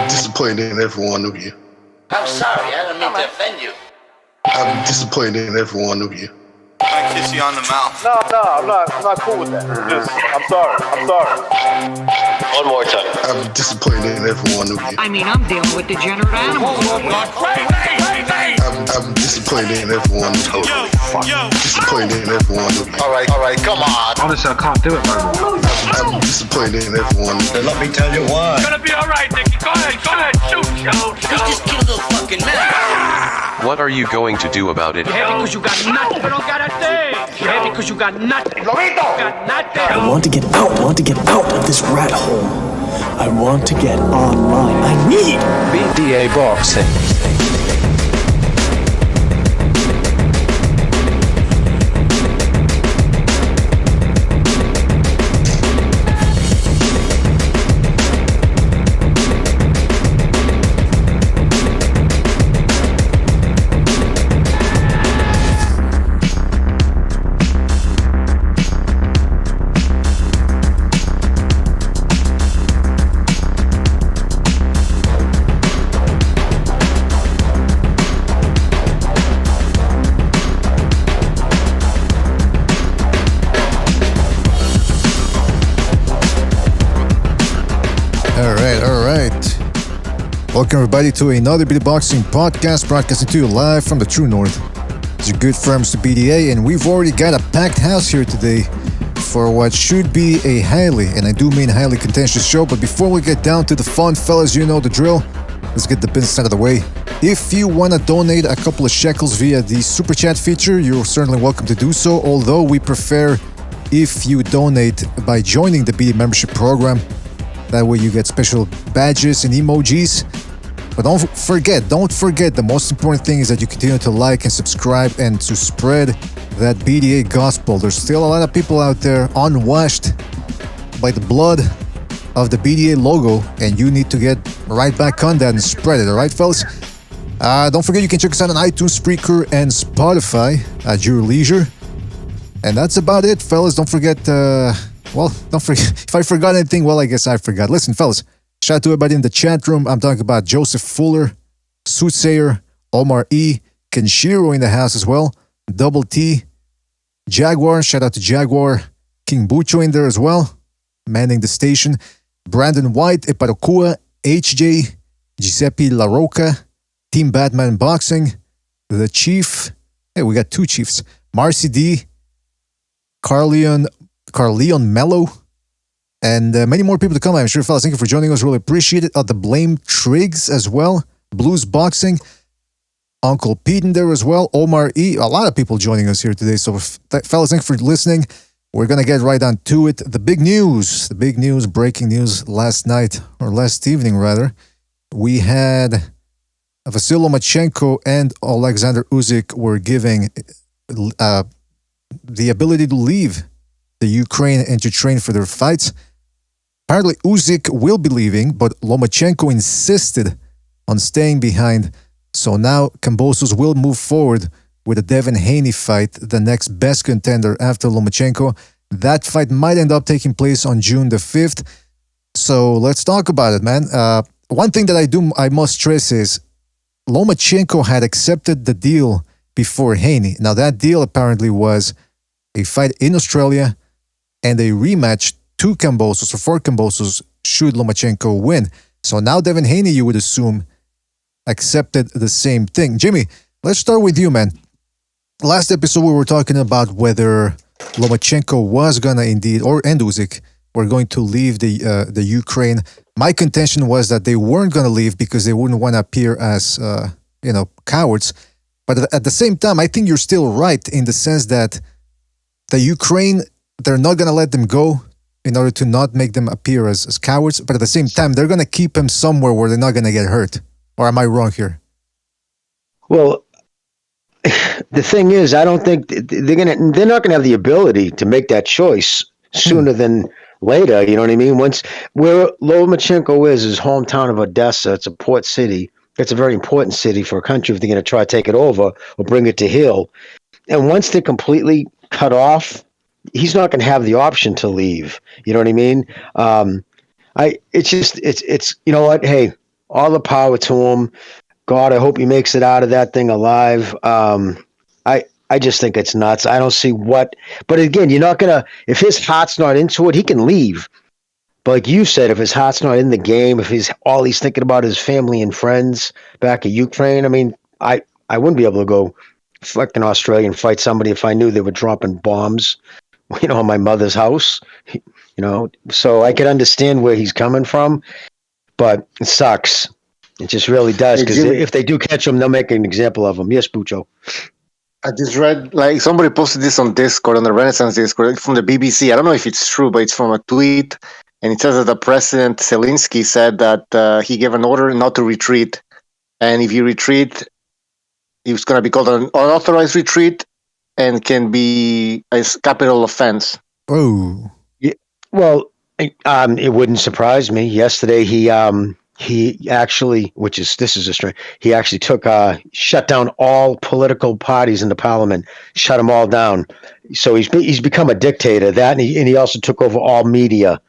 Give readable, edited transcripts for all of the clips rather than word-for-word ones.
I'm disappointed in every one of you. I'm sorry, I don't mean to offend you. I'm disappointed in every one of you. I kiss you on the mouth. No, I'm not cool with that. I'm sorry. One more time. I'm disappointed in every one of you. I mean, I'm dealing with degenerate animals. I'm disappointed in every one of you. Disappointed in every one of you. All right, come on. Honestly, I can't do it, man. I'm disappointed in every one of you. Let me tell you why. It's gonna be all right, Nicky. Go ahead, shoot. You just killed a fucking man. What are you going to do about it? You're happy because you got nothing. You don't got a thing. You're happy because you got nothing. Lomito! Got nothing. I want to get out of this rat hole. I want to get online. I need BDA boxing. Welcome everybody to another BDA Boxing podcast, broadcasting to you live from the True North. It's your good friends to BDA, and we've already got a packed house here today for what should be a highly, and I do mean highly contentious show. But before we get down to the fun, fellas, you know the drill. Let's get the business out of the way. If you want to donate a couple of shekels via the super chat feature, you're certainly welcome to do so, although we prefer if you donate by joining the BDA membership program. That way you get special badges and emojis. But don't forget, the most important thing is that you continue to like and subscribe and to spread that BDA gospel. There's still a lot of people out there unwashed by the blood of the BDA logo, and you need to get right back on that and spread it, alright fellas? Don't forget you can check us out on iTunes, Spreaker, and Spotify at your leisure. And that's about it, fellas. Don't forget, don't forget. If I forgot anything, well, I guess I forgot. Listen, fellas, shout out to everybody in the chat room. I'm talking about Joseph Fuller, Soothsayer, Omar E, Kenshiro in the house as well, Double T, Jaguar, shout out to Jaguar, King Bucho in there as well, manning the station, Brandon White, Eparokua, HJ, Giuseppe La Roca, Team Batman Boxing, The Chief, hey, we got two Chiefs, Marcy D, Carleon Mello, and many more people to come. I'm sure, fellas. Thank you for joining us. Really appreciate it. The Blame Triggs as well. Blues Boxing. Uncle Pete in there as well. Omar E. A lot of people joining us here today. So, fellas, thank you for listening. We're going to get right on to it. The big news, breaking news last night, or last evening rather. We had Vasyl Lomachenko and Alexander Usyk were giving the ability to leave the Ukraine and to train for their fights. Apparently Usyk will be leaving, but Lomachenko insisted on staying behind. So now Kambosos will move forward with a Devin Haney fight, the next best contender after Lomachenko. That fight might end up taking place on June the 5th. So let's talk about it, man. One thing that I must stress is Lomachenko had accepted the deal before Haney. Now that deal apparently was a fight in Australia and a rematch to Kambosos, or for Kambosos, should Lomachenko win. So now Devin Haney, you would assume, accepted the same thing. Jimmy, let's start with you, man. Last episode we were talking about whether Lomachenko was gonna indeed, and Usyk were going to leave the Ukraine. My contention was that they weren't gonna leave because they wouldn't want to appear as cowards. But at the same time, I think you're still right in the sense that the Ukraine, they're not going to let them go in order to not make them appear as cowards. But at the same time, they're going to keep them somewhere where they're not going to get hurt. Or am I wrong here? Well, the thing is, I don't think they're not going to have the ability to make that choice sooner than later. You know what I mean? Once where Lomachenko is his hometown of Odessa, it's a port city. It's a very important city for a country if they're going to try to take it over or bring it to heel. And once they're completely cut off, he's not going to have the option to leave. You know what I mean? It's you know what? Hey, all the power to him. God, I hope he makes it out of that thing alive. I just think it's nuts. I don't see what, but again, you're not gonna, if his heart's not into it, he can leave. But like you said, if his heart's not in the game, if he's thinking about his family and friends back in Ukraine, I mean, I wouldn't be able to go fucking Australia and fight somebody if I knew they were dropping bombs, on my mother's house, so I could understand where he's coming from, but it sucks. It just really does, because if they do catch him, they'll make an example of him. Yes, Bucho. I just read, like, somebody posted this on Discord, on the Renaissance Discord, from the BBC. I don't know if it's true, but it's from a tweet, and it says that the President Zelensky said that he gave an order not to retreat, and if you retreat, it's going to be called an unauthorized retreat, and can be a capital offense. Oh. Yeah, well, it wouldn't surprise me. Yesterday, he actually, he actually shut down all political parties in the parliament, shut them all down. So he's become a dictator. That, and he also took over all media.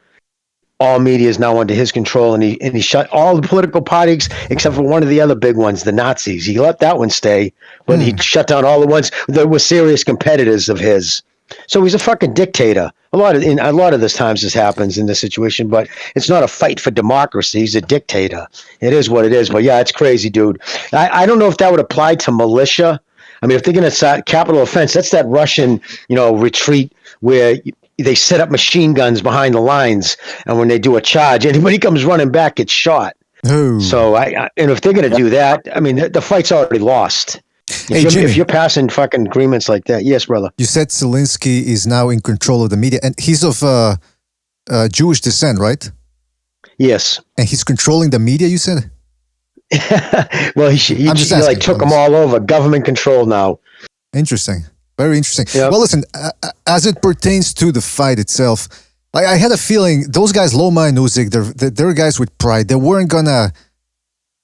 All media is now under his control, and he shut all the political parties except for one of the other big ones, the Nazis. He let that one stay, but he shut down all the ones that were serious competitors of his. So he's a fucking dictator. A lot of this times this happens in this situation, but it's not a fight for democracy. He's a dictator. It is what it is. But yeah, it's crazy, dude. I don't know if that would apply to militia. I mean, if they're going to start capital offense, that's that Russian, retreat where they set up machine guns behind the lines, and when they do a charge, anybody comes running back gets shot. Oh. So and if they're going to do that, I mean, the fight's already lost. If you're passing fucking agreements like that, yes, brother. You said Zelensky is now in control of the media, and he's of Jewish descent, right? Yes. And he's controlling the media, you said? Well, he took them all over. Government control now. Interesting. Very interesting. Yep. Well, listen, as it pertains to the fight itself, like, I had a feeling those guys, Loma and Usyk, they're guys with pride. They weren't gonna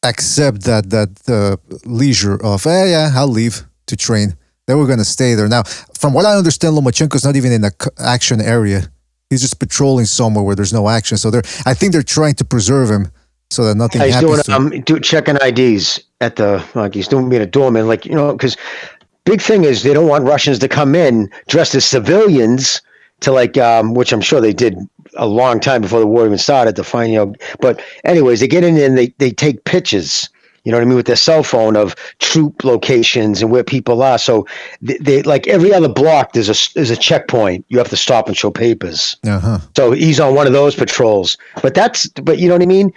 accept that leisure of, I'll leave to train. They were gonna stay there. Now, from what I understand, Lomachenko's not even in the action area. He's just patrolling somewhere where there's no action. So I think they're trying to preserve him so that nothing happens to him. Checking IDs at he's doing being a doorman, because big thing is they don't want Russians to come in dressed as civilians to which I'm sure they did a long time before the war even started to find, but anyways, they get in and they take pictures, with their cell phone of troop locations and where people are. So they like every other block, there's a checkpoint. You have to stop and show papers. Uh-huh. So he's on one of those patrols, but you know what I mean?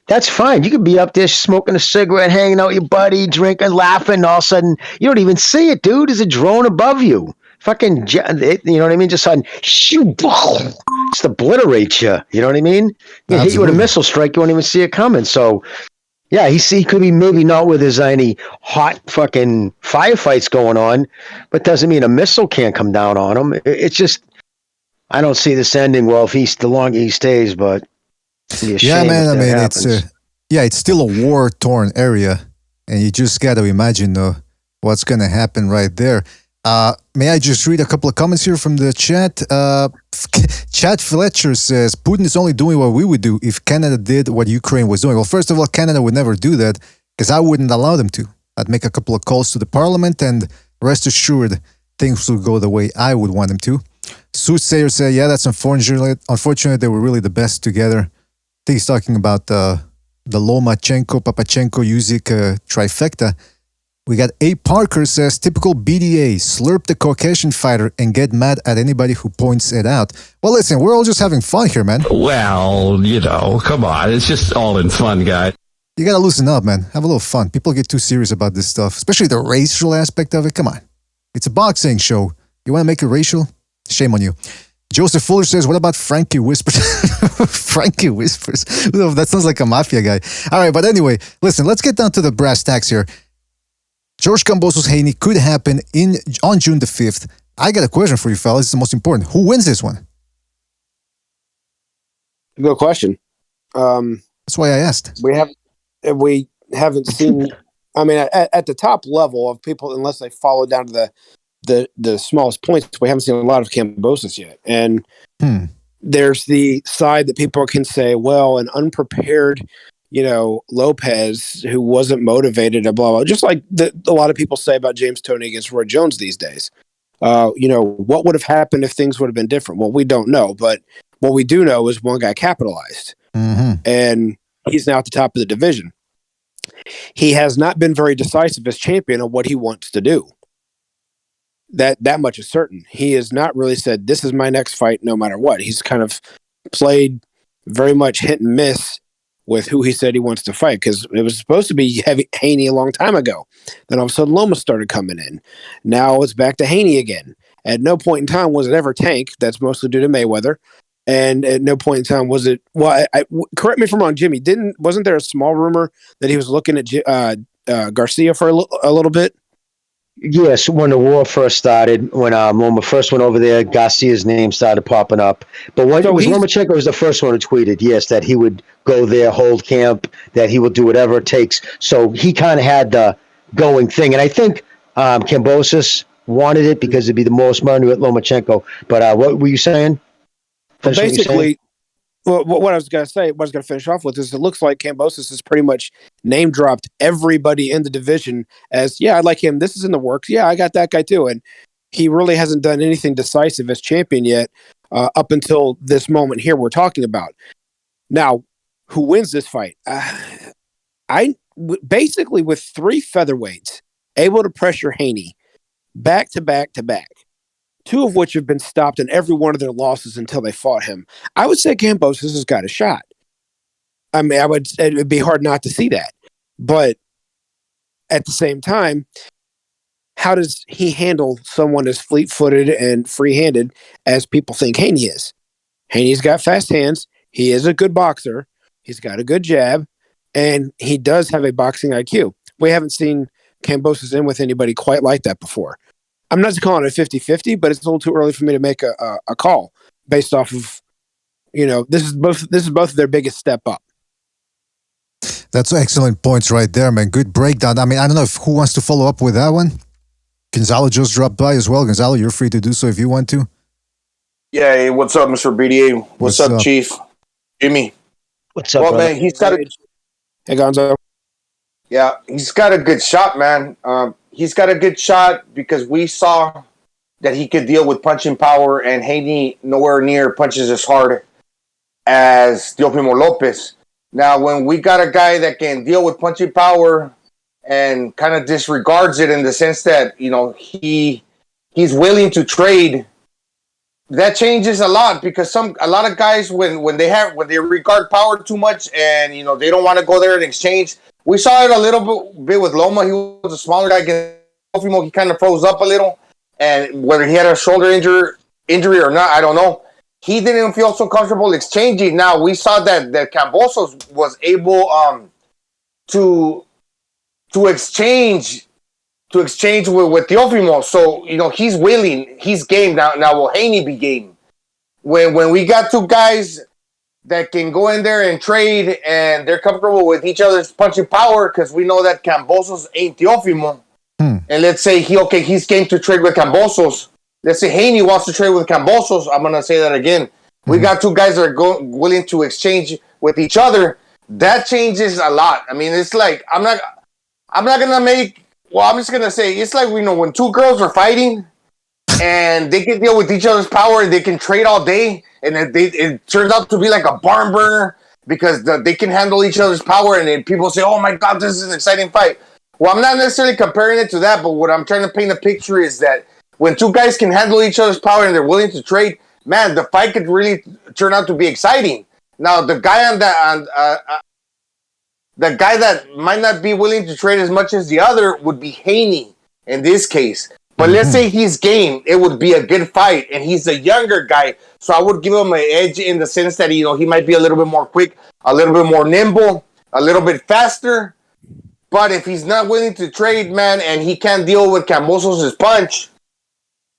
That's fine. You could be up there smoking a cigarette, hanging out with your buddy, drinking, laughing, and all of a sudden, you don't even see it, dude. There's a drone above you. Fucking, you know what I mean? Just sudden, shoot, just obliterate you. You know what I mean? You hit you with a missile strike, you won't even see it coming. So, yeah, he could be maybe not where there's any hot fucking firefights going on, but doesn't mean a missile can't come down on him. It's just, I don't see this ending well if the longer he stays, but. Yeah, man. I mean, it's still a war-torn area, and you just got to imagine what's going to happen right there. May I just read a couple of comments here from the chat? Chad Fletcher says, Putin is only doing what we would do if Canada did what Ukraine was doing. Well, first of all, Canada would never do that because I wouldn't allow them to. I'd make a couple of calls to the parliament, and rest assured, things would go the way I would want them to. Soothsayer said, yeah, that's unfortunate. Unfortunately, they were really the best together. I think he's talking about the Lomachenko, Papachenko, Usyk trifecta. We got A. Parker says, typical BDA, slurp the Caucasian fighter and get mad at anybody who points it out. Well, listen, we're all just having fun here, man. Well, come on. It's just all in fun, guys. You got to loosen up, man. Have a little fun. People get too serious about this stuff, especially the racial aspect of it. Come on. It's a boxing show. You want to make it racial? Shame on you. Joseph Fuller says, what about Frankie Whispers? Frankie Whispers. That sounds like a mafia guy. All right, but anyway, listen, let's get down to the brass tacks here. George Kambosos Haney could happen on June the 5th. I got a question for you, fellas. It's the most important. Who wins this one? Good question. That's why I asked. We haven't seen, I mean, at the top level of people, unless they follow down to the smallest points, we haven't seen a lot of Kambosos yet. And there's the side that people can say, well, an unprepared, Lopez, who wasn't motivated, blah, blah, just like a lot of people say about James Toney against Roy Jones these days. What would have happened if things would have been different? Well, we don't know, but what we do know is one guy capitalized, and he's now at the top of the division. He has not been very decisive as champion on what he wants to do. That much is certain. He has not really said, this is my next fight, no matter what. He's kind of played very much hit and miss with who he said he wants to fight, because it was supposed to be Haney a long time ago. Then all of a sudden Loma started coming in. Now it's back to Haney again. At no point in time was it ever Tank. That's mostly due to Mayweather. And at no point in time was it, correct me if I'm wrong, Jimmy, wasn't there a small rumor that he was looking at Garcia for a little bit? Yes, when the war first started, when Loma first went over there, Garcia's name started popping up. But Lomachenko was the first one who tweeted, yes, that he would go there, hold camp, that he will do whatever it takes. So he kind of had the going thing. And I think Kambosos wanted it because it'd be the most money with Lomachenko. But what were you saying? Basically, what I was going to say, what I was going to finish off with is it looks like Kambosos has pretty much name dropped everybody in the division as, yeah, I like him. This is in the works. Yeah, I got that guy too. And he really hasn't done anything decisive as champion yet up until this moment here we're talking about. Now, who wins this fight? Basically with 3 featherweights able to pressure Haney back to back to back, 2 of which have been stopped in every one of their losses until they fought him. I would say Kambosos has got a shot. I mean, it would be hard not to see that. But at the same time, how does he handle someone as fleet-footed and free-handed as people think Haney is? Haney's got fast hands. He is a good boxer. He's got a good jab. And he does have a boxing IQ. We haven't seen Kambosos in with anybody quite like that before. I'm not calling it a 50-50, but it's a little too early for me to make a call based off of, this is both of their biggest step up. That's excellent points right there, man. Good breakdown. I mean, I don't know who wants to follow up with that one. Gonzalo just dropped by as well. Gonzalo, you're free to do so if you want to. Yeah, hey, what's up, Mr. BDA? What's up, Chief? Jimmy. What's up, brother? Man, he's got Hey, Gonzalo. Yeah, he's got a good shot, man. He's got a good shot because we saw that he could deal with punching power, and Haney nowhere near punches as hard as Teofimo Lopez. Now, when we got a guy that can deal with punching power and kind of disregards it in the sense that, he's willing to trade, that changes a lot, because a lot of guys when they regard power too much and they don't want to go there and exchange. We saw it a little bit with Loma. He was a smaller guy. He kind of froze up a little, and whether he had a shoulder injury or not, I don't know. He didn't feel so comfortable exchanging. Now we saw that Kambosos was able to exchange with Teofimo. So he's willing, he's game now. Now will Haney be game? When we got 2 guys that can go in there and trade, and they're comfortable with each other's punching power, because we know that Kambosos ain't Teofimo. And let's say he's game to trade with Kambosos. Let's say Haney wants to trade with Kambosos. I'm gonna say that again. We got 2 guys that are willing to exchange with each other. That changes a lot. I mean, it's like I'm not gonna make. Well, I'm just gonna say it's like when 2 girls are fighting, and they can deal with each other's power, and they can trade all day. And it turns out to be like a barn burner because they can handle each other's power. And then people say, oh, my God, this is an exciting fight. Well, I'm not necessarily comparing it to that. But what I'm trying to paint a picture is that when 2 guys can handle each other's power and they're willing to trade, man, the fight could really turn out to be exciting. Now, the guy the guy that might not be willing to trade as much as the other would be Haney in this case. But let's say he's game, it would be a good fight, and he's a younger guy, so I would give him an edge in the sense that he might be a little bit more quick, a little bit more nimble, a little bit faster. But if he's not willing to trade, man, and he can't deal with Kambosos' punch,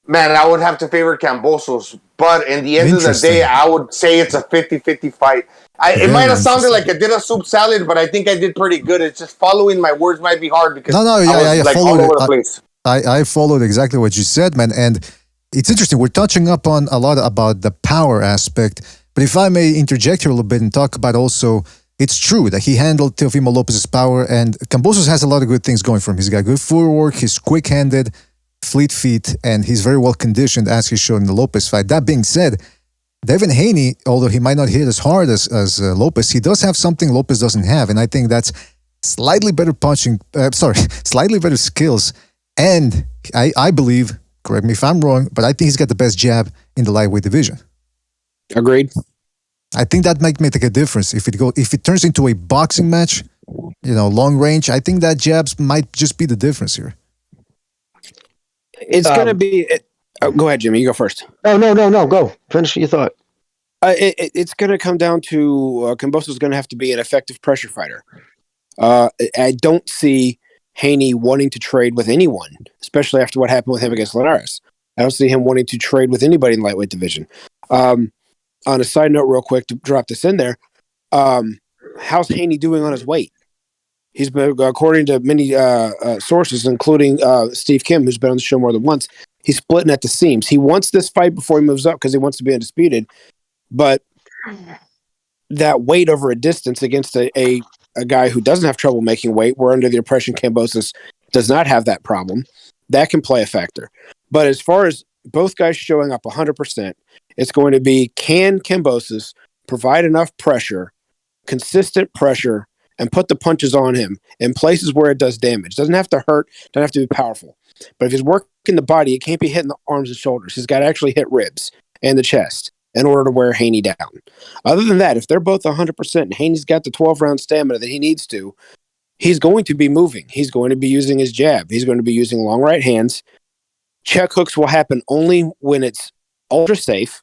man, I would have to favor Kambosos. But in the end of the day, I would say it's a 50-50 fight. It might have sounded like I did a soup salad, but I think I did pretty good. It's just following my words might be hard because I was all over the place. I followed exactly what you said, man. And it's interesting. We're touching up on a lot about the power aspect. But if I may interject here a little bit and talk about also it's true that he handled Teofimo Lopez's power, and Kambosos has a lot of good things going for him. He's got good footwork, he's quick-handed, fleet feet, and he's very well conditioned, as he showed in the Lopez fight. That being said, Devin Haney, although he might not hit as hard as Lopez, he does have something Lopez doesn't have, and I think that's slightly better slightly better skills, and I believe, correct me if I'm wrong, but I think he's got the best jab in the lightweight division. Agreed. I think that might make a difference if it turns into a boxing match, long range. I think that jabs might just be the difference here. It's going to be. Go ahead, Jimmy. You go first. No. Go finish your thought. It's going to come down to Kambosos is going to have to be an effective pressure fighter. I don't see Haney wanting to trade with anyone, especially after what happened with him against Linares. I don't see him wanting to trade with anybody in the lightweight division. On a side note, real quick, to drop this in there, how's Haney doing on his weight? He's been, according to many sources, including Steve Kim, who's been on the show more than once, he's splitting at the seams. He wants this fight before he moves up because he wants to be undisputed, but that weight over a distance against a guy who doesn't have trouble making weight, we're under the impression Kambosos does not have that problem, that can play a factor. But as far as both guys showing up 100%, it's going to be, can Kambosos provide enough pressure, consistent pressure, and put the punches on him in places where it does damage. Doesn't have to hurt, doesn't have to be powerful. But if he's working the body, it can't be hitting the arms and shoulders. He's got to actually hit ribs and the chest in order to wear Haney down. Other than that, if they're both 100% and Haney's got the 12-round stamina that he needs to, he's going to be moving. He's going to be using his jab. He's going to be using long right hands. Check hooks will happen only when it's ultra safe,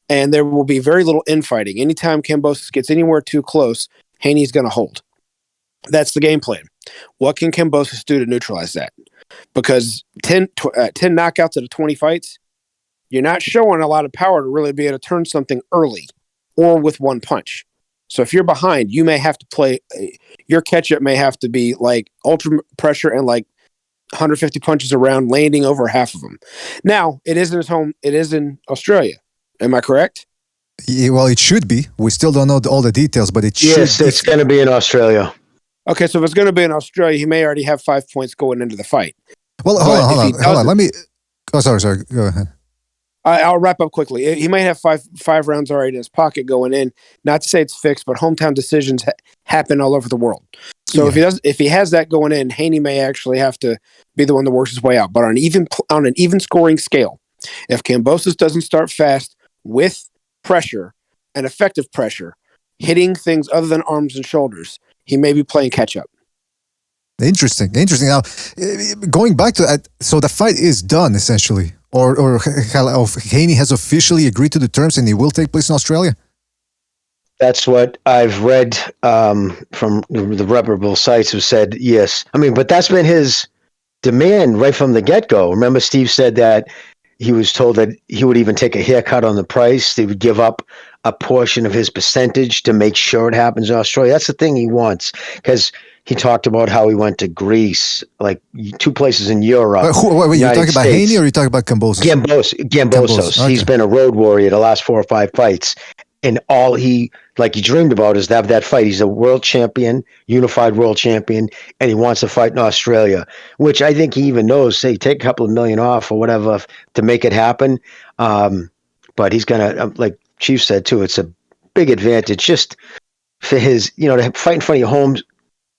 and there will be very little infighting. Anytime Kambosos gets anywhere too close, Haney's going to hold. That's the game plan. What can Kambosos do to neutralize that? Because 10 knockouts out of 20 fights, you're not showing a lot of power to really be able to turn something early or with one punch. So if you're behind, you may have to play, your catch-up may have to be like ultra pressure and like 150 punches around, landing over half of them. Now, it is in his home, it is in Australia. Am I correct? Yeah, well, it should be. We still don't know all the details, but it should. Yes, it's going to be in Australia. Okay, so if it's going to be in Australia, he may already have 5 points going into the fight. Well, hold on. Let me. Oh, sorry. Go ahead. I'll wrap up quickly. He might have five rounds already in his pocket going in. Not to say it's fixed, but hometown decisions happen all over the world. So if he has that going in, Haney may actually have to be the one that works his way out. But on an even scoring scale, if Kambosos doesn't start fast with pressure and effective pressure, hitting things other than arms and shoulders, he may be playing catch up. Interesting. Now, going back to that, so the fight is done essentially, or Haney has officially agreed to the terms and it will take place in Australia. That's what I've read from the reputable sites who said yes. I mean, but that's been his demand right from the get-go. Remember, Steve said that he was told that he would even take a haircut on the price. He would give up a portion of his percentage to make sure it happens in Australia. That's the thing he wants, because he talked about how he went to Greece, like 2 places in Europe. Wait, you're talking about Haney or you're talking about Kambosos? Kambosos. Okay. He's been a road warrior the last 4 or 5 fights. And all he dreamed about is to have that fight. He's a world champion, unified world champion, and he wants to fight in Australia, which I think he even knows, say, take a couple of million off or whatever to make it happen. But he's going to, like Chief said too, it's a big advantage just for his, to fight in front of your home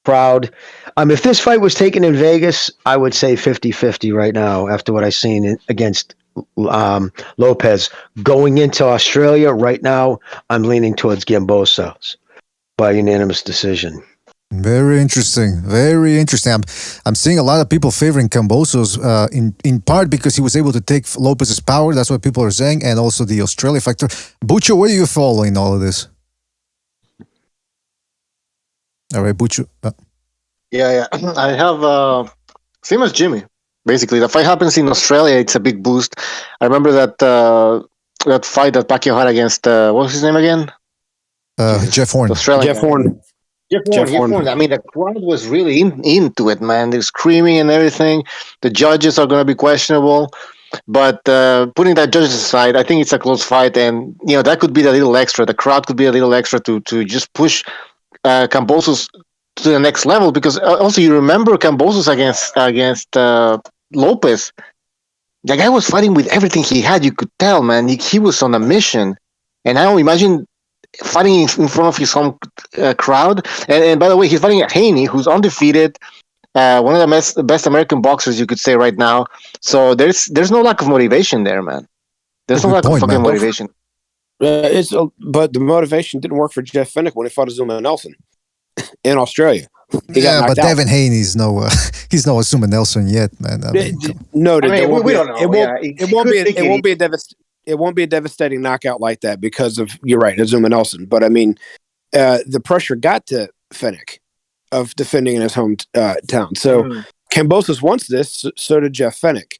crowd. If this fight was taken in Vegas, I would say 50-50 right now after what I've seen against Lopez. Going into Australia right now, I'm leaning towards Kambosos by unanimous decision. Very interesting. I'm seeing a lot of people favoring Kambosos in part because he was able to take Lopez's power. That's what people are saying, and also the Australia factor. Bucho, where do you fall in all of this? All right, Bucho. Yeah. I have same as Jimmy. Basically, the fight happens in Australia. It's a big boost. I remember that fight that Pacquiao had against what was his name again? Jeff Horn. Jeff Horn. I mean, the crowd was really into it, man. They're screaming and everything. The judges are going to be questionable. But putting that judges aside, I think it's a close fight. And, that could be the little extra. The crowd could be a little extra to just push Kambosos to the next level, because also you remember Kambosos against Lopez. The guy was fighting with everything he had. You could tell, man. He was on a mission. And now imagine fighting in front of his home crowd. And by the way, he's fighting Haney, who's undefeated, one of the best American boxers, you could say, right now. So there's no lack of motivation there, man. There's no lack of fucking motivation. But the motivation didn't work for Jeff Fenech when he fought Azuma Nelson in Australia. Yeah, but Devin Haney's he's no Azuma Nelson yet, man. We don't know. It won't be a devastating knockout like that because of, you're right, Azuma Nelson. But I mean, the pressure got to Fenech of defending in his hometown. So Kambosos wants this, so did Jeff Fenech.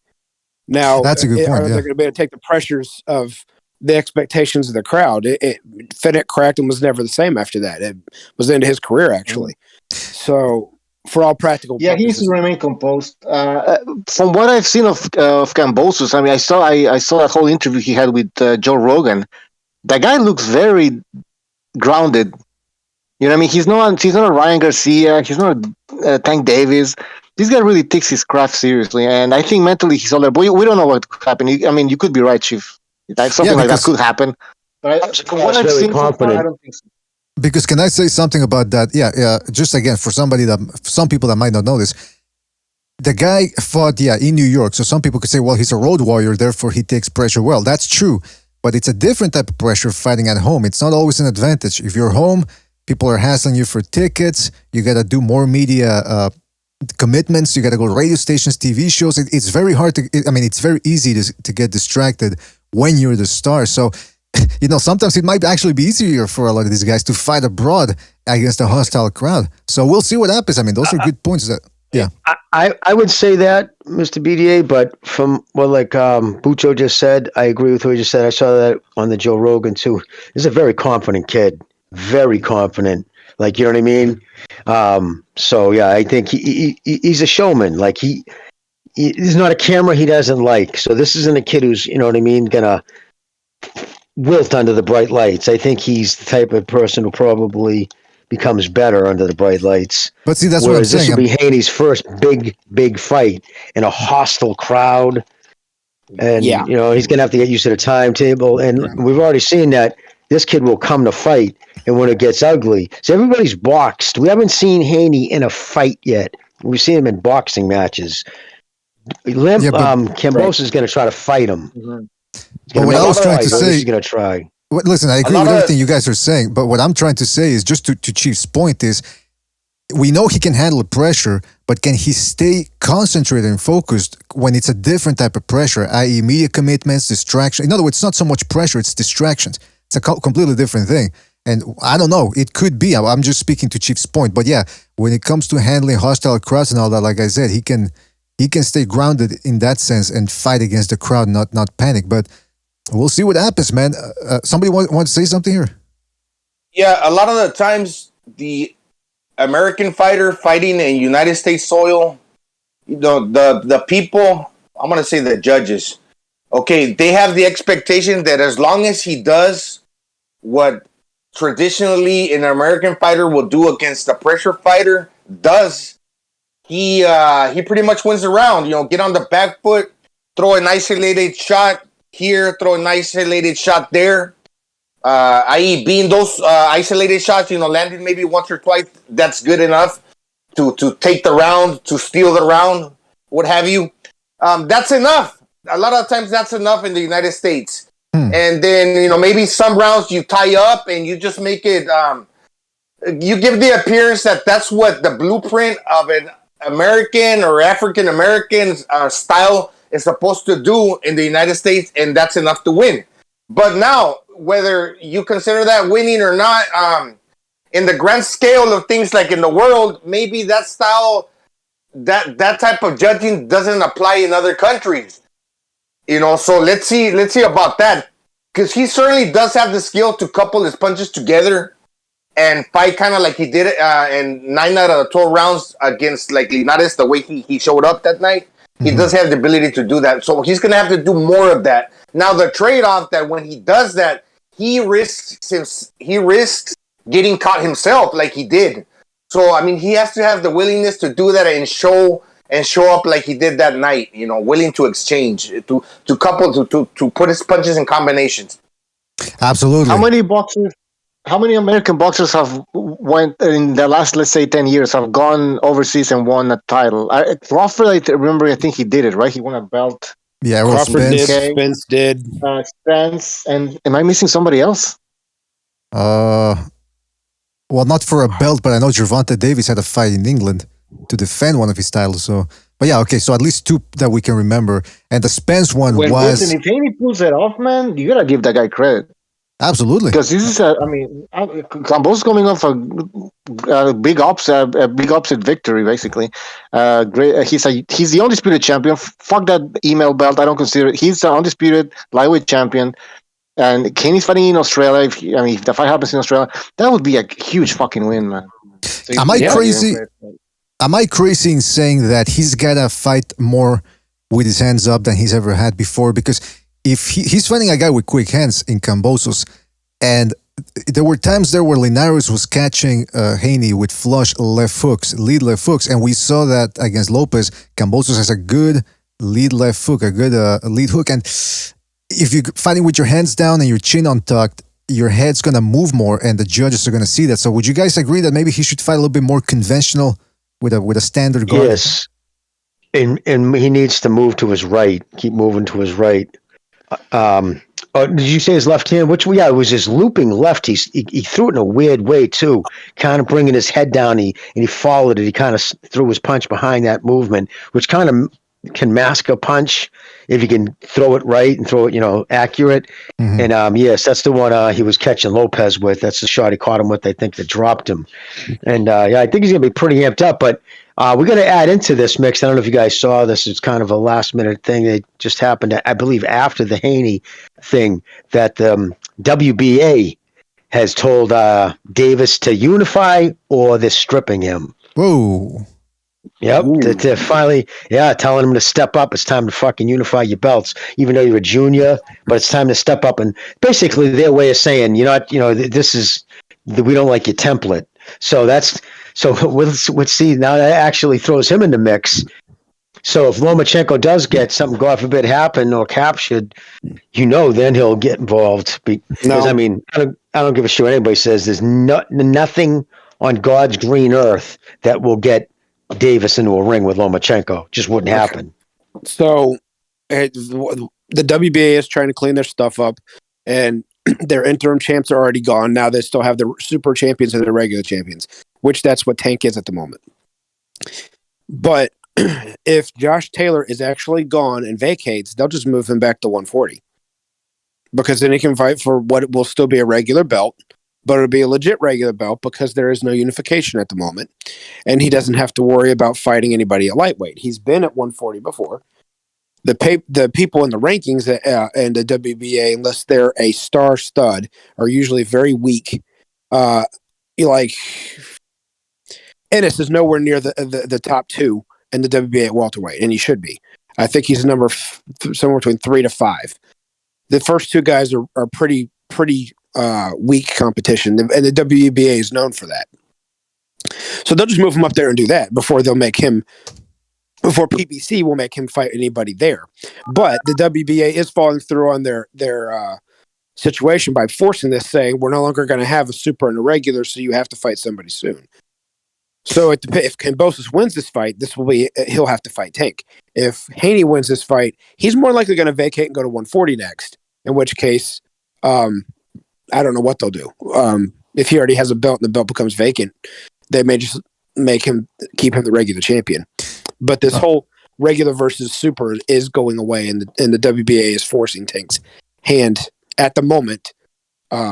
Now, that's a good point. They're going to be able to take the pressures of the expectations of the crowd. Fenech cracked and was never the same after that. It was the end of his career, actually. So, for all practical purposes, he needs to remain composed. From what I've seen of Kambosos, I mean, I saw that whole interview he had with Joe Rogan. That guy looks very grounded. You know what I mean? He's not a Ryan Garcia. He's not a Tank Davis. This guy really takes his craft seriously, and I think mentally he's all there. But we don't know what could happen. I mean, you could be right, Chief. Something like that could happen. But from what I've seen so far, I don't think so. Because can I say something about that? Yeah. Just again, for some people that might not know this, the guy fought, in New York. So some people could say, well, he's a road warrior, therefore he takes pressure well. That's true. But it's a different type of pressure fighting at home. It's not always an advantage. If you're home, people are hassling you for tickets. You got to do more media commitments. You got to go to radio stations, TV shows. It's very hard it's very easy to get distracted when you're the star. So, sometimes it might actually be easier for a lot of these guys to fight abroad against a hostile crowd. So we'll see what happens. I mean, those are good points. I would say that, Mr. BDA, but from Bucho just said, I agree with what he just said. I saw that on the Joe Rogan too. He's a very confident kid, very confident. Like, you know what I mean? So yeah, I think he's a showman. Like he's not a camera he doesn't like. So this isn't a kid who's, you know what I mean, gonna wilt under the bright lights. I think he's the type of person who probably becomes better under the bright lights. But see, that's what I'm saying. This will be Haney's first big fight in a hostile crowd. And, he's going to have to get used to the timetable. And we've already seen that this kid will come to fight. And when it gets ugly, so everybody's boxed. We haven't seen Haney in a fight yet. We've seen him in boxing matches. Kambosos is going to try to fight him. Mm-hmm. But what I was trying to say, he's going to try. Listen, I agree with everything you guys are saying, but what I'm trying to say is, just to Chief's point, is we know he can handle pressure, but can he stay concentrated and focused when it's a different type of pressure, i.e. media commitments, distraction? In other words, it's not so much pressure, it's distractions. It's a completely different thing. And I don't know, it could be. I'm just speaking to Chief's point. But yeah, when it comes to handling hostile crowds and all that, like I said, he can stay grounded in that sense and fight against the crowd, not panic. But we'll see what happens, man. Somebody want to say something here? Yeah, a lot of the times the American fighter fighting in United States soil, the people, I'm going to say the judges, okay, they have the expectation that as long as he does what traditionally an American fighter will do against a pressure fighter he pretty much wins the round. Get on the back foot, throw an isolated shot here, throw an isolated shot there. I.e. being those isolated shots, landing maybe once or twice, that's good enough to take the round, to steal the round, what have you. That's enough. A lot of times that's enough in the United States. And then, maybe some rounds you tie up and you just make it, you give the appearance that that's what the blueprint of an American or African American style is supposed to do in the United States, and that's enough to win. But now, whether you consider that winning or not, in the grand scale of things like in the world, maybe that style, that type of judging doesn't apply in other countries. So let's see about that. Because he certainly does have the skill to couple his punches together and fight kind of like he did in 9 out of the 12 rounds against like Linares, the way he showed up that night. He does have the ability to do that. So he's going to have to do more of that. Now, the trade-off that when he does that, he risks getting caught himself like he did. So I mean, he has to have the willingness to do that and show up like he did that night. Willing to exchange, to couple, to put his punches in combinations. Absolutely. How many American boxers have went in the last, let's say, 10 years, have gone overseas and won a title? Crawford, I think he did it, right? He won a belt. Yeah, Crawford Spence. did. Spence did. Spence, and am I missing somebody else? Well, not for a belt, but I know Gervonta Davis had a fight in England to defend one of his titles. So, but yeah, okay. So at least 2 that we can remember, and the Spence one was. Listen, if Haney pulls it off, man, you gotta give that guy credit. Absolutely, because this is Kambosos coming off a big upset victory, basically. Great. He's the undisputed champion. Fuck that email belt. I don't consider it. He's the undisputed lightweight champion. And Haney's fighting in Australia. If the fight happens in Australia, that would be a huge fucking win, man. So Am I crazy? Am I crazy in saying that he's gotta fight more with his hands up than he's ever had before? Because if he's fighting a guy with quick hands in Kambosos, and there were times there where Linares was catching Haney with flush left hooks, lead left hooks, and we saw that against Lopez. Kambosos has a good lead left hook, a good lead hook, and if you're fighting with your hands down and your chin untucked, your head's gonna move more, and the judges are gonna see that. So, would you guys agree that maybe he should fight a little bit more conventional with a standard guard? Yes, and he needs to move to his right. Keep moving to his right. Did you say his left hand? It was his looping left. He threw it in a weird way too, kind of bringing his head down. He followed it. He kind of threw his punch behind that movement, which kind of can mask a punch if you can throw it right and throw it, accurate. Mm-hmm. And yes, that's the one he was catching Lopez with. That's the shot he caught him with. I think that dropped him. And I think he's gonna be pretty amped up. But we're going to add into this mix. I don't know if you guys saw this. It's kind of a last-minute thing that just happened, I believe, after the Haney thing, that WBA has told Davis to unify or they're stripping him. Whoa. Yep. To finally, telling him to step up. It's time to fucking unify your belts, even though you're a junior, but it's time to step up. And basically their way of saying, this is, we don't like your template. So let's see. Now that actually throws him in the mix. So if Lomachenko does get something, God forbid, happen or captured, then he'll get involved. Because I don't give a shit what anybody says. There's nothing on God's green earth that will get Davis into a ring with Lomachenko. Just wouldn't happen. So the WBA is trying to clean their stuff up, and their interim champs are already gone. Now they still have the super champions and the regular champions, which that's what Tank is at the moment. But if Josh Taylor is actually gone and vacates, they'll just move him back to 140. Because then he can fight for what will still be a regular belt, but it'll be a legit regular belt because there is no unification at the moment. And he doesn't have to worry about fighting anybody at lightweight. He's been at 140 before. The people in the rankings and the WBA, unless they're a star stud, are usually very weak. Ennis is nowhere near the top 2 in the WBA at welterweight, and he should be. I think he's number somewhere between 3 to 5. The first 2 guys are pretty weak competition, and the WBA is known for that. So they'll just move him up there and do that before PBC will make him fight anybody there. But the WBA is falling through on their situation by forcing this, saying we're no longer going to have a super and a regular, so you have to fight somebody soon. So if Kambosos wins this fight, he'll have to fight Tank. If Haney wins this fight, he's more likely going to vacate and go to 140 next, in which case I don't know what they'll do. If he already has a belt and the belt becomes vacant, they may just keep him the regular champion. But this whole regular versus super is going away, and the WBA is forcing Tank's hand at the moment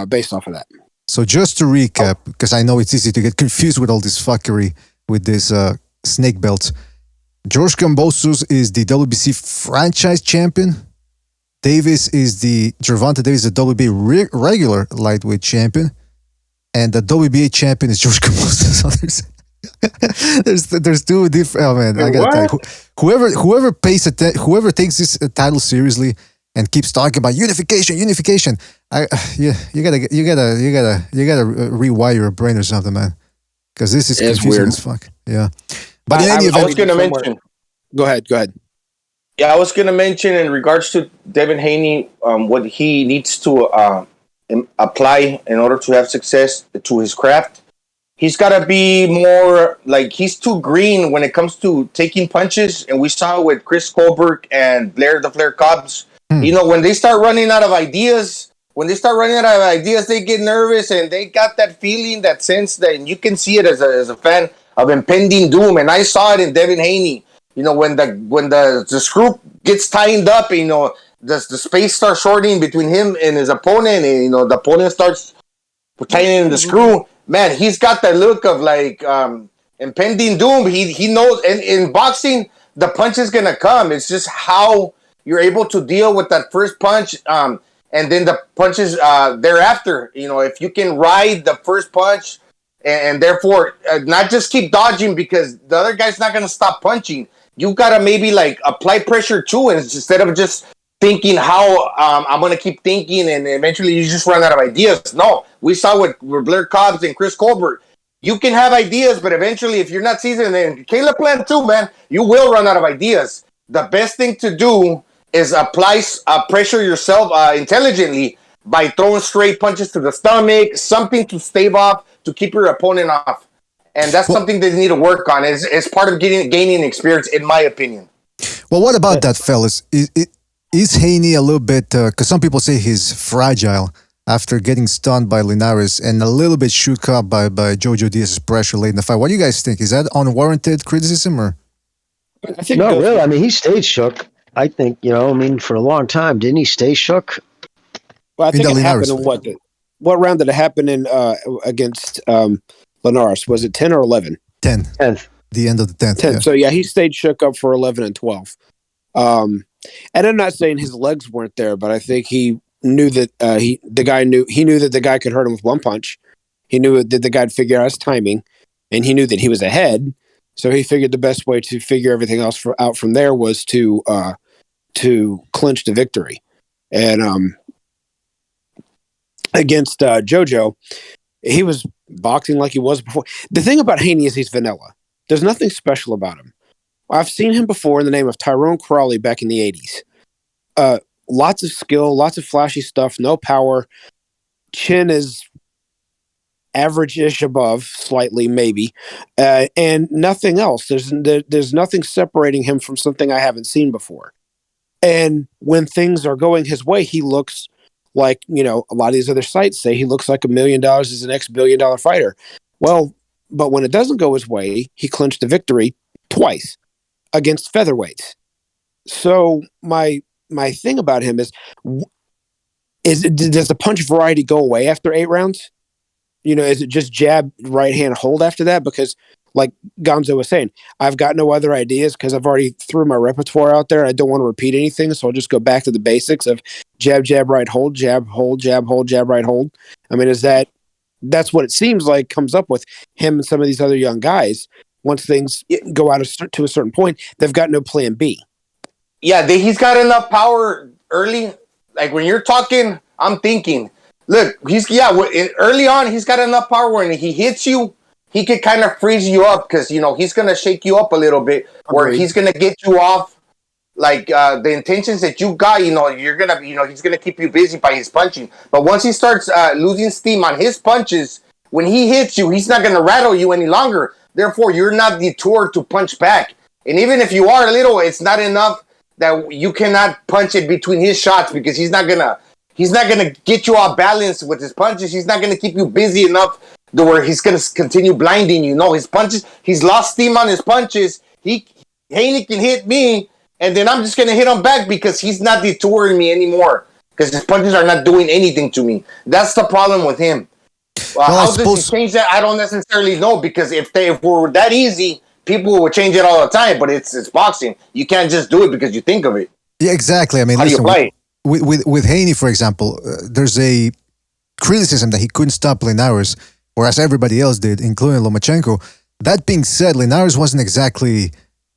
based off of that. So just to recap, because I know it's easy to get confused with all this fuckery with this snake belts. George Kambosos is the WBC franchise champion. Gervonta Davis is the WBA regular lightweight champion. And the WBA champion is George Kambosos. There's 2 different. Oh man, I gotta tell you, whoever takes this title seriously and keeps talking about unification. You gotta rewire your brain or something, man. Because this is confusing weird as fuck. Yeah. But in I any event, was going to mention. Go ahead. Yeah, I was going to mention in regards to Devin Haney, what he needs to apply in order to have success to his craft. He's got to be more like he's too green when it comes to taking punches. And we saw it with Chris Colbert and Blair the Flair Cobbs. You know, when they start running out of ideas, they get nervous and they got that feeling, that sense that, and you can see it as a fan of impending doom. And I saw it in Devin Haney. You know, when the screw gets tightened up, you know, the space starts shortening between him and his opponent, and you know the opponent starts tightening the screw. Man, he's got that look of like impending doom. He knows, and in boxing, the punch is gonna come. It's just how you're able to deal with that first punch, and then the punches thereafter. You know, if you can ride the first punch, and therefore not just keep dodging because the other guy's not gonna stop punching. You gotta maybe like apply pressure too, and instead of just thinking how I'm gonna keep thinking, and eventually you just run out of ideas. No, we saw with Blair Cobbs and Chris Colbert. You can have ideas, but eventually, if you're not seasoned, and Caleb Plant too, man, you will run out of ideas. The best thing to do is apply pressure yourself intelligently by throwing straight punches to the stomach, something to stave off, to keep your opponent off. And that's something they need to work on. It's part of gaining experience, in my opinion. Well, what about that, fellas? Is Haney a little bit, because some people say he's fragile after getting stunned by Linares and a little bit shook up by Jojo Diaz's pressure late in the fight. What do you guys think? Is that unwarranted criticism or? I think no, really. I mean, he stayed shook. I think, you know, I mean, for a long time. Didn't he stay shook? Well, I think it happened in what round did it happen in against Linares? Was it 10 or 11? 10. 10th. The end of the 10th. 10. Yeah. So, yeah, he stayed shook up for 11 and 12. And I'm not saying his legs weren't there, but I think he knew that he knew that the guy could hurt him with one punch. He knew that the guy'd figure out his timing, and he knew that he was ahead. So he figured the best way to figure everything else out from there was to clinch the victory. And against Jojo, he was boxing like he was before. The thing about Haney is he's vanilla. There's nothing special about him. I've seen him before in the name of Tyrone Crawley back in the 80s. Lots of skill, lots of flashy stuff, no power. Chin is average-ish above, slightly maybe, and nothing else. There's nothing separating him from something I haven't seen before. And when things are going his way, he looks like, you know, a lot of these other sites say he looks like $1 million as an ex-billion-dollar fighter. Well, but when it doesn't go his way, he clinched the victory twice against featherweights. So my thing about him is does the punch variety go away after 8 rounds? You know, is it just jab, right hand hold after that? Because like Gonzo was saying, I've got no other ideas because I've already threw my repertoire out there. I don't want to repeat anything. So I'll just go back to the basics of jab, jab, right hold, jab, hold, jab, hold, jab, right hold. I mean, that's what it seems like comes up with him and some of these other young guys. Once things go out to a certain point, they've got no plan B. Yeah, he's got enough power early. Like when you're talking, I'm thinking, look, early on, he's got enough power when he hits you, he could kind of freeze you up because, you know, he's going to shake you up a little bit where he's going to get you off. Like the intentions that you got, you know, he's going to keep you busy by his punching. But once he starts losing steam on his punches, when he hits you, he's not going to rattle you any longer. Therefore, you're not detoured to punch back. And even if you are a little, it's not enough that you cannot punch it between his shots because he's not gonna get you off balance with his punches. He's not gonna keep you busy enough to where he's gonna continue blinding you. No, his punches, he's lost steam on his punches. Haney can hit me, and then I'm just gonna hit him back because he's not detouring me anymore because his punches are not doing anything to me. That's the problem with him. How does he change that? I don't necessarily know because if it were that easy, people would change it all the time. But it's boxing. You can't just do it because you think of it. Yeah, exactly. I mean, how do you play? With Haney, for example, there's a criticism that he couldn't stop Linares, whereas everybody else did, including Lomachenko. That being said, Linares wasn't exactly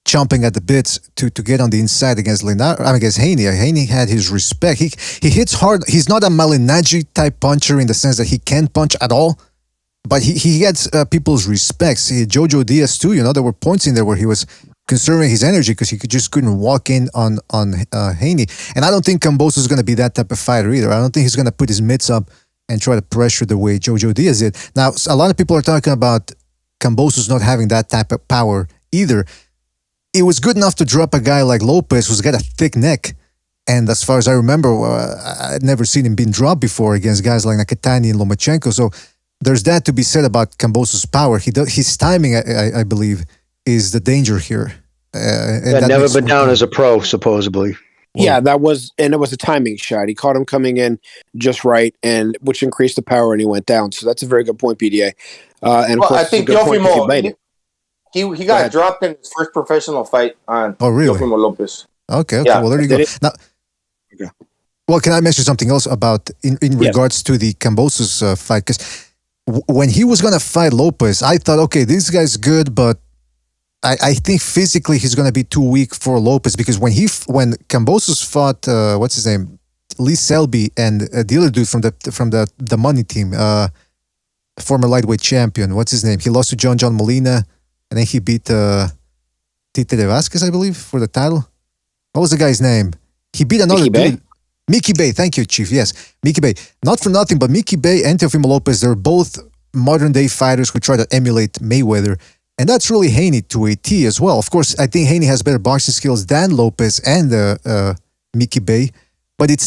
chomping at the bits to get on the inside against against Haney. Haney had his respect. He hits hard. He's not a Malignaggi type puncher in the sense that he can't punch at all, but he gets people's respects. Jojo Diaz too. There were points in there where he was conserving his energy because he just couldn't walk in on Haney. And I don't think Kambosos is going to be that type of fighter either. I don't think he's going to put his mitts up and try to pressure the way Jojo Diaz did. Now, a lot of people are talking about Kambosos not having that type of power either. It was good enough to drop a guy like Lopez who's got a thick neck. And as far as I remember, I'd never seen him being dropped before against guys like Nakatani and Lomachenko. So there's that to be said about Kambosos' power. His timing, I believe, is the danger here. Never been down as a pro, supposedly. Yeah, it was a timing shot. He caught him coming in just right, and which increased the power, and he went down. So that's a very good point, PDA. And of course, I think Teofimo, he got dropped in his first professional fight on Teofimo Lopez. Okay, well, there you go. Now, well, can I mention something else about in regards to the Kambosos fight? Because when he was going to fight Lopez, I thought, okay, this guy's good, but I think physically he's going to be too weak for Lopez, because when Kambosos fought, what's his name, Lee Selby, and the other dude from the money team, former lightweight champion, what's his name? He lost to John Molina, and then he beat Tite de Vasquez, I believe, for the title. What was the guy's name? He beat another dude. Mickey Bay, thank you, Chief. Yes, Mickey Bay. Not for nothing, but Mickey Bay and Teofimo Lopez, they're both modern-day fighters who try to emulate Mayweather. And that's really Haney to a T as well. Of course, I think Haney has better boxing skills than Lopez and Mickey Bay. But it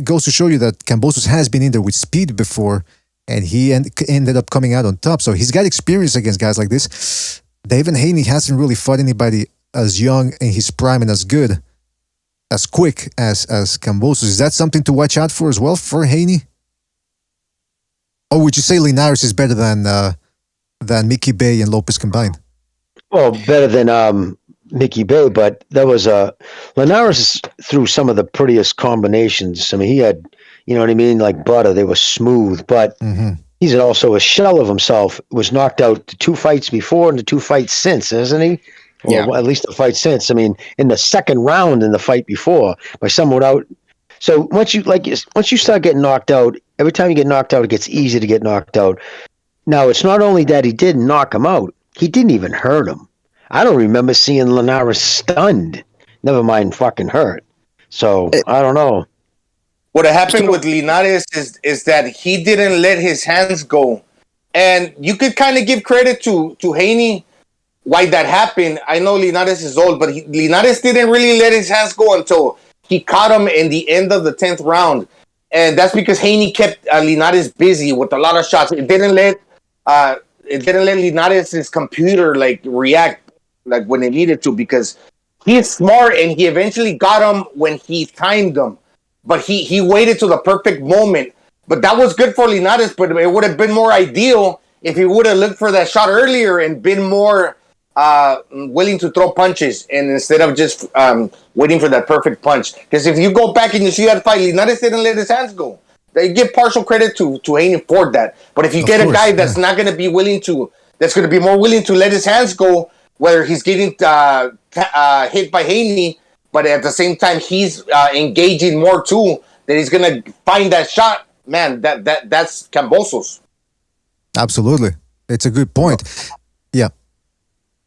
goes to show you that Kambosos has been in there with speed before, and he ended up coming out on top. So he's got experience against guys like this. David Haney hasn't really fought anybody as young in his prime and as good, as quick as Kambosos. Is that something to watch out for as well for Haney? Or would you say Linares is better than Mickey Bay and Lopez combined? Well, better than Mickey Bay, but that was Linares threw some of the prettiest combinations. I mean, he had, you know what I mean, like butter. They were smooth, but he's also a shell of himself. Was knocked out the 2 fights before and the 2 fights since, isn't he? Yeah, or at least the fight since. I mean, in the second round in the fight before by someone out. So once you start getting knocked out, every time you get knocked out, it gets easier to get knocked out. Now, it's not only that he didn't knock him out, he didn't even hurt him. I don't remember seeing Linares stunned, never mind fucking hurt. So, I don't know. What happened with Linares is that he didn't let his hands go. And you could kind of give credit to Haney why that happened. I know Linares is old, but Linares didn't really let his hands go until he caught him in the end of the 10th round. And that's because Haney kept Linares busy with a lot of shots. It didn't let Linares' computer react like when it needed to, because he's smart and he eventually got him when he timed him. But he waited till the perfect moment. But that was good for Linares, but it would have been more ideal if he would have looked for that shot earlier and been more willing to throw punches, and instead of just waiting for that perfect punch. Because if you go back and you see that fight, Linares didn't let his hands go. They give partial credit to Haney for that. But if you get a guy that's not going to be that's going to be more willing to let his hands go, whether he's getting hit by Haney, but at the same time he's engaging more too, that he's going to find that shot, man, that's Kambosos. Absolutely. It's a good point. Yeah.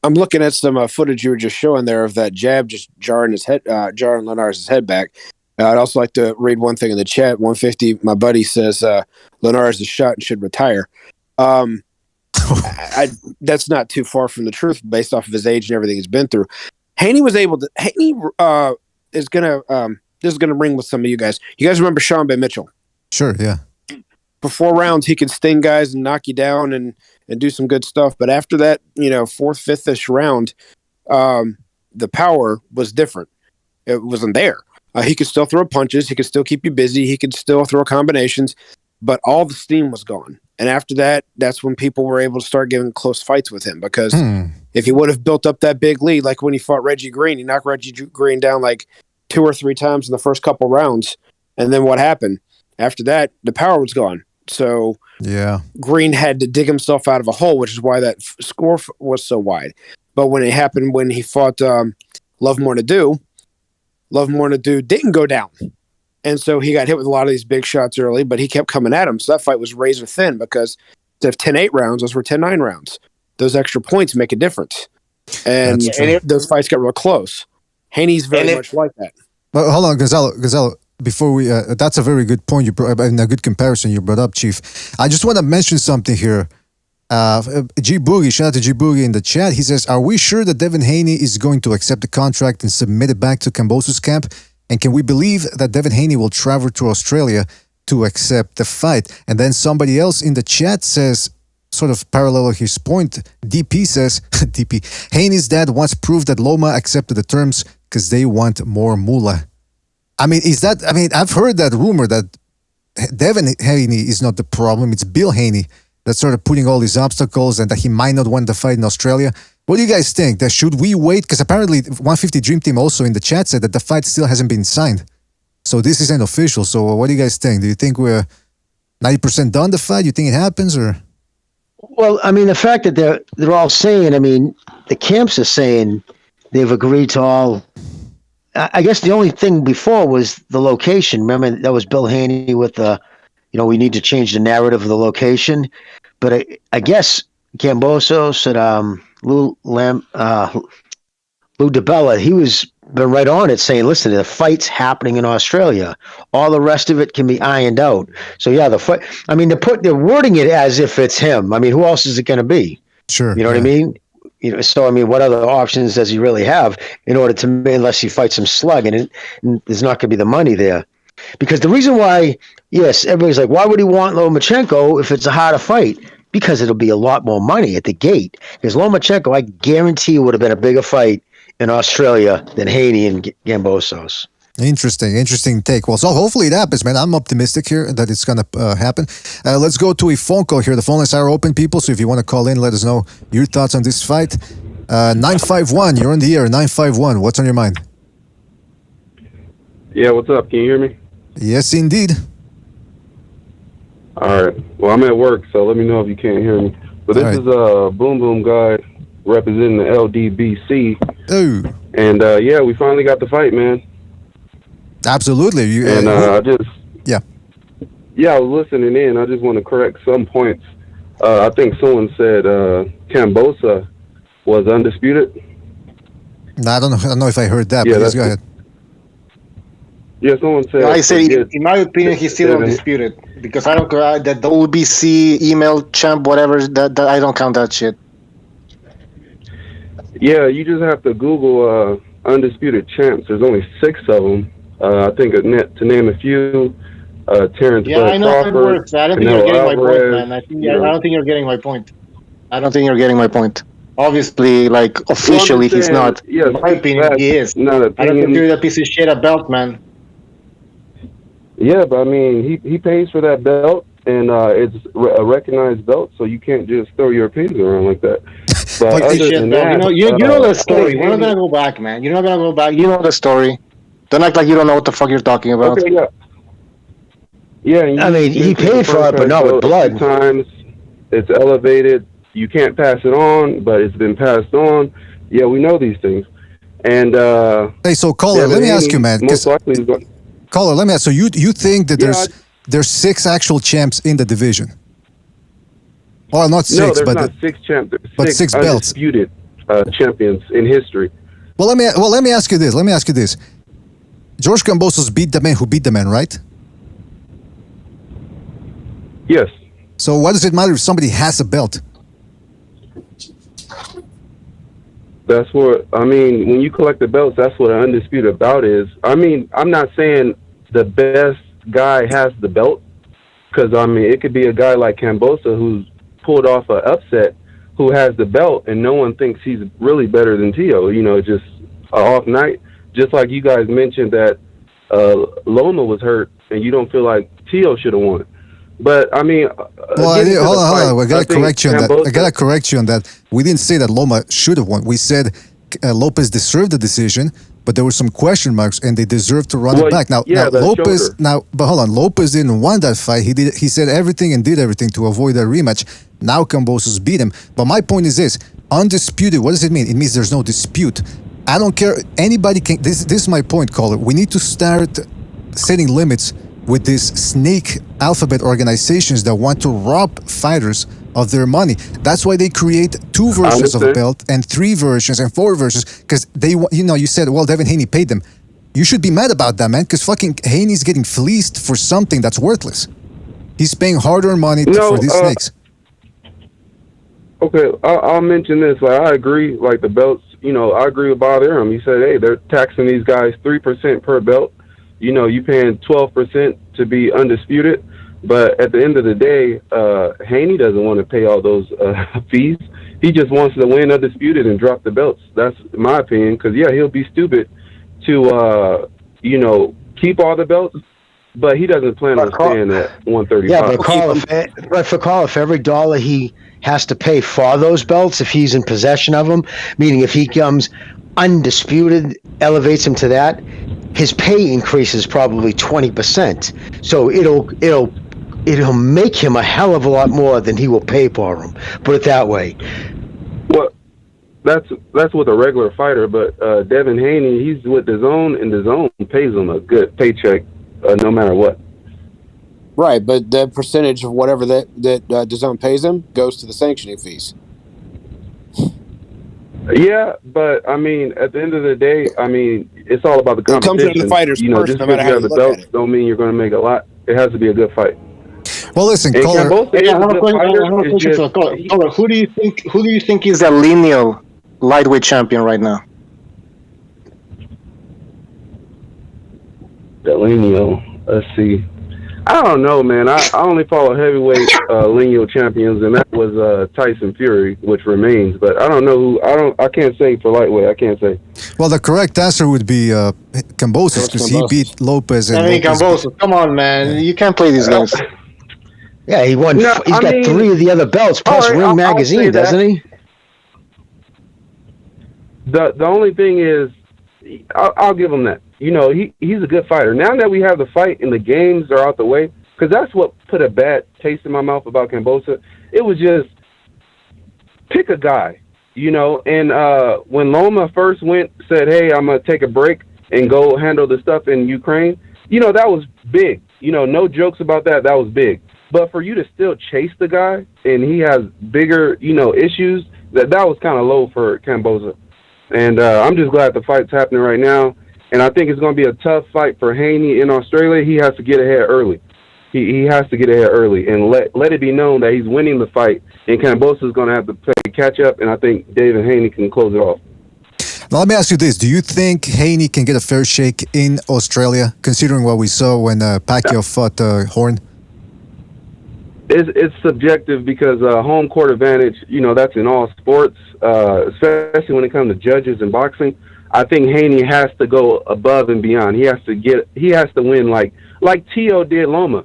I'm looking at some footage you were just showing there of that jab just jarring Linares' head back. I'd also like to read one thing in the chat. 150, my buddy says Linares is shot and should retire. That's not too far from the truth based off of his age and everything he's been through. Haney was able to. Haney is gonna. This is gonna ring with some of you guys. You guys remember Sean Bay Mitchell? Sure. Yeah. For 4 rounds, he could sting guys and knock you down and do some good stuff. But after that, 4th, 5th-ish round, the power was different. It wasn't there. He could still throw punches. He could still keep you busy. He could still throw combinations, but all the steam was gone. And after that, that's when people were able to start giving close fights with him, because if he would have built up that big lead, like when he fought Reggie Green, he knocked Reggie Green down like 2 or 3 times in the first couple rounds. And then what happened? After that, the power was gone. So Green had to dig himself out of a hole, which is why that score was so wide. But when it happened, when he fought Love More to Do didn't go down. And so he got hit with a lot of these big shots early, but he kept coming at him. So that fight was razor thin because instead of 10-8 rounds, those were 10-9 rounds. Those extra points make a difference. And those fights got real close. Haney's very much like that. But hold on, Gonzalo, before we, that's a very good point you brought, and a good comparison you brought up, Chief. I just want to mention something here. G Boogie, shout out to G Boogie in the chat. He says, "Are we sure that Devin Haney is going to accept the contract and submit it back to Kambosos camp? And can we believe that Devin Haney will travel to Australia to accept the fight?" And then somebody else in the chat says, sort of parallel his point, DP says, DP, Haney's dad once proved that Loma accepted the terms because they want more moolah. I mean, I've heard that rumor that Devin Haney is not the problem. It's Bill Haney that's sort of putting all these obstacles and that he might not want the fight in Australia. What do you guys think? That should we wait? Because apparently 150 Dream Team also in the chat said that the fight still hasn't been signed. So this isn't official. So what do you guys think? Do you think we're 90% done the fight? You think it happens or? Well, I mean, the fact that they're all saying, I mean, the camps are saying they've agreed to all. I guess the only thing before was the location. Remember, that was Bill Haney with the, we need to change the narrative of the location. But I guess Kambosos and Lou DiBella, he was been right on it saying, listen, the fight's happening in Australia. All the rest of it can be ironed out. So yeah, the fight, I mean, they're wording it as if it's him. I mean, who else is it going to be? Sure. You know what I mean? So I mean, what other options does he really have in order to, unless he fights some slug, and there's not going to be the money there. Because the reason why, yes, everybody's like, why would he want Lomachenko if it's a harder fight? Because it'll be a lot more money at the gate. Because Lomachenko, I guarantee you, would have been a bigger fight in Australia than Haney and Kambosos. Interesting take. Well, so hopefully it happens, man. I'm optimistic here that it's going to happen. Let's go to a phone call here. The phone lines are open, people. So if you want to call in, let us know your thoughts on this fight. 951, you're on the air. 951, what's on your mind? Yeah, what's up? Can you hear me? Yes, indeed. All right. Well, I'm at work, so let me know if you can't hear me. But this is a Boom Boom guy representing the LDBC. Oh. And, yeah, we finally got the fight, man. Absolutely. I just... Yeah. Yeah, I was listening in. I just want to correct some points. I think someone said Kambosos was undisputed. No, I don't know if I heard that, yeah, but go ahead. Yeah, someone said... I said, in my opinion, he's still undisputed. Because I don't... that the OBC, email, champ, whatever, that I don't count that shit. Yeah, you just have to Google undisputed champs. There's only 6 of them. I think to name a few, Terrence I know how it works. I don't think you're getting my point, man. I don't think you're getting my point. I don't think you're getting my point. Obviously, like, officially, he's not. In my opinion, he is. I don't consider that piece of shit a belt, man. Yeah, but I mean, he pays for that belt, and it's a recognized belt, so you can't just throw your opinions around like that. But you know the story. We're not gonna go back, man. You're not gonna go back. You know the story. Don't act like you don't know what the fuck you're talking about. Okay, yeah. I mean, he paid for it, but not with blood. Times it's elevated. You can't pass it on, but it's been passed on. Yeah, we know these things. And hey, so caller, let me ask you, man. Caller, let me ask. So you think that there's 6 actual champs in the division? Well, not 6, no, there's but not 6 champs. But 6 belts. Undisputed champions in history. Well, let me ask you this. George Kambosos beat the man who beat the man, right? Yes. So what does it matter if somebody has a belt? That's what, I mean, when you collect the belts, that's what an undisputed bout is. I mean, I'm not saying the best guy has the belt, because, I mean, it could be a guy like Kambosos who's pulled off an upset who has the belt, and no one thinks he's really better than Tio, just an off night. Just like you guys mentioned that Loma was hurt, and you don't feel like Tio should have won. But I mean, hold on. I gotta correct you on that. We didn't say that Loma should have won. We said Lopez deserved the decision, but there were some question marks, and they deserved to run it back. Now Lopez. But hold on. Lopez didn't want that fight. He said everything and did everything to avoid that rematch. Now Kambosos beat him. But my point is this: undisputed. What does it mean? It means there's no dispute. I don't care. Anybody can. This is my point, caller. We need to start setting limits with these snake alphabet organizations that want to rob fighters of their money. That's why they create 2 versions of a belt and 3 versions and 4 versions, because they, you said, well, Devin Haney paid them. You should be mad about that, man, because fucking Haney's getting fleeced for something that's worthless. He's paying hard-earned money for these snakes. Okay, I'll mention this. Like, I agree. Like the belts, I agree with Bob Arum. He said, hey, they're taxing these guys 3% per belt. You paying 12% to be undisputed. But at the end of the day, Haney doesn't want to pay all those fees. He just wants to win undisputed and drop the belts. That's my opinion. Because, he'll be stupid to, keep all the belts. But he doesn't plan on staying at 135. Yeah, but if every dollar he has to pay for those belts, if he's in possession of them, meaning if he comes undisputed, elevates him to that, his pay increases probably 20%. So it'll make him a hell of a lot more than he will pay for him. Put it that way. Well, that's with a regular fighter, but Devin Haney, he's with DAZN, and DAZN pays him a good paycheck, no matter what. Right, but the percentage of whatever that DAZN pays him goes to the sanctioning fees. Yeah, but I mean, at the end of the day, it's all about the competition. It comes to the fighter's purse, just no matter because you how have you the look belts at it. don't mean you're going to make a lot. It has to be a good fight. Well, listen, And caller. Kambosos is I a have a good question fighter. for It's just- caller. Who do you think is the lineal lightweight champion right now? Lineal. Let's see. I don't know, man. I only follow heavyweight lineal champions, and that was Tyson Fury, which remains. But I don't know who. I can't say for lightweight. I can't say. Well, the correct answer would be Kambosos, because he beat Lopez. And Kambosos, come on, man. You can't play these guys. Yeah, he won. No, He's got 3 of the other belts plus Ring Magazine, say that. doesn't he? The only thing is, I'll give him that. He's a good fighter. Now that we have the fight and the games are out the way, because that's what put a bad taste in my mouth about Kambosos. It was just pick a guy, And when Loma first said, "Hey, I'm gonna take a break and go handle the stuff in Ukraine," that was big. No jokes about that. That was big. But for you to still chase the guy and he has bigger, issues, that was kind of low for Kambosos. And I'm just glad the fight's happening right now. And I think it's going to be a tough fight for Haney in Australia. He has to get ahead early. He has to get ahead early and let it be known that he's winning the fight. And Kambosos is going to have to play catch up. And I think David Haney can close it off. Now, let me ask you this. Do you think Haney can get a fair shake in Australia, considering what we saw when Pacquiao fought Horn? It's subjective because home court advantage, that's in all sports, especially when it comes to judges in boxing. I think Haney has to go above and beyond. He has to win like Tio did Loma.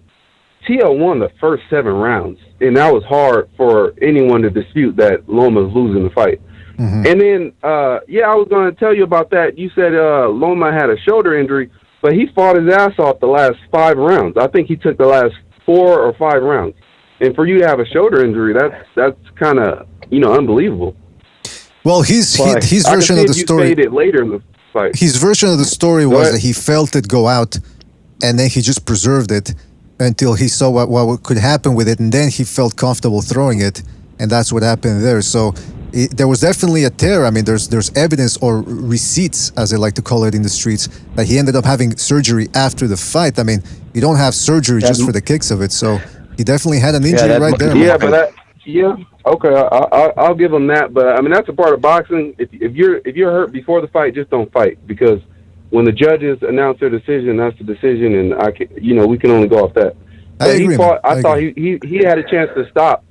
Tio won the first 7 rounds, and that was hard for anyone to dispute that Loma was losing the fight. Mm-hmm. And then, I was going to tell you about that. You said Loma had a shoulder injury, but he fought his ass off the last 5 rounds. I think he took the last 4 or 5 rounds. And for you to have a shoulder injury, that's kind of, unbelievable. Well, his version of the story. It later in the fight. His version of the story was that he felt it go out, and then he just preserved it until he saw what could happen with it, and then he felt comfortable throwing it, and that's what happened there. So there was definitely a tear. I mean, there's evidence or receipts, as they like to call it in the streets, that he ended up having surgery after the fight. I mean, you don't have surgery just for the kicks of it. So he definitely had an injury right there. Yeah, but okay, I'll give him that. But I mean, that's a part of boxing. If you're hurt before the fight, just don't fight, because when the judges announce their decision, that's the decision, and we can only go off that. But I thought he had a chance to stop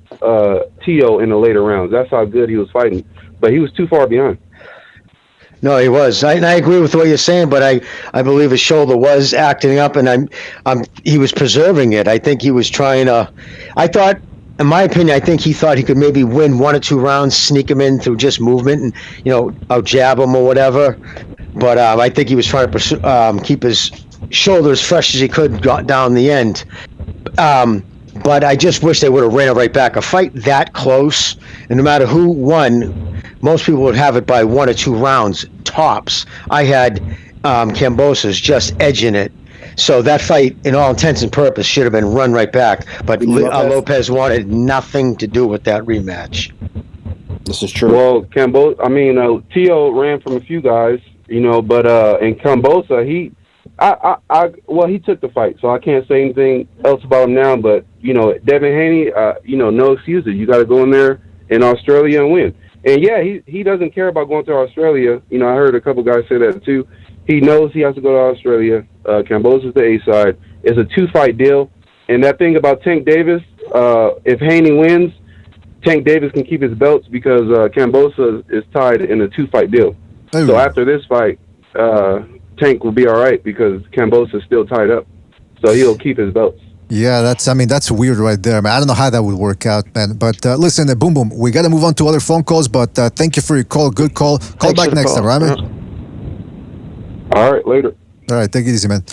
Tio in the later rounds. That's how good he was fighting, but he was too far behind. No, he was. I agree with what you're saying, but I believe his shoulder was acting up, and he was preserving it. I think he was trying to. I thought, in my opinion, I think he thought he could maybe win 1 or 2 rounds, sneak him in through just movement, and out jab him or whatever. But I think he was trying to keep his shoulders fresh as he could down the end. But I just wish they would have ran it right back. A fight that close, and no matter who won, most people would have it by 1 or 2 rounds tops. I had Kambosos just edging it. So that fight, in all intents and purposes, should have been run right back. But Lopez wanted nothing to do with that rematch. This is true. Well, Tio ran from a few guys, but in Kambosa, he took the fight, so I can't say anything else about him now. But Devin Haney, no excuses. You got to go in there in Australia and win. And yeah, he doesn't care about going to Australia. I heard a couple guys say that too. He knows he has to go to Australia. Kambosos is the A side. It's a 2-fight deal. And that thing about Tank Davis, if Haney wins, Tank Davis can keep his belts because Kambosos is tied in a 2-fight deal. Ooh. So after this fight, Tank will be all right because Kambosos is still tied up. So he'll keep his belts. Yeah, that's weird right there, man. I don't know how that would work out, man. But listen, Boom Boom, we got to move on to other phone calls, but thank you for your call. Good call. Call back next time, right, man? All right, later. All right, take it easy, man.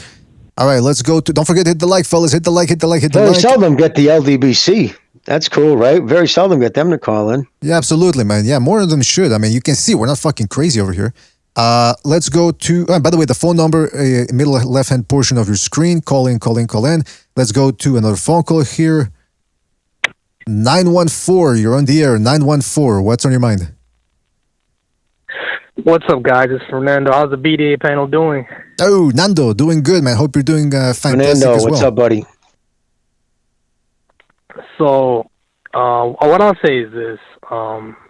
All right, let's go to... Don't forget to hit the like, fellas. Hit the like. Very seldom get the LDBC. That's cool, right? Very seldom get them to call in. Yeah, absolutely, man. Yeah, more of them should. I mean, you can see we're not fucking crazy over here. Let's go to... by the way, the phone number, middle left-hand portion of your screen. Call in. Let's go to another phone call here. 914, you're on the air. 914, what's on your mind? What's up, guys? It's Fernando. How's the BDA panel doing? Oh, Nando, doing good, man. Hope you're doing fantastic Fernando, as well. what's up, buddy? So, what I'll say is this.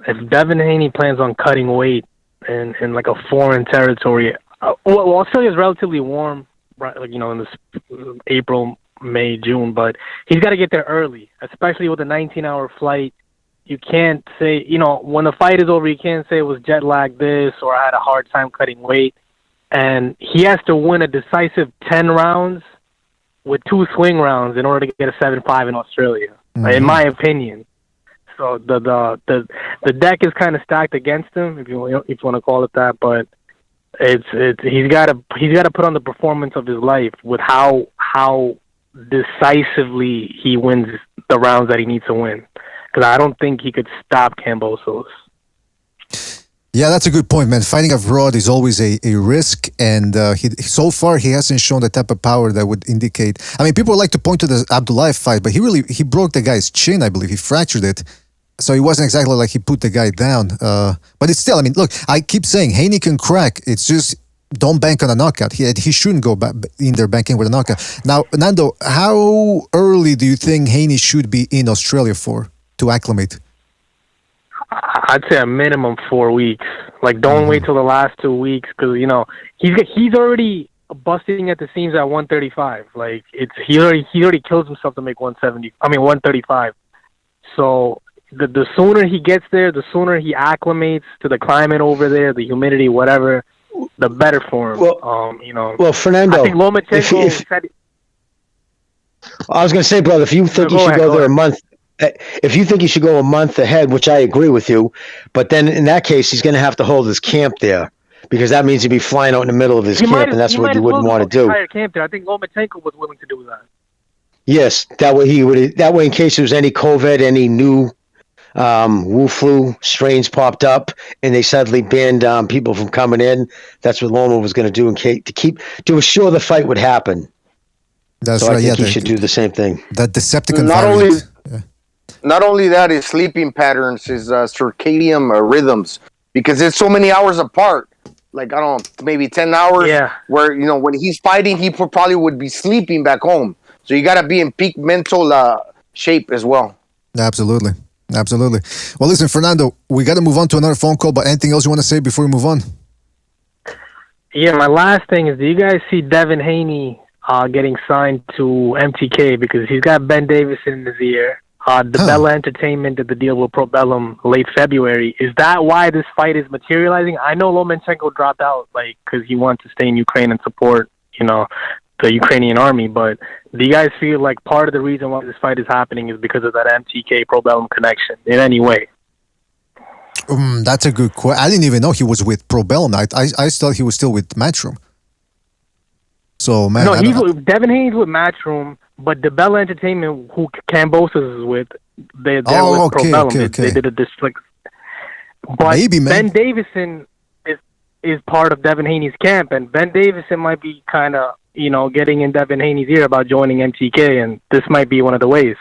If Devin Haney plans on cutting weight in like a foreign territory, well, Australia's relatively warm, right? Like, in this April, May, June, but he's got to get there early, especially with a 19-hour flight. You can't say, when the fight is over, you can't say it was jet lag this or I had a hard time cutting weight. And he has to win a decisive 10 rounds with 2 swing rounds in order to get a 7-5 in Australia, in my opinion. So the deck is kind of stacked against him, if you want to call it that. But he's got to put on the performance of his life with how decisively he wins the rounds that he needs to win. Because I don't think he could stop Kambosos. Yeah, that's a good point, man. Fighting abroad is always a risk, and so far he hasn't shown the type of power that would indicate. I mean, people like to point to the Abdullayev fight, but he broke the guy's chin, I believe. He fractured it, so it wasn't exactly like he put the guy down. But it's still, I mean, look, I keep saying Haney can crack. It's just don't bank on a knockout. He shouldn't go back in there banking with a knockout. Now, Nando, how early do you think Haney should be in Australia to acclimate? I'd say a minimum 4 weeks. Like, don't wait till the last 2 weeks because he's already busting at the seams at 135. Like, he already kills himself to make 135. So the sooner he gets there, the sooner he acclimates to the climate over there, the humidity, whatever, the better for him. Well, Fernando, I think Lomachenko said. I was going to say, brother, if you think you should go there a month. If you think he should go a month ahead, which I agree with you, but then in that case, he's going to have to hold his camp there because that means he'd be flying out in the middle of his camp, and that's what you wouldn't want to do. Camp there. I think Lomachenko was willing to do that. Yes, that way he would. That way, in case there was any COVID, any new Wu flu strains popped up, and they suddenly banned people from coming in. That's what Loma was going to do to assure the fight would happen. That's so right. I think he should do the same thing. That Decepticon variant. Not only that, his sleeping patterns, his circadian rhythms, because it's so many hours apart. Like, I don't know, maybe 10 hours. Yeah. Where, when he's fighting, he probably would be sleeping back home. So you got to be in peak mental shape as well. Absolutely. Well, listen, Fernando, we got to move on to another phone call, but anything else you want to say before we move on? Yeah, my last thing is, do you guys see Devin Haney getting signed to MTK because he's got Ben Davison in his ear? Bella Entertainment did the deal with Probellum late February. Is that why this fight is materializing? I know Lomachenko dropped out because he wanted to stay in Ukraine and support, the Ukrainian army. But do you guys feel like part of the reason why this fight is happening is because of that MTK Probellum connection in any way? That's a good question. I didn't even know he was with Probellum. I thought he was still with Matchroom. So, man. No, Devin Haney's with Matchroom, But the Bella Entertainment, who Kambosos is with, they're with Pro Bellum. They did a district. But maybe, man. Ben Davison is part of Devin Haney's camp, and Ben Davison might be kind of, getting in Devin Haney's ear about joining MTK, and this might be one of the ways.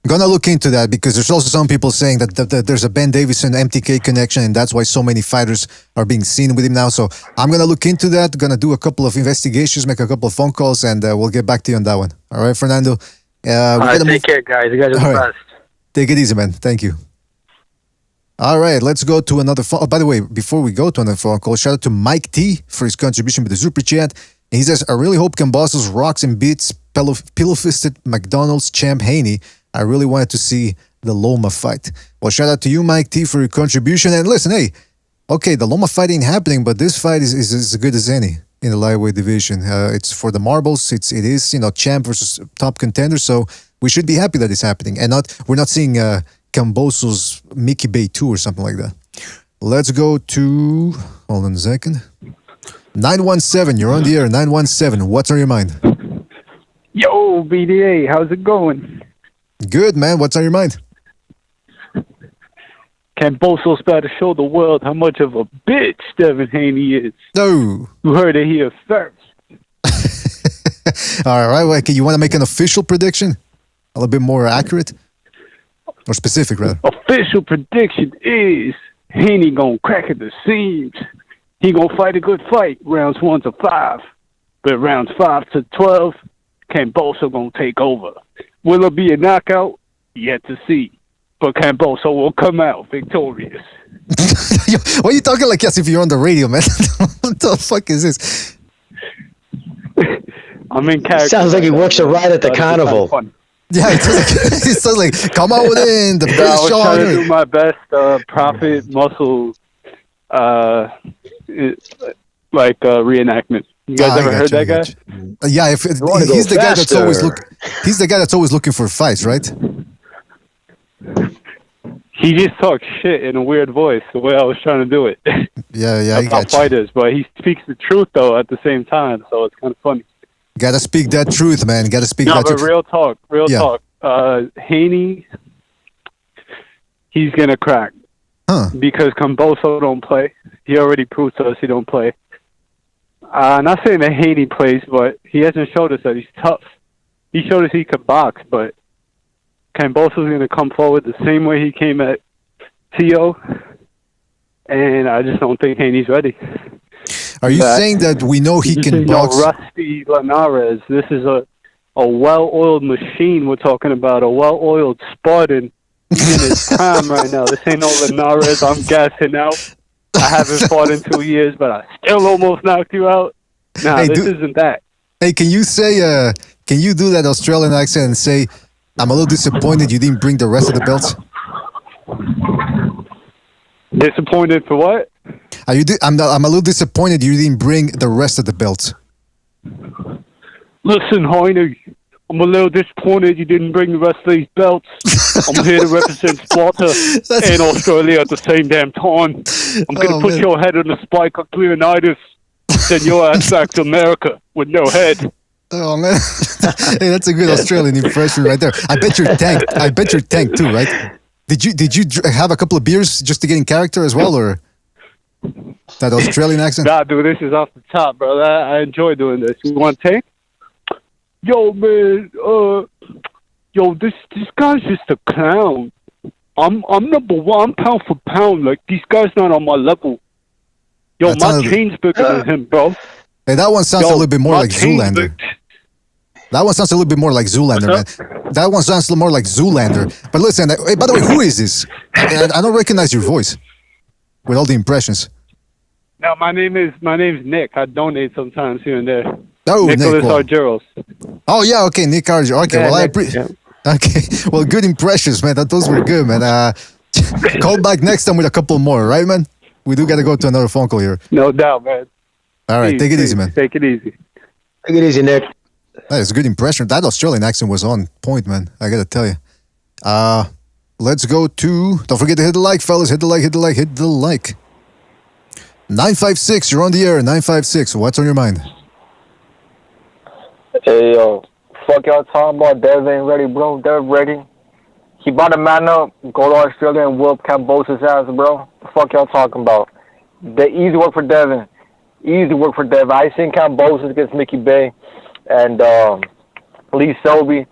I'm gonna look into that because there's also some people saying that there's a Ben Davison MTK connection, and that's why so many fighters are being seen with him now. So I'm gonna look into that. Gonna do a couple of investigations, make a couple of phone calls, and we'll get back to you on that one. All right, Fernando. All right, take care, guys. You guys are the best. Take it easy, man. Thank you. All right, let's go to another phone. Oh, by the way, before we go to another phone call, shout out to Mike T for his contribution with the Super Chat. And he says, I really hope Kambosos rocks and beats pillow-fisted McDonald's champ Haney. I really wanted to see the Loma fight. Well, shout out to you, Mike T, for your contribution. And listen, hey, okay, the Loma fight ain't happening, but this fight is as good as any in the lightweight division. It's for the marbles. It is champ versus top contender. So we should be happy that it's happening, and we're not seeing Kambosos Mickey Bay 2 or something like that. Let's go to, hold on a second. 917, you're on the air. 917, what's on your mind? Yo, BDA, how's it going? Good, man. What's on your mind? Kambosos about to show the world how much of a bitch Devin Haney is. No. You heard it here first. All right. Well, you want to make an official prediction? A little bit more accurate? Or specific, rather? Official prediction is Haney gonna crack at the seams. He gonna fight a good fight, rounds 1 to 5. But rounds 5 to 12, Kambosos gonna take over. Will it be a knockout? Yet to see. But Kambosos will come out victorious. Why are you talking like as if you're on the radio, man? What the fuck is this? I'm in character. Sounds like he works a ride at the carnival. Yeah, it sounds like, come on in, the I best was show trying on to do earth. my best profit muscle reenactment. You guys ever heard that guy? Yeah, he's the guy that's always he's the guy that's always looking for fights, right? He just talks shit in a weird voice, the way I was trying to do it. Yeah, I About got you. fighters, but he speaks the truth though at the same time, so it's kind of funny. Gotta speak that truth, man. Gotta speak No, that but truth. real talk. Haney, he's gonna crack. Because Kambosos don't play. He already proved to us he don't play. Not saying that Haney plays, but he hasn't showed us that he's tough. He showed us he could box, but Kambosos is going to come forward the same way he came at T.O., and I just don't think Haney's ready. Are you saying that we know he can box? Rusty Linares. This is a well-oiled machine we're talking about, a well-oiled Spartan in his prime right now. This ain't no Linares. I'm gassing out. I haven't fought in 2 years, but I still almost knocked you out. Nah, Hey, this isn't that. Hey, can you do that Australian accent and say, I'm a little disappointed you didn't bring the rest of the belts? Disappointed for what? I'm a little disappointed you didn't bring the rest of the belts. Listen, Haney, I'm a little disappointed you didn't bring the rest of these belts. I'm here to represent Sparta and Australia at the same damn time. I'm going to put your head on a spike of Leonidas, send your ass back to America with no head. Oh man, hey, that's a good Australian impression right there. I bet you're tanked too, right? Did you have a couple of beers just to get in character as well, or that Australian accent? Nah, dude, this is off the top, bro. I enjoy doing this. You want to take? Yo, man, this guy's just a clown. I'm number one pound for pound. Like, these guys not on my level. Yo, my chain's bigger than him, bro. Hey, that one sounds a little bit more like Zoolander. That one sounds a little bit more like Zoolander, man. That one sounds a little more like Zoolander. But listen, hey, by the way, who is this? I don't recognize your voice with all the impressions. No, my name's Nick. I donate sometimes here and there. Oh, Nicholas Nick, well. Argyros. Oh yeah, okay, Nick Argyros. Okay, Yeah, well I Nick, appreciate. Okay, well, good impressions, man. Those were good, man. Call back next time with a couple more, right, man? We do got to go to another phone call here. No doubt, man. All right, take it easy, man. Take it easy. Take it easy, Nick. That is a good impression. That Australian accent was on point, man. I gotta tell you. Let's go to. Don't forget to hit the like, fellas. Hit the like. Hit the like. Hit the like. 956. You're on the air. 956. What's on your mind? Hey, yo. fuck y'all talking about? Dev ain't ready, bro. Dev ready. He brought a man up, go to Australia and whoop Kambosos' ass, bro. The fuck y'all talking about? The easy work for Devin. Easy work for Devin. I seen Kambosos against Mickey Bay and Lee Selby.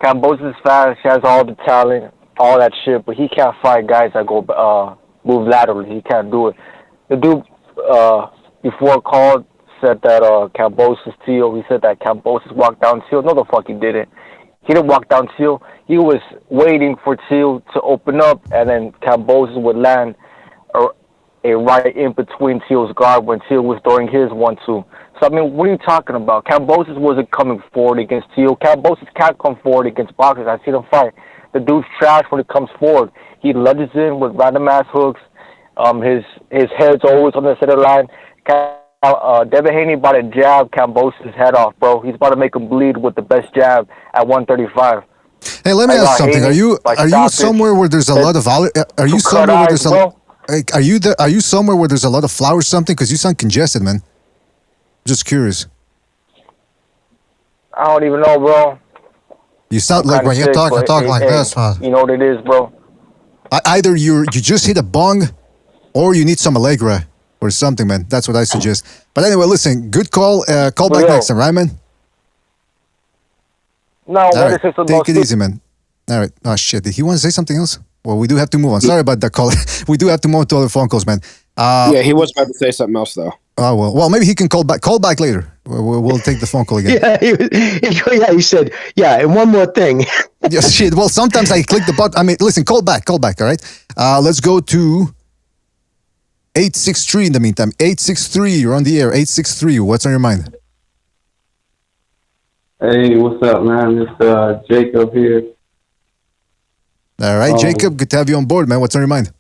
Kambosos is fast. He has all the talent, all that shit, but he can't fight guys that go move laterally. He can't do it. The dude before called said that Kambosos Teal. He said that Kambosos walked down Teal. No, the fuck he didn't. He didn't walk down Teal. He was waiting for Teal to open up, and then Kambosos would land a right in between Teal's guard when Teal was throwing his 1-2. So, I mean, what are you talking about? Kambosos wasn't coming forward against Teal. Kambosos can't come forward against boxers. I see them fight. The dude's trash when it comes forward. He lunges in with random-ass hooks. His head's always on the center line. Devin Haney about to jab Kambosos' head off, bro. He's about to make him bleed with the best jab at 135. Hey, let me ask something. Are you somewhere where there's a lot of are you somewhere where there's are you somewhere where there's a lot of flowers or something? Because you sound congested, man. Just curious. I don't even know, bro. You sound like when you're talking like this, man. You know what it is, bro. Either you just hit a bong, or you need some Allegra or something, man. That's what I suggest. But anyway, listen, good call. Call back next time, right, man? No, all right. Take it easy, man. All right. Oh, shit. Did he want to say something else? Well, we do have to move on. Sorry about that call. We do have to move on to other phone calls, man. Yeah, he was about to say something else, though. Oh, well, maybe he can call back. Call back later. We'll take the phone call again. He said, and one more thing. Yes, shit. Well, sometimes I click the button. I mean, listen, call back, all right? Let's go to 863 in the meantime. 863, you're on the air. 863, what's on your mind? Hey, what's up, man? It's Jacob here. All right, Jacob, good to have you on board, man. What's on your mind?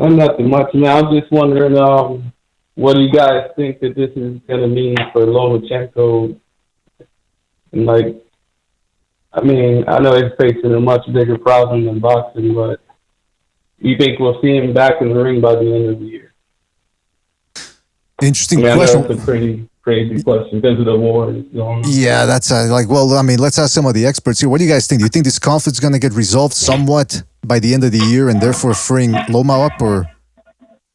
I'm nothing much, man. I'm just wondering, what do you guys think that this is going to mean for Lomachenko? And, I mean, I know he's facing a much bigger problem than boxing, but you think we'll see him back in the ring by the end of the year? Interesting question. I know that's a pretty crazy question because of the war going on. Yeah, that's let's ask some of the experts here. What do you guys think? Do you think this conflict's going to get resolved somewhat by the end of the year and therefore freeing Loma up, or?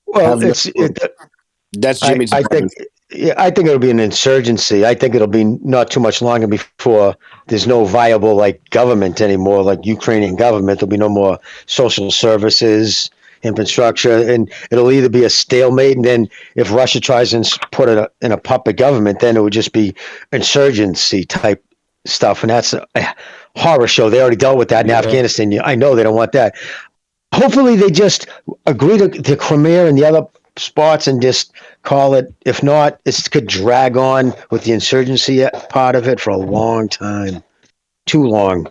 Well, that's Jimmy's. I think it'll be an insurgency. I think it'll be not too much longer before there's no viable government anymore, like Ukrainian government. There'll be no more social services, infrastructure, and it'll either be a stalemate, and then if Russia tries and put it in a puppet government, then it would just be insurgency type stuff, and that's a horror show. They already dealt with that in Afghanistan. I know they don't want that. Hopefully they just agree to Crimea and the other spots and just call it. If not, it could drag on with the insurgency part of it for a long time. Too long.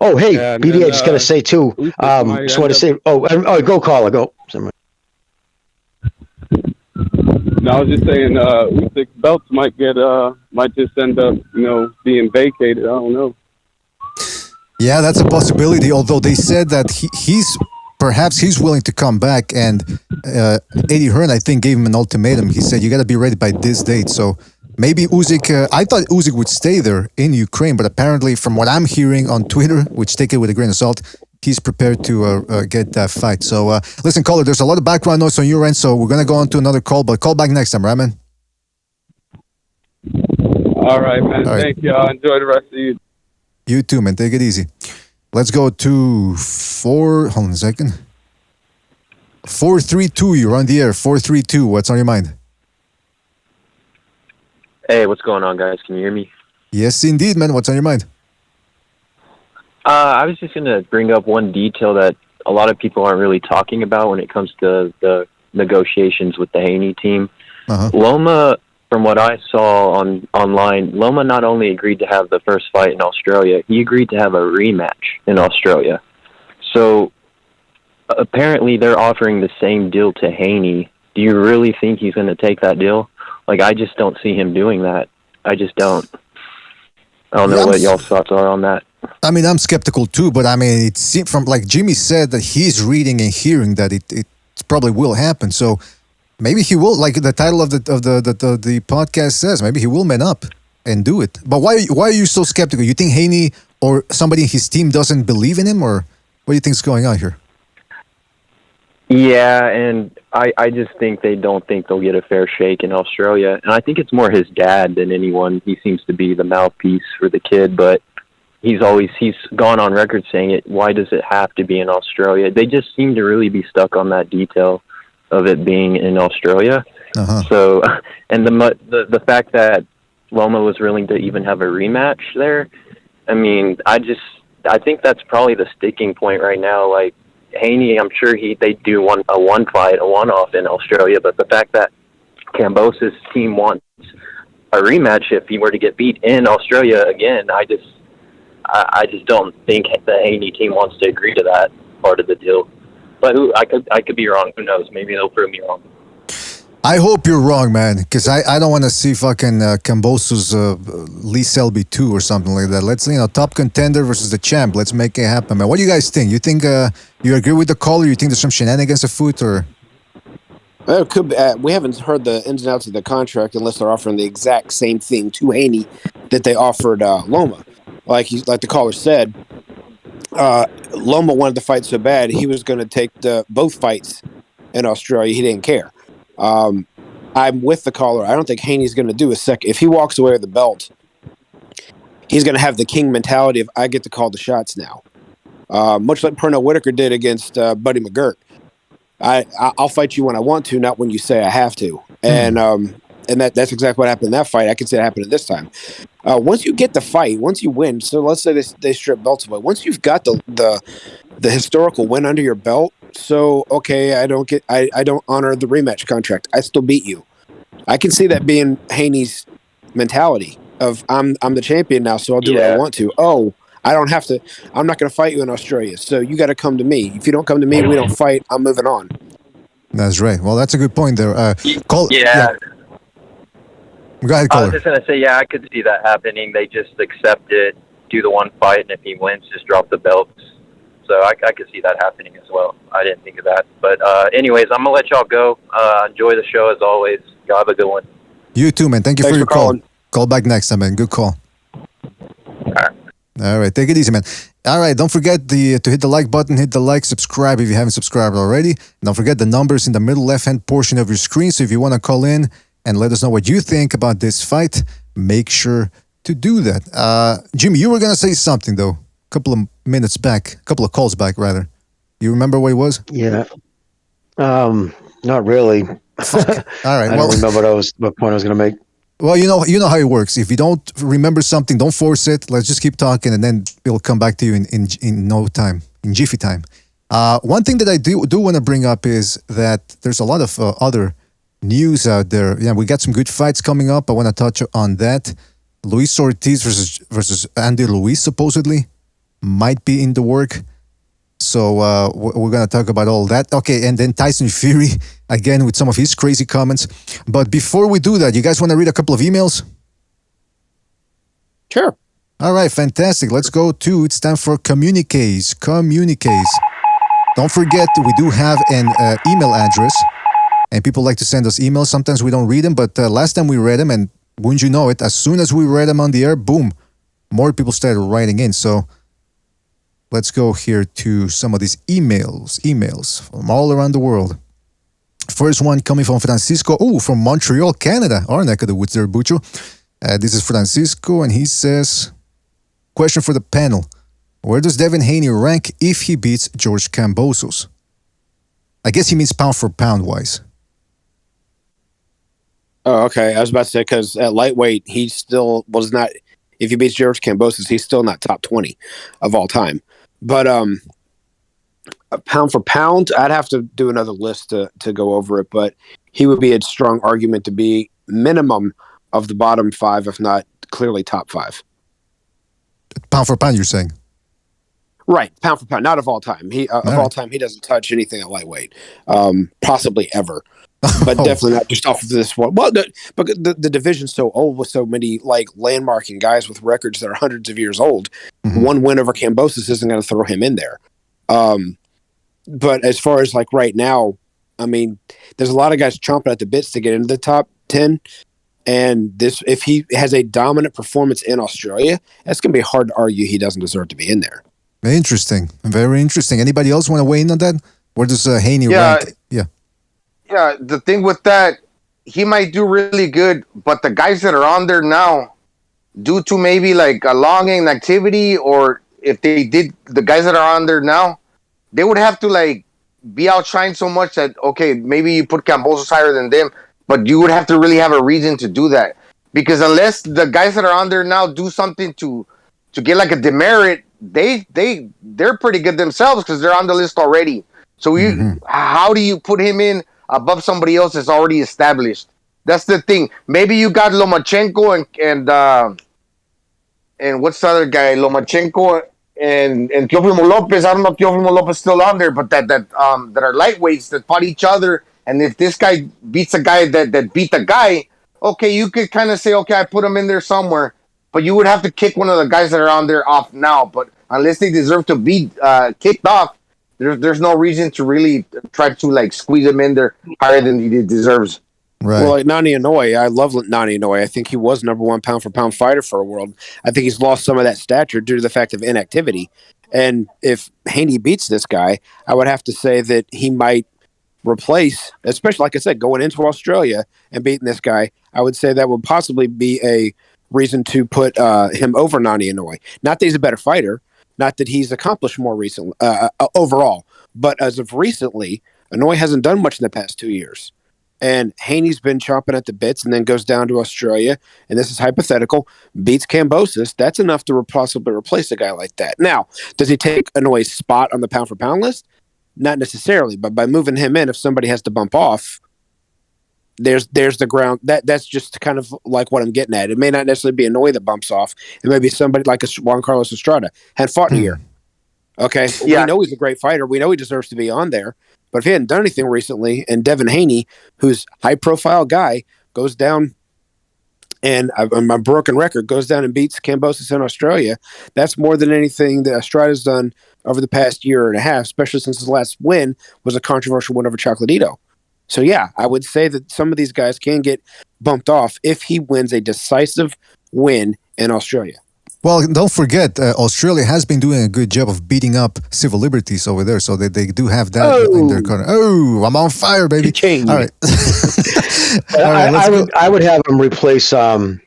Oh, hey, BDA, just got to say, too. Just want to say, go caller, go. No, I was just saying, Usyk belts might just end up, being vacated. I don't know. Yeah, that's a possibility. Although they said that he's willing to come back, and Eddie Hearn, I think, gave him an ultimatum. He said, you got to be ready by this date. So maybe Usyk, I thought Usyk would stay there in Ukraine, but apparently from what I'm hearing on Twitter, which take it with a grain of salt, he's prepared to get that fight. So listen, caller, there's a lot of background noise on your end, so we're going to go on to another call, but call back next time, right, man? All right, man. All right. Thank you. Enjoy the rest of you. You too, man. Take it easy. Let's go to 432, you're on the air. 432, what's on your mind? Hey, what's going on, guys? Can you hear me? Yes, indeed, man. What's on your mind? I was just going to bring up one detail that a lot of people aren't really talking about when it comes to the negotiations with the Haney team. Loma, from what I saw online, Loma not only agreed to have the first fight in Australia, he agreed to have a rematch in Australia. So apparently they're offering the same deal to Haney. Do you really think he's going to take that deal? I just don't see him doing that. I just don't. I don't know what y'all's thoughts are on that. I mean, I'm skeptical too, but I mean, it seemed from Jimmy said that he's reading and hearing that it probably will happen. So maybe he will, like the title of the podcast says, maybe he will man up and do it. But why are you so skeptical? You think Haney or somebody in his team doesn't believe in him, or what do you think's going on here? Yeah, and I just think they don't think they'll get a fair shake in Australia. And I think it's more his dad than anyone. He seems to be the mouthpiece for the kid, but he's gone on record saying it. Why does it have to be in Australia? They just seem to really be stuck on that detail of it being in Australia. So, and the fact that Loma was willing to even have a rematch there, I mean, I think that's probably the sticking point right now. Like, Haney, I'm sure they do a one-off in Australia, but the fact that Kambosos' team wants a rematch if he were to get beat in Australia again, I just don't think the Haney team wants to agree to that part of the deal. But I could be wrong. Who knows? Maybe they'll prove me wrong. I hope you're wrong, man, because I don't want to see fucking Kambosos Lee Selby 2 or something like that. Let's, top contender versus the champ. Let's make it happen, man. What do you guys think? You think you agree with the caller? You think there's some shenanigans afoot, or? It could be, we haven't heard the ins and outs of the contract unless they're offering the exact same thing to Haney that they offered Loma. Like the caller said, Loma wanted the fight so bad he was going to take both fights in Australia. He didn't care. I'm with the caller. I don't think Haney's going to do a second. If he walks away with the belt, he's going to have the king mentality of, I get to call the shots now. Much like Pernell Whitaker did against Buddy McGirt. I'll fight you when I want to, not when you say I have to. And that's exactly what happened in that fight. I can see it happening this time. Once you get the fight, once you win, so let's say they strip belts away. Once you've got the historical win under your belt, so okay, I don't honor the rematch contract. I still beat you. I can see that being Haney's mentality of I'm the champion now, so I'll do what I want to. Oh, I don't have to. I'm not going to fight you in Australia, so you got to come to me. If you don't come to me, we don't fight. I'm moving on. That's right. Well, that's a good point there. Go ahead, I caller. was just going to say, I could see that happening. They just accept it, do the one fight, and if he wins, just drop the belts. So I could see that happening as well. I didn't think of that. But anyways, I'm going to let y'all go. Enjoy the show as always. Y'all have a good one. You too, man. Thank you Thanks for your for call. calling. Call back next time, man. Good call. All right. Take it easy, man. All right. Don't forget to hit the like button, hit the like, subscribe if you haven't subscribed already. Don't forget the numbers in the middle left-hand portion of your screen. So if you want to call in and let us know what you think about this fight, make sure to do that. Jimmy, you were going to say something, though. A couple of calls back, rather. You remember what it was? Yeah. Not really. All right. I don't remember what point I was going to make. Well, you know how it works. If you don't remember something, don't force it. Let's just keep talking, and then it'll come back to you in no time, in jiffy time. One thing that I do want to bring up is that there's a lot of other news out there. Yeah, we got some good fights coming up. I want to touch on that. Luis Ortiz versus Andy Ruiz supposedly might be in the work. So we're going to talk about all that. Okay, and then Tyson Fury, again, with some of his crazy comments. But before we do that, you guys want to read a couple of emails? Sure. All right, fantastic. Let's go to, it's time for communiques. Don't forget, we do have an email address, and people like to send us emails. Sometimes we don't read them, but last time we read them, and wouldn't you know it, as soon as we read them on the air, boom, more people started writing in. So let's go here to some of these emails from all around the world. First one coming from Francisco, from Montreal, Canada, our neck of the woods there, Bucho. This is Francisco, and he says, question for the panel. Where does Devin Haney rank if he beats George Kambosos? I guess he means pound for pound wise. Oh, okay. I was about to say, because at lightweight, he still was not, if he beats George Kambosos, he's still not top 20 of all time. But pound for pound, I'd have to do another list to go over it, but he would be a strong argument to be minimum of the bottom 5, if not clearly top 5. Pound for pound, you're saying? Right, pound for pound, not of all time. All time, he doesn't touch anything at lightweight, possibly ever. But definitely not just off of this one. Well, but the division's so old with so many landmarking guys with records that are hundreds of years old. Mm-hmm. One win over Kambosos isn't going to throw him in there. But as far as right now, I mean, there's a lot of guys chomping at the bits to get into the top 10. And if he has a dominant performance in Australia, that's going to be hard to argue he doesn't deserve to be in there. Interesting. Very interesting. Anybody else want to weigh in on that? Where does Haney rank? Yeah. Yeah, the thing with that, he might do really good, but the guys that are on there now, due to maybe like a long inactivity, or if they did, the guys that are on there now, they would have to like be outshined so much that, okay, maybe you put Kambosos higher than them, but you would have to really have a reason to do that. Because unless the guys that are on there now do something to get like a demerit, they're pretty good themselves because they're on the list already. So how do you put him in above somebody else that's already established? That's the thing. Maybe you got Lomachenko and what's the other guy? Lomachenko and Teofimo Lopez. I don't know if Teofimo Lopez is still on there, but that are lightweights that fought each other. And if this guy beats a guy that beat the guy, okay, you could kind of say, okay, I put him in there somewhere. But you would have to kick one of the guys that are on there off now. But unless they deserve to be kicked off, there's no reason to really try to like squeeze him in there higher than he deserves. Right. Well, like Nani Inoue, I love Nani Inoue. I think he was number one pound for pound fighter for a world. I think he's lost some of that stature due to the fact of inactivity. And if Haney beats this guy, I would have to say that he might replace, especially like I said, going into Australia and beating this guy. I would say that would possibly be a reason to put him over Nani Inoue. Not that he's a better fighter, not that he's accomplished more recently overall, but as of recently, Inoue hasn't done much in the past 2 years. And Haney's been chomping at the bits and then goes down to Australia, and this is hypothetical, beats Kambosos. That's enough to possibly replace a guy like that. Now, does he take Inoue's spot on the pound-for-pound list? Not necessarily, but by moving him in, if somebody has to bump off, there's the ground. That's just kind of like what I'm getting at. It may not necessarily be Inoue that bumps off. It may be somebody like a Juan Carlos Estrada. Hadn't fought in a year. Okay? Yeah. We know he's a great fighter. We know he deserves to be on there. But if he hadn't done anything recently, and Devin Haney, who's high-profile guy, goes down, and my broken record, goes down and beats Kambosos in Australia, that's more than anything that Estrada's done over the past year and a half, especially since his last win was a controversial win over Chocolatito. So, yeah, I would say that some of these guys can get bumped off if he wins a decisive win in Australia. Well, don't forget, Australia has been doing a good job of beating up civil liberties over there, so they do have that in their corner. Oh, I'm on fire, baby! All right. I would have him replace Kambosos.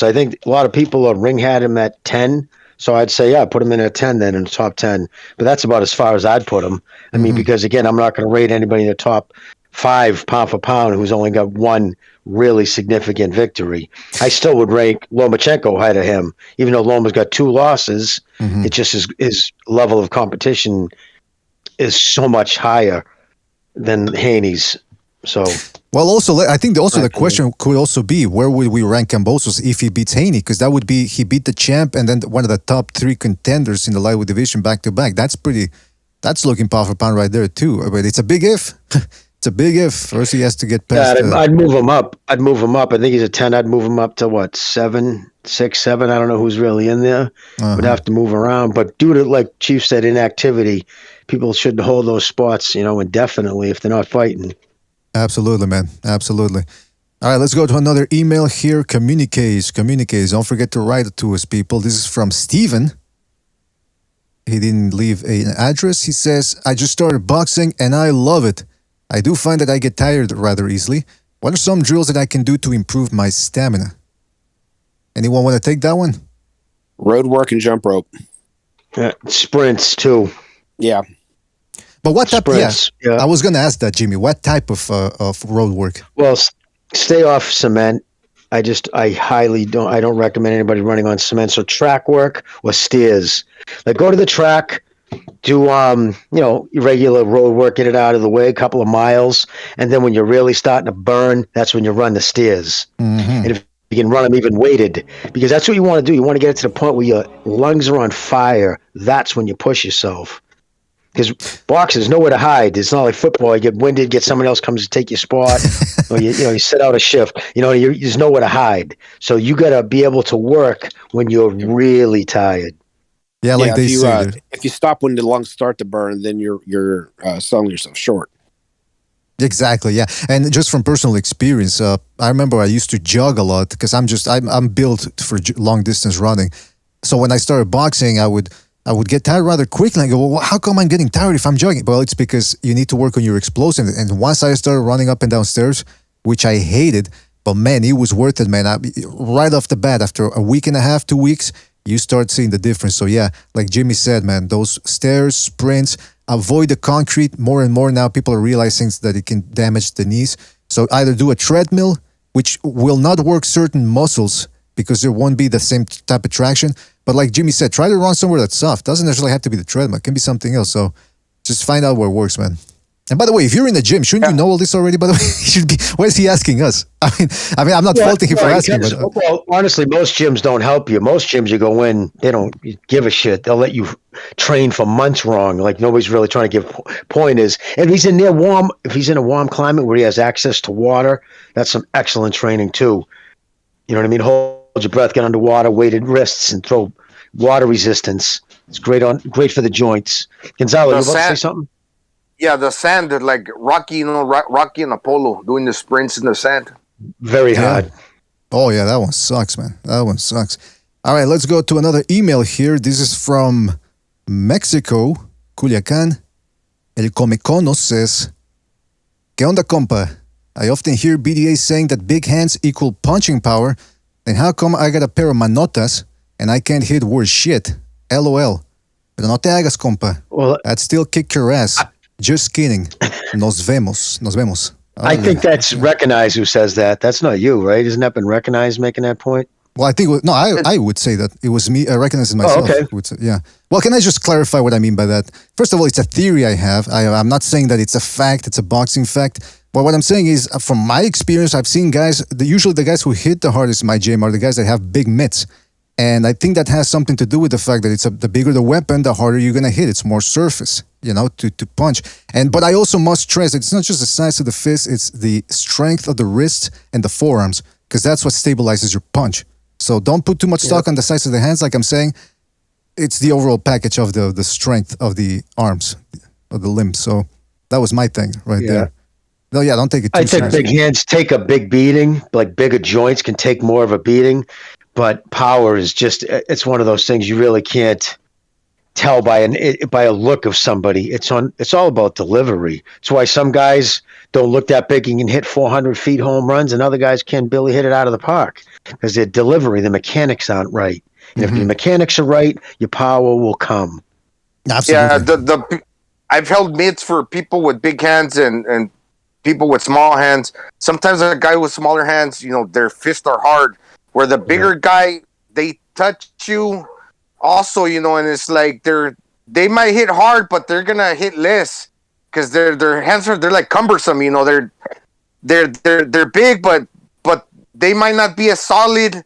I think a lot of people ring had him at 10, so I'd say, yeah, put him in at 10 then, in the top 10. But that's about as far as I'd put him. I mean, because, again, I'm not going to rate anybody in the top 5 pound for pound who's only got one really significant victory. I still would rank Lomachenko ahead of him, even though Loma's got 2 losses. It just his level of competition is so much higher than Haney's. So, well, also I think the question could also be, where would we rank Kambosos if he beats Haney? Because that would be he beat the champ and then one of the top 3 contenders in the lightweight division back to back. That's looking pound for pound right there too. But it's a big if. It's a big if. First, he has to get past. Yeah, I'd move him up. I think he's a 10. I'd move him up to what, 7, 6, 7. I don't know who's really in there. Would have to move around. But due to, like Chief said, inactivity, people should hold those spots, indefinitely if they're not fighting. Absolutely, man. Absolutely. All right, let's go to another email here. Communiques. Don't forget to write it to us, people. This is from Steven. He didn't leave an address. He says, I just started boxing and I love it. I do find that I get tired rather easily. What are some drills that I can do to improve my stamina? Anyone want to take that one? Road work and jump rope. Sprints, too. Yeah. But what type? Sprints, yeah. I was going to ask that, Jimmy. What type of road work? Well, stay off cement. I don't recommend anybody running on cement. So track work or stairs. Like go to the track, do regular road work, get it out of the way, a couple of miles, and then when you're really starting to burn, that's when you run the stairs. And if you can run them even weighted, because that's what you want to do. You want to get it to the point where your lungs are on fire. That's when you push yourself. Because boxing, there's nowhere to hide. It's not like football. You get winded, someone else comes to take your spot, or you sit out a shift. There's nowhere to hide. So you got to be able to work when you're really tired. Yeah, like they say. If you stop when the lungs start to burn, then you're selling yourself short. Exactly, yeah. And just from personal experience, I remember I used to jog a lot because I'm built for long distance running. So when I started boxing, I would get tired rather quickly. I go, well, how come I'm getting tired if I'm jogging? Well, it's because you need to work on your explosiveness. And once I started running up and down stairs, which I hated, but man, it was worth it, man. Right off the bat, after a week and a half, 2 weeks, you start seeing the difference. So yeah, like Jimmy said, man, those stairs, sprints, avoid the concrete. More and more now, people are realizing that it can damage the knees. So either do a treadmill, which will not work certain muscles because there won't be the same type of traction. But like Jimmy said, try to run somewhere that's soft. Doesn't necessarily have to be the treadmill. It can be something else. So just find out where it works, man. And by the way, if you're in the gym, shouldn't you know all this already? By the way, you should be. Why is he asking us? I mean, I'm not faulting him for asking. But, well, honestly, most gyms don't help you. Most gyms, you go in, they don't give a shit. They'll let you train for months wrong. Like nobody's really trying to give. Point is, if he's in a warm climate where he has access to water, that's some excellent training too. You know what I mean? Hold your breath, get underwater, weighted wrists, and throw water resistance. It's great for the joints. Gonzalo, you about to say something? Yeah, the sand, like Rocky, Rocky and Apollo doing the sprints in the sand. Very hard. Oh, yeah, that one sucks, man. That one sucks. All right, let's go to another email here. This is from Mexico, Culiacán. El Comeconos says, ¿Qué onda, compa? I often hear BDA saying that big hands equal punching power. Then how come I got a pair of manotas and I can't hit worth shit? LOL. Pero no te hagas, compa. Well, I'd still kick your ass. Just kidding. Nos vemos. Nos vemos. I think that's Recognize who says that. That's not you, right? Isn't that been Recognized making that point? Well, I think, I would say that. It was me. I recognize it myself. Oh, okay. Yeah. Well, can I just clarify what I mean by that? First of all, it's a theory I have. I'm not saying that it's a fact. It's a boxing fact. But what I'm saying is, from my experience, I've seen guys, usually the guys who hit the hardest in my gym are the guys that have big mitts. And I think that has something to do with the fact that the bigger the weapon, the harder you're going to hit. It's more surface, to punch. But I also must stress that it's not just the size of the fist, it's the strength of the wrist and the forearms, because that's what stabilizes your punch. So don't put too much stock on the size of the hands, like I'm saying. It's the overall package of the strength of the arms, of the limbs. So that was my thing right there. No, yeah, don't take it too seriously. I think big hands take a big beating, like bigger joints can take more of a beating. But power is it's one of those things you really can't tell by a look of somebody. It's all about delivery. It's why some guys don't look that big and can hit 400 feet home runs, and other guys can barely hit it out of the park because their delivery, the mechanics aren't right. And if the mechanics are right, your power will come. Absolutely. Yeah, I've held mitts for people with big hands and people with small hands. Sometimes a guy with smaller hands, their fists are hard. Where the bigger guy, they touch you also, and it's like they might hit hard, but they're gonna hit less because their hands they're like cumbersome, they're big, but they might not be as solid.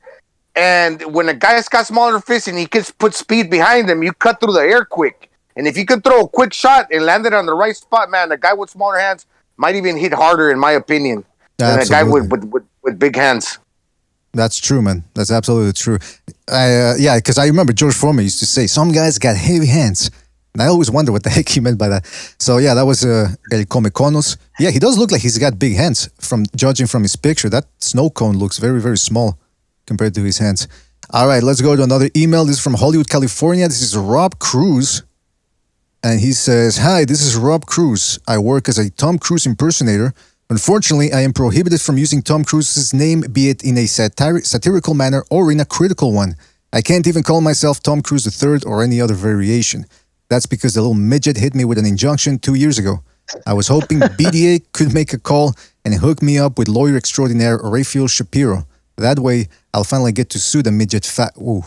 And when a guy's got smaller fists and he can put speed behind him, you cut through the air quick. And if you could throw a quick shot and land it on the right spot, man, a guy with smaller hands might even hit harder, in my opinion, than a guy with big hands. That's true, man. That's absolutely true. Because I remember George Foreman used to say, some guys got heavy hands. And I always wonder what the heck he meant by that. So, yeah, that was El Comeconos. Yeah, he does look like he's got big hands, judging from his picture. That snow cone looks very, very small compared to his hands. All right, let's go to another email. This is from Hollywood, California. This is Rob Cruz. And he says, hi, this is Rob Cruz. I work as a Tom Cruise impersonator. Unfortunately, I am prohibited from using Tom Cruise's name, be it in a satirical manner or in a critical one. I can't even call myself Tom Cruise III or any other variation. That's because the little midget hit me with an injunction 2 years ago. I was hoping BDA could make a call and hook me up with lawyer extraordinaire Raphael Shapiro. That way, I'll finally get to sue the midget Ooh.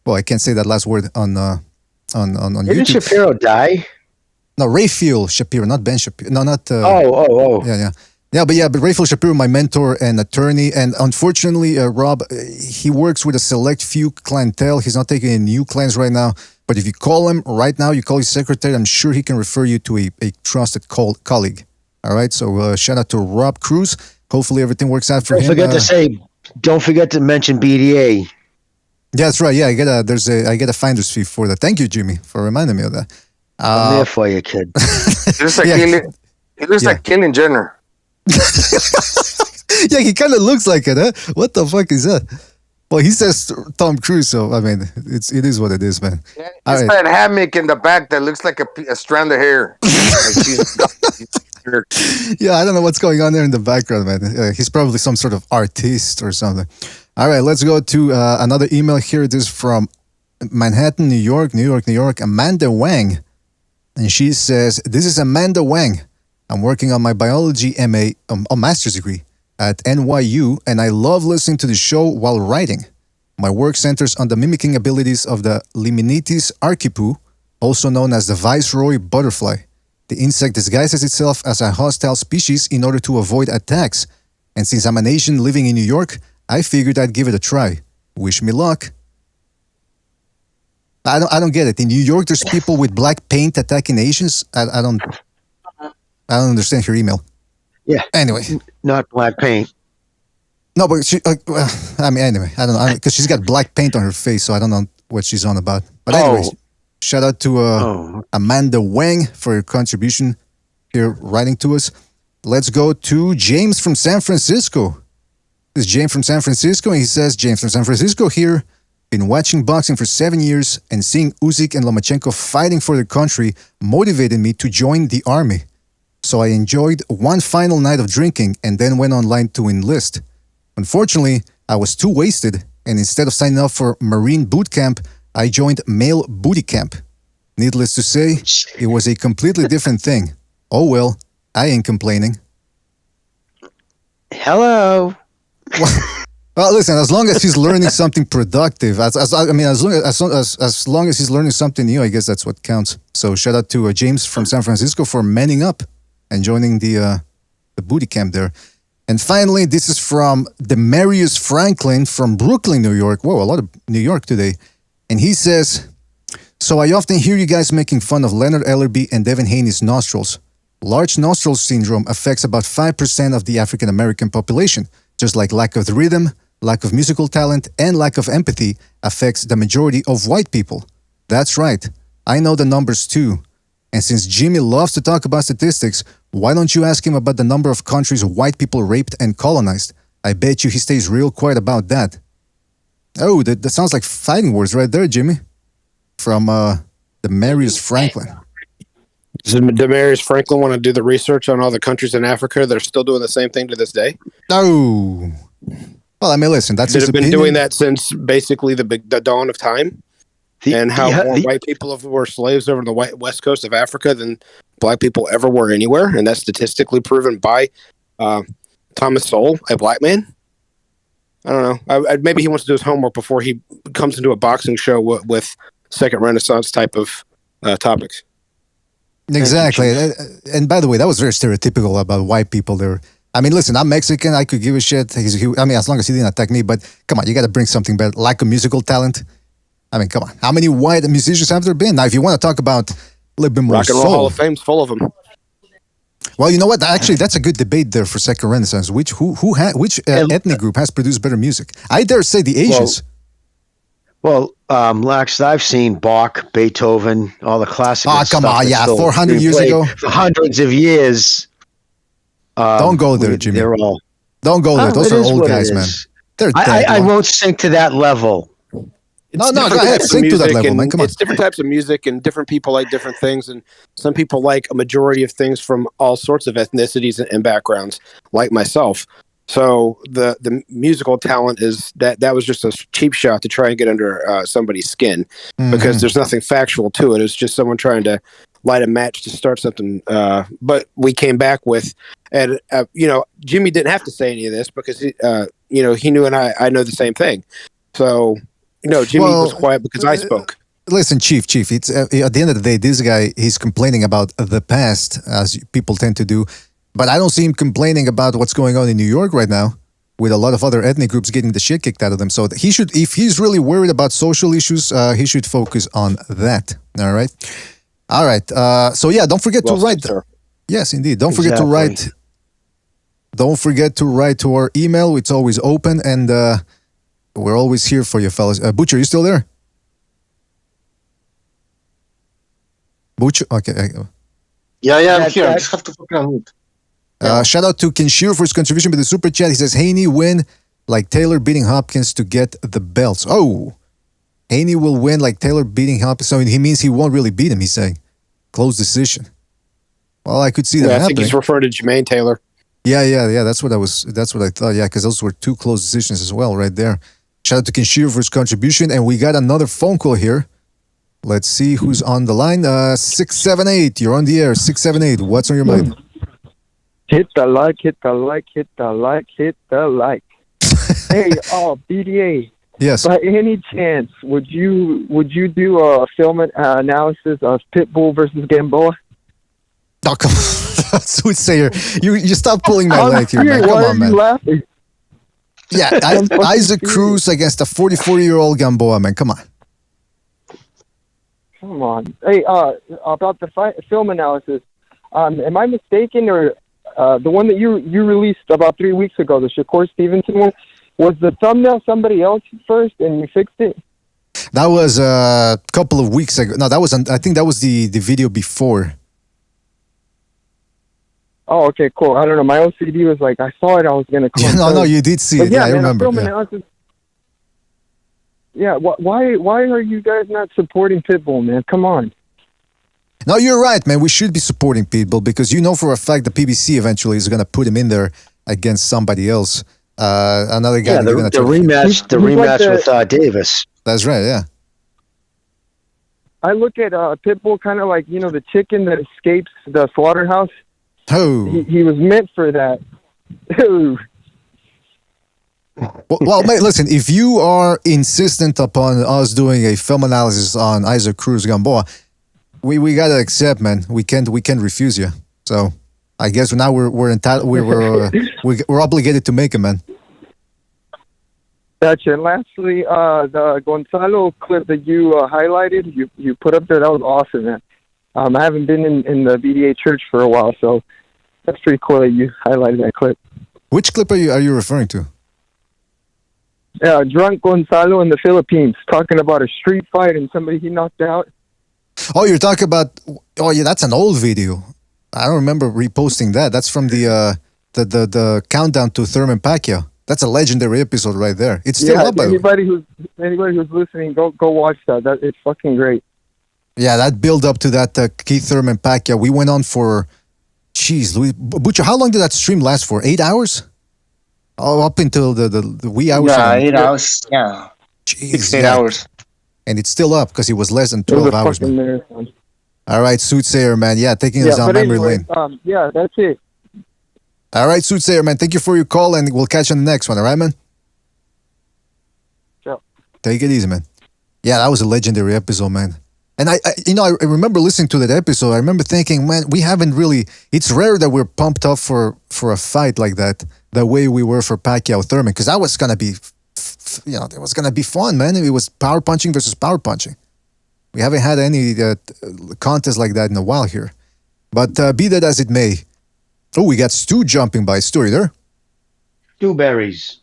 Well, I can't say that last word on YouTube. Didn't Shapiro die? No, Raphael Shapiro, not Ben Shapiro. No, not... Yeah, but Raphael Shapiro, my mentor and attorney, and unfortunately, Rob, he works with a select few clientele. He's not taking any new clients right now. But if you call him right now, you call his secretary, I'm sure he can refer you to a trusted colleague. All right, so shout out to Rob Cruz. Hopefully everything works out for him. Don't forget to mention BDA. Yeah, that's right. Yeah, I get a finder's fee for that. Thank you, Jimmy, for reminding me of that. I'm there for you, kid. He looks like Caitlyn Jenner. Yeah, he kind of looks like it, huh? What the fuck is that? Well, he says Tom Cruise, so I mean, it is what it is, man. Yeah, it's that hammock in the back that looks like a strand of hair. Yeah, I don't know what's going on there in the background, man. He's probably some sort of artist or something. All right, let's go to another email here. This is from Manhattan, New York, Amanda Wang. And she says, "This is Amanda Wang. I'm working on my biology MA, a master's degree at NYU, and I love listening to the show while writing. My work centers on the mimicking abilities of the Liminitis archipel, also known as the viceroy butterfly. The insect disguises itself as a hostile species in order to avoid attacks. And since I'm an Asian living in New York, I figured I'd give it a try. Wish me luck." I don't get it. In New York, there's people with black paint attacking Asians. I don't understand her email. Yeah. Anyway, not black paint. No, but she. Anyway, I don't know because she's got black paint on her face, so I don't know what she's on about. But anyways, shout out to Amanda Wang for your contribution here, writing to us. Let's go to James from San Francisco. This is James from San Francisco, and he says, "James from San Francisco here. Been watching boxing for 7 years, and seeing Usyk and Lomachenko fighting for their country motivated me to join the army. So I enjoyed one final night of drinking and then went online to enlist. Unfortunately, I was too wasted, and instead of signing up for Marine boot camp, I joined male booty camp. Needless to say, it was a completely different thing. Oh well, I ain't complaining." Hello. Well, listen. As long as he's learning something productive, as long as he's learning something new, I guess that's what counts. So shout out to James from San Francisco for manning up and joining the booty camp there. And finally, this is from Demarius Franklin from Brooklyn, New York. Whoa, a lot of New York today. And he says, "So I often hear you guys making fun of Leonard Ellerbe and Devin Haney's nostrils. Large nostril syndrome affects about 5% of the African American population, just like lack of rhythm, lack of musical talent, and lack of empathy affects the majority of white people. That's right. I know the numbers too. And since Jimmy loves to talk about statistics, why don't you ask him about the number of countries white people raped and colonized? I bet you he stays real quiet about that." Oh, that sounds like fighting words right there, Jimmy. From Demarius Franklin. Does Demarius Franklin want to do the research on all the countries in Africa that are still doing the same thing to this day? No. Well, I mean, listen, that's his been opinion. doing that since basically the dawn of time, and how more white people were slaves over the west coast of Africa than black people ever were anywhere, and that's statistically proven by Thomas Sowell, a black man. I don't know. Maybe he wants to do his homework before he comes into a boxing show with Second Renaissance type of topics. Exactly. And by the way, that was very stereotypical about white people there. I mean, listen, I'm Mexican. I could give a shit. As long as he didn't attack me. But come on, you got to bring something better. Lack of musical talent. I mean, come on. How many white musicians have there been? Now, if you want to talk about a little bit more Rock and Roll Hall of Fame's full of them. Well, you know what? Actually, that's a good debate there for Second Renaissance. Which ethnic group has produced better music? I dare say the Asians. Lax, I've seen Bach, Beethoven, all the classical stuff. Come on, yeah, 400 years ago. For hundreds of years. Don't go there, Jimmy. Don't go there. Those are old guys, man. They're dead. I won't sink to that level. No, go ahead. Sink to that level, man. Come on. It's different types of music, and different people like different things, and some people like a majority of things from all sorts of ethnicities and backgrounds, like myself. So the musical talent is that was just a cheap shot to try and get under somebody's skin, because there's nothing factual to it. It's just someone trying to light a match to start something. But we came back with, and Jimmy didn't have to say any of this because he knew, and I know the same thing. So Jimmy was quiet because I spoke. Listen, Chief, it's at the end of the day, this guy, he's complaining about the past, as people tend to do. But I don't see him complaining about what's going on in New York right now, with a lot of other ethnic groups getting the shit kicked out of them. So he should, if he's really worried about social issues, he should focus on that. All right. So yeah, don't forget to write. Yes, indeed. Don't forget to write. Don't forget to write to our email. It's always open, and we're always here for you, fellas. Butcher, you still there? Butcher, okay. Yeah, I'm here. I just have to fucking unmute. Shout out to Kenshiro for his contribution with the super chat. He says Haney win like Taylor beating Hopkins to get the belts. Oh, Haney will win like Taylor beating Hopkins. So he means he won't really beat him. He's saying close decision. Well, I could see that happening. I think he's referring to Jermaine Taylor. Yeah. That's what I thought. Yeah, because those were two close decisions as well, right there. Shout out to Kenshiro for his contribution, and we got another phone call here. Let's see who's on the line. 678, you're on the air. 678, what's on your mind? Hit the like, hit the like, hit the like, hit the like. Hey, BDA. Yes. By any chance, would you do a film analysis of Pitbull versus Gamboa? Oh, come on. Soothsayer. You stop pulling my leg here, man. Come on, man. You laughing? Yeah, Isaac Cruz against a 44-year-old Gamboa, man. Come on. Come on. Hey, about the film analysis, am I mistaken, or the one that you released about 3 weeks ago, the Shakur Stevenson one, was the thumbnail somebody else first and you fixed it? That was a couple of weeks ago. No, I think that was the video before. Oh, okay, cool. I don't know. My OCD was like, I saw it, I was going to call. No, you did see it. Yeah, I remember. Film analysis. Yeah, why are you guys not supporting Pitbull, man? Come on. No, you're right, man. We should be supporting Pitbull because you know for a fact the PBC eventually is going to put him in there against somebody else. Another guy. Yeah, the rematch with Davis. That's right, yeah. I look at Pitbull kind of like, the chicken that escapes the slaughterhouse. Oh. He was meant for that. Well, mate, listen, if you are insistent upon us doing a film analysis on Isaac Cruz Gamboa, we gotta accept, man. We can't refuse you. So I guess now we're entitled. We're obligated to make it, man. Gotcha. And lastly, the Gonzalo clip that you highlighted, you put up there, that was awesome, man. I haven't been in the BDA church for a while, so that's pretty cool that you highlighted that clip. Which clip are you referring to? Drunk Gonzalo in the Philippines talking about a street fight and somebody he knocked out. Oh, you're talking about? Oh, yeah, that's an old video. I don't remember reposting that. That's from the countdown to Thurman Pacquiao. That's a legendary episode right there. It's still up. Anybody who's listening, go watch that. It's fucking great. Yeah, that build up to that Keith Thurman Pacquiao. We went on for, Butcher. How long did that stream last for? 8 hours? Oh, up until the wee hours. Yeah, 8 hours. Yeah, Jeez, 6 8 hours. And it's still up because it was less than 12 hours. Man. All right, Soothsayer, man. Yeah, taking us down memory lane. Yeah, that's it. All right, Soothsayer, man. Thank you for your call, and we'll catch you on the next one. All right, man? Sure. Take it easy, man. Yeah, that was a legendary episode, man. And I remember listening to that episode. I remember thinking, man, we haven't really. It's rare that we're pumped up for a fight like that, the way we were for Pacquiao Thurman, because that was gonna be, it was gonna be fun, man. It was power punching versus power punching. We haven't had any contest like that in a while here. But be that as it may. Oh, we got Stu jumping by. Stu, are you there? Stewberries.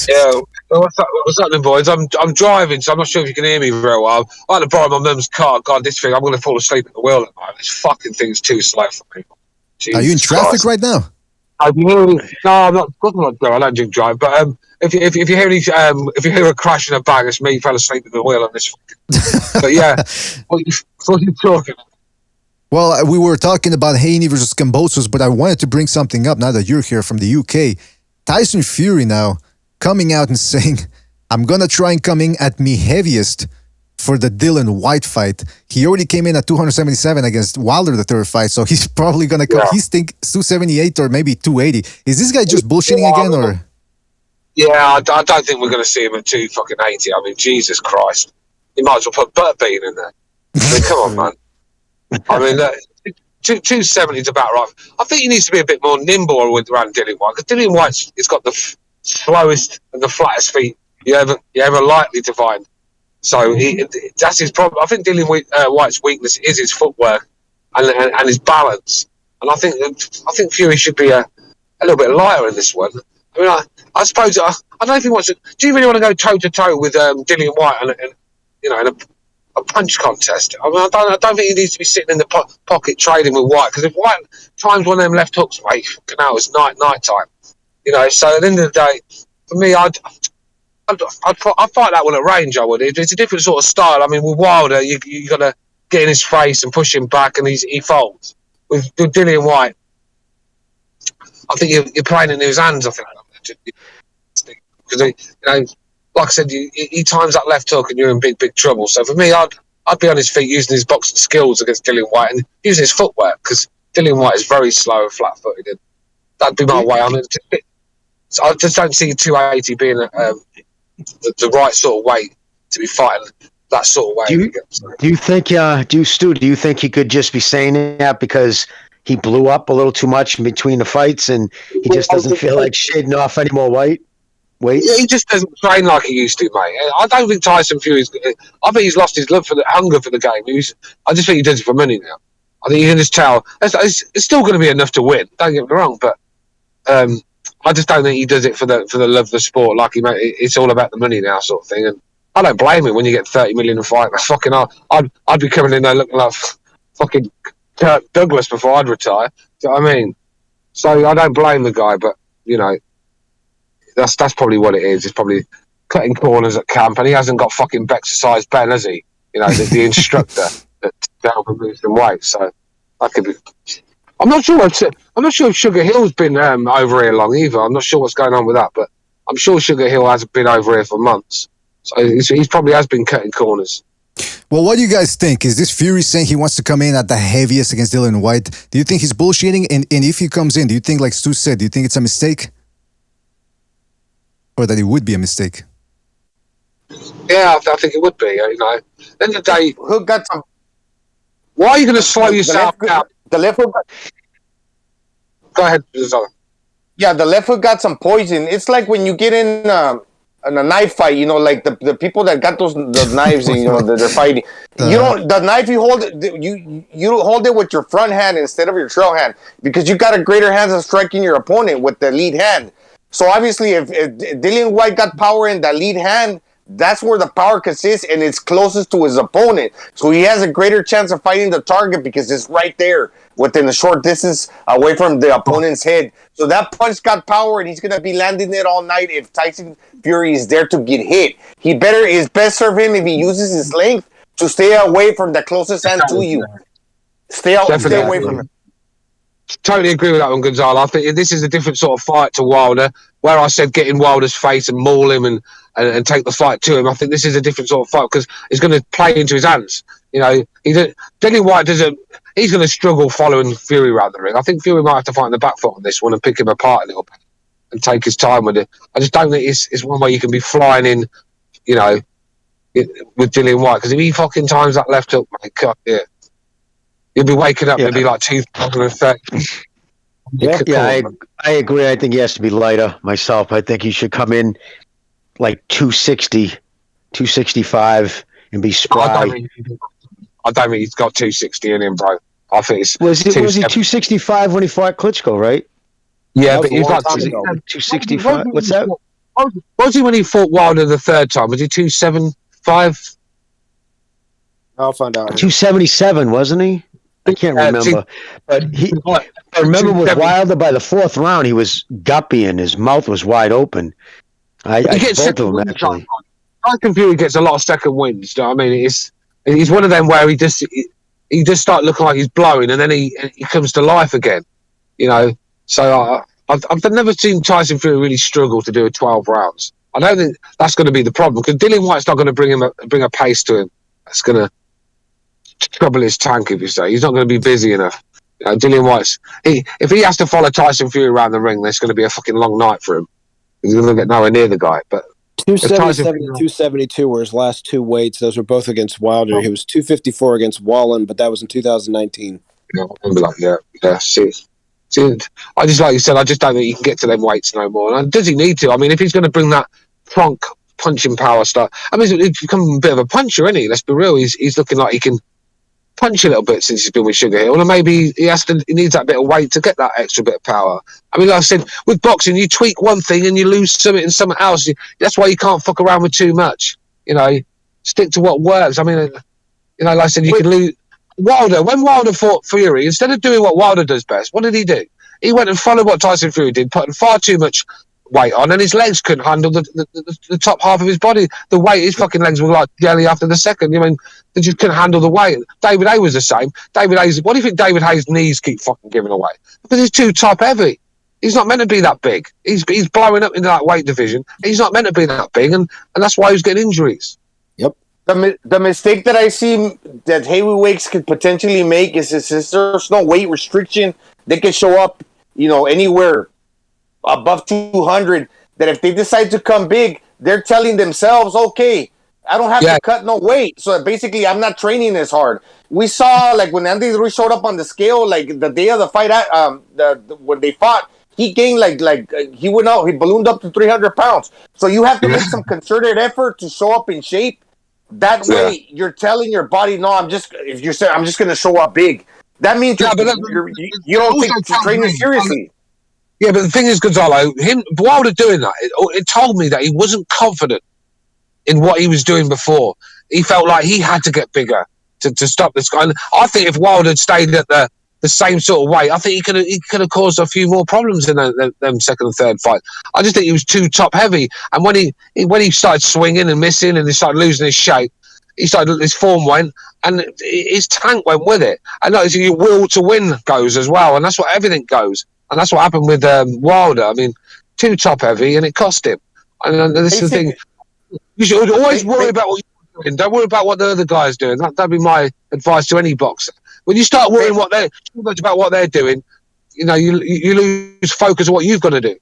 Yeah, what's happening, boys? I'm driving, so I'm not sure if you can hear me very well. I had to borrow my mum's car. God, this thing, I'm going to fall asleep at the wheel at the moment. This fucking thing's too slow for me. Jesus are you in traffic Christ. Right now? No, I'm not. Of course I'm not. I don't drink drive. But if you hear if you hear a crash and a bang, it's me fell asleep at the wheel on this. But yeah, what are you talking? Well, we were talking about Haney versus Kambosos, but I wanted to bring something up now that you're here from the UK. Tyson Fury now coming out and saying, I'm going to try and come in at me heaviest for the Dillian Whyte fight. He already came in at 277 against Wilder, the third fight, so he's probably going to come. Yeah. He's 278 or maybe 280. Is this guy just bullshitting again, or? Yeah, I don't think we're going to see him at 280. I mean, Jesus Christ. You might as well put Butterbean in there. I mean, come on, man. I mean, 270 is about right. I think he needs to be a bit more nimble around Dillian Whyte, because Dillian Whyte's got the slowest and the flattest feet you ever likely to find. So that's his problem. I think Dillian Whyte's weakness is his footwork and his balance. And I think Fury should be a little bit lighter in this one. I mean, I suppose I don't know if he wants to. Do you really want to go toe to toe with Dillian Whyte and a punch contest. I mean, I don't think he needs to be sitting in the pocket trading with White, because if White times one of them left hooks, mate, Canelo, it's night time. You know, so at the end of the day, for me, I'd fight that one at range. I would. It's a different sort of style. I mean, with Wilder, you got to get in his face and push him back, and he folds. With Dillian White, I think you're playing into his hands. I think because you know, like I said, he times that left hook, and you're in big trouble. So for me, I'd be on his feet using his boxing skills against Dillian White and using his footwork, because Dillian White is very slow and flat-footed. And that'd be my way on it. So I just don't see 280 being the right sort of weight to be fighting that sort of way. Do you think he could just be saying that because he blew up a little too much in between the fights and he just doesn't feel like shading off any more weight? Yeah, he just doesn't train like he used to, mate. I don't think Tyson Fury's. I think he's lost his love for the hunger for the game. I just think he does it for money now. I think you can just tell. It's still going to be enough to win. Don't get me wrong, but I just don't think he does it for the love of the sport. Like it's all about the money now, sort of thing. And I don't blame him when you get 30 million a fight. Fucking, I'd be coming in there looking like fucking Kirk Douglas before I'd retire. Do you know what I mean? So I don't blame the guy, but you know, that's probably what it is. It's probably cutting corners at camp, and he hasn't got fucking exercise Ben, has he? You know, the instructor that to help him lose some weight. So that could be. I'm not sure if Sugar Hill's been over here long either. I'm not sure what's going on with that, but I'm sure Sugar Hill hasn't been over here for months. So he probably has been cutting corners. Well, what do you guys think? Is this Fury saying he wants to come in at the heaviest against Dillian White? Do you think he's bullshitting? And if he comes in, do you think, like Stu said, do you think it's a mistake? Or that it would be a mistake? Yeah, I think it would be. You know, at the end of the day, who got some? Why are you going to slow yourself down? The left hook. Go ahead, Yeah, the left hook got some poison. It's like when you get in a knife fight, you know, like the people that got the knives, and, you know, they're fighting. You don't, the knife you hold it, you hold it with your front hand instead of your trail hand, because you got a greater chance of striking your opponent with the lead hand. So obviously, if Dillian White got power in the lead hand, that's where the power consists, and it's closest to his opponent. So he has a greater chance of fighting the target because it's right there within a short distance away from the opponent's head. So that punch got power, and he's going to be landing it all night if Tyson Fury is there to get hit. It's best serve him if he uses his length to stay away from the closest hand to you. Stay away from him. Totally agree with that one, Gonzalo. I think this is a different sort of fight to Wilder, where I said get in Wilder's face and maul him and take the fight to him. I think this is a different sort of fight because it's going to play into his hands. You know, Dillian White doesn't. He's going to struggle following Fury around the ring. I think Fury might have to fight in the back foot on this one and pick him apart a little bit and take his time with it. I just don't think it's one way you can be flying in, you know, with Dillian White, because if he fucking times that left hook, mate, God, yeah. You'll be waking up and be like 2030. I agree. I think he has to be lighter myself. I think he should come in like 260, 265 and be spry. I don't think he's got 260 in him, bro. I think it's... Was he 265 when he fought Klitschko, right? Yeah, but he's like 265. What's that? Was he when he fought Wilder the third time? Was he 275? I'll find out. 277, wasn't he? I can't remember. But I remember with Wilder, by the fourth round, he was guppy and his mouth was wide open. I both of them, actually. Tyson Fury gets a lot of second wins. Do you know what I mean? He's one of them where he just start looking like he's blowing, and then he comes to life again. You know, so I've never seen Tyson Fury really struggle to do 12 rounds. I don't think that's going to be the problem, because Dillian White's not going to bring a pace to him. That's going to trouble his tank, if you say. He's not going to be busy enough. You know, Dillian White's if he has to follow Tyson Fury around the ring, there's going to be a fucking long night for him. He's going to get nowhere near the guy. But 277 and 272 were his last two weights. Those were both against Wilder. He was 254 against Wallen, but that was in 2019. Yeah, I remember that. Yeah. See, I just, like you said, I just don't think he can get to them weights no more. And does he need to? I mean, if he's going to bring that trunk punching power stuff, I mean, he's become a bit of a puncher, isn't he? Let's be real. He's looking like he can punch a little bit since he's been with Sugar Hill, and maybe he needs that bit of weight to get that extra bit of power. I mean, like I said, with boxing, you tweak one thing and you lose something and something else. That's why you can't fuck around with too much. You know, stick to what works. I mean, Like I said, you can lose. When Wilder fought Fury, instead of doing what Wilder does best, what did he do? He went and followed what Tyson Fury did, putting far too much weight on, and his legs couldn't handle the top half of his body. The weight, his fucking legs were like jelly after the second. They just couldn't handle the weight. David Hayes was the same. David Hayes, what do you think David Hayes' knees keep fucking giving away? Because he's too top heavy. He's not meant to be that big. He's blowing up into that weight division. He's not meant to be that big, and that's why he's getting injuries. Yep. The mistake that I see that heavyweights could potentially make is there's no weight restriction. They can show up, anywhere above 200. That if they decide to come big, they're telling themselves, okay, I don't have to cut no weight. So basically, I'm not training as hard. We saw, like, when Andy Ruiz showed up on the scale, like, the day of the fight, when they fought, he gained, he went out, he ballooned up to 300 pounds. So you have to make some concerted effort to show up in shape. That way, you're telling your body, no, I'm just going to show up big. That means you don't take training seriously. Yeah, but the thing is, Gonzalo, Wilder doing that, it told me that he wasn't confident in what he was doing before. He felt like he had to get bigger to stop this guy. And I think if Wilder had stayed at the same sort of weight, I think he could have caused a few more problems in them second and third fight. I just think he was too top heavy. And when he started swinging and missing and he started losing his shape, his form went, and his tank went with it. And your will to win goes as well, and that's what everything goes. And that's what happened with Wilder. I mean, too top heavy, and it cost him. And this is the thing. You should always worry about what you're doing. Don't worry about what the other guy's doing. That'd be my advice to any boxer. When you start worrying too much about what they're doing, you lose focus on what you've got to do.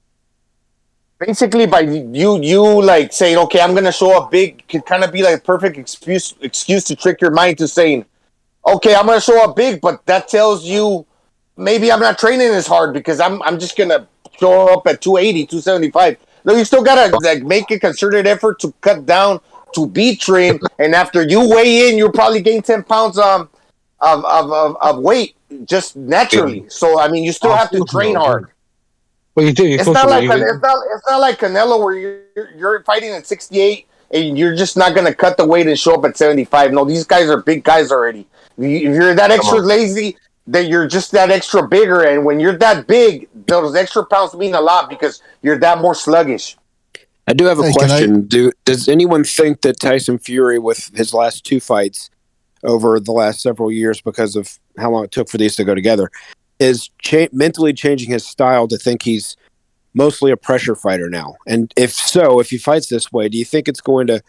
Basically, by you like saying, okay, I'm going to show up big, could kind of be like a perfect excuse to trick your mind to saying, okay, I'm going to show up big, but that tells you maybe I'm not training as hard because I'm just going to show up at 280, 275. No, you still got to make a concerted effort to cut down, to be trained, and after you weigh in, you'll probably gain 10 pounds of weight just naturally. So, I mean, you still have to train hard. Well, you do. It's not like Canelo where you're fighting at 68 and you're just not going to cut the weight and show up at 75. No, these guys are big guys already. If you're that extra lazy, that you're just that extra bigger, and when you're that big, those extra pounds mean a lot because you're that more sluggish. I do have a question. Does anyone think that Tyson Fury, with his last two fights over the last several years because of how long it took for these to go together, is mentally changing his style to think he's mostly a pressure fighter now? And if so, if he fights this way, do you think it's going to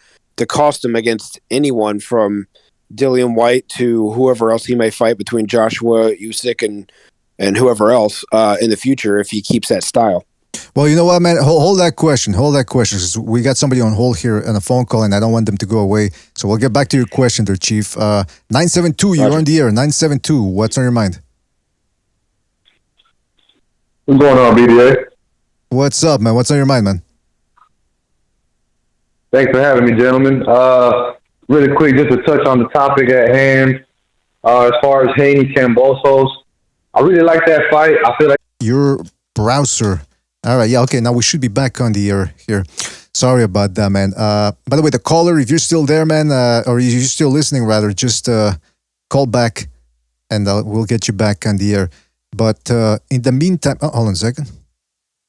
cost him against anyone from Dillian White to whoever else he may fight, between Joshua, Usyk, and whoever else in the future, if he keeps that style? Well, you know what, man? Hold that question. Because we got somebody on hold here on a phone call, and I don't want them to go away. So we'll get back to your question there, Chief. 972, you're on the air. 972, what's on your mind? What's going on, BDA? What's up, man? What's on your mind, man? Thanks for having me, gentlemen. Really quick, just to touch on the topic at hand, as far as Haney Kambosos, I really like that fight. I feel like your browser. All right, yeah, okay. Now we should be back on the air here. Sorry about that, man. By the way, the caller, if you're still there, man, or you're still listening, rather, just call back, and we'll get you back on the air. But in the meantime, hold on a second.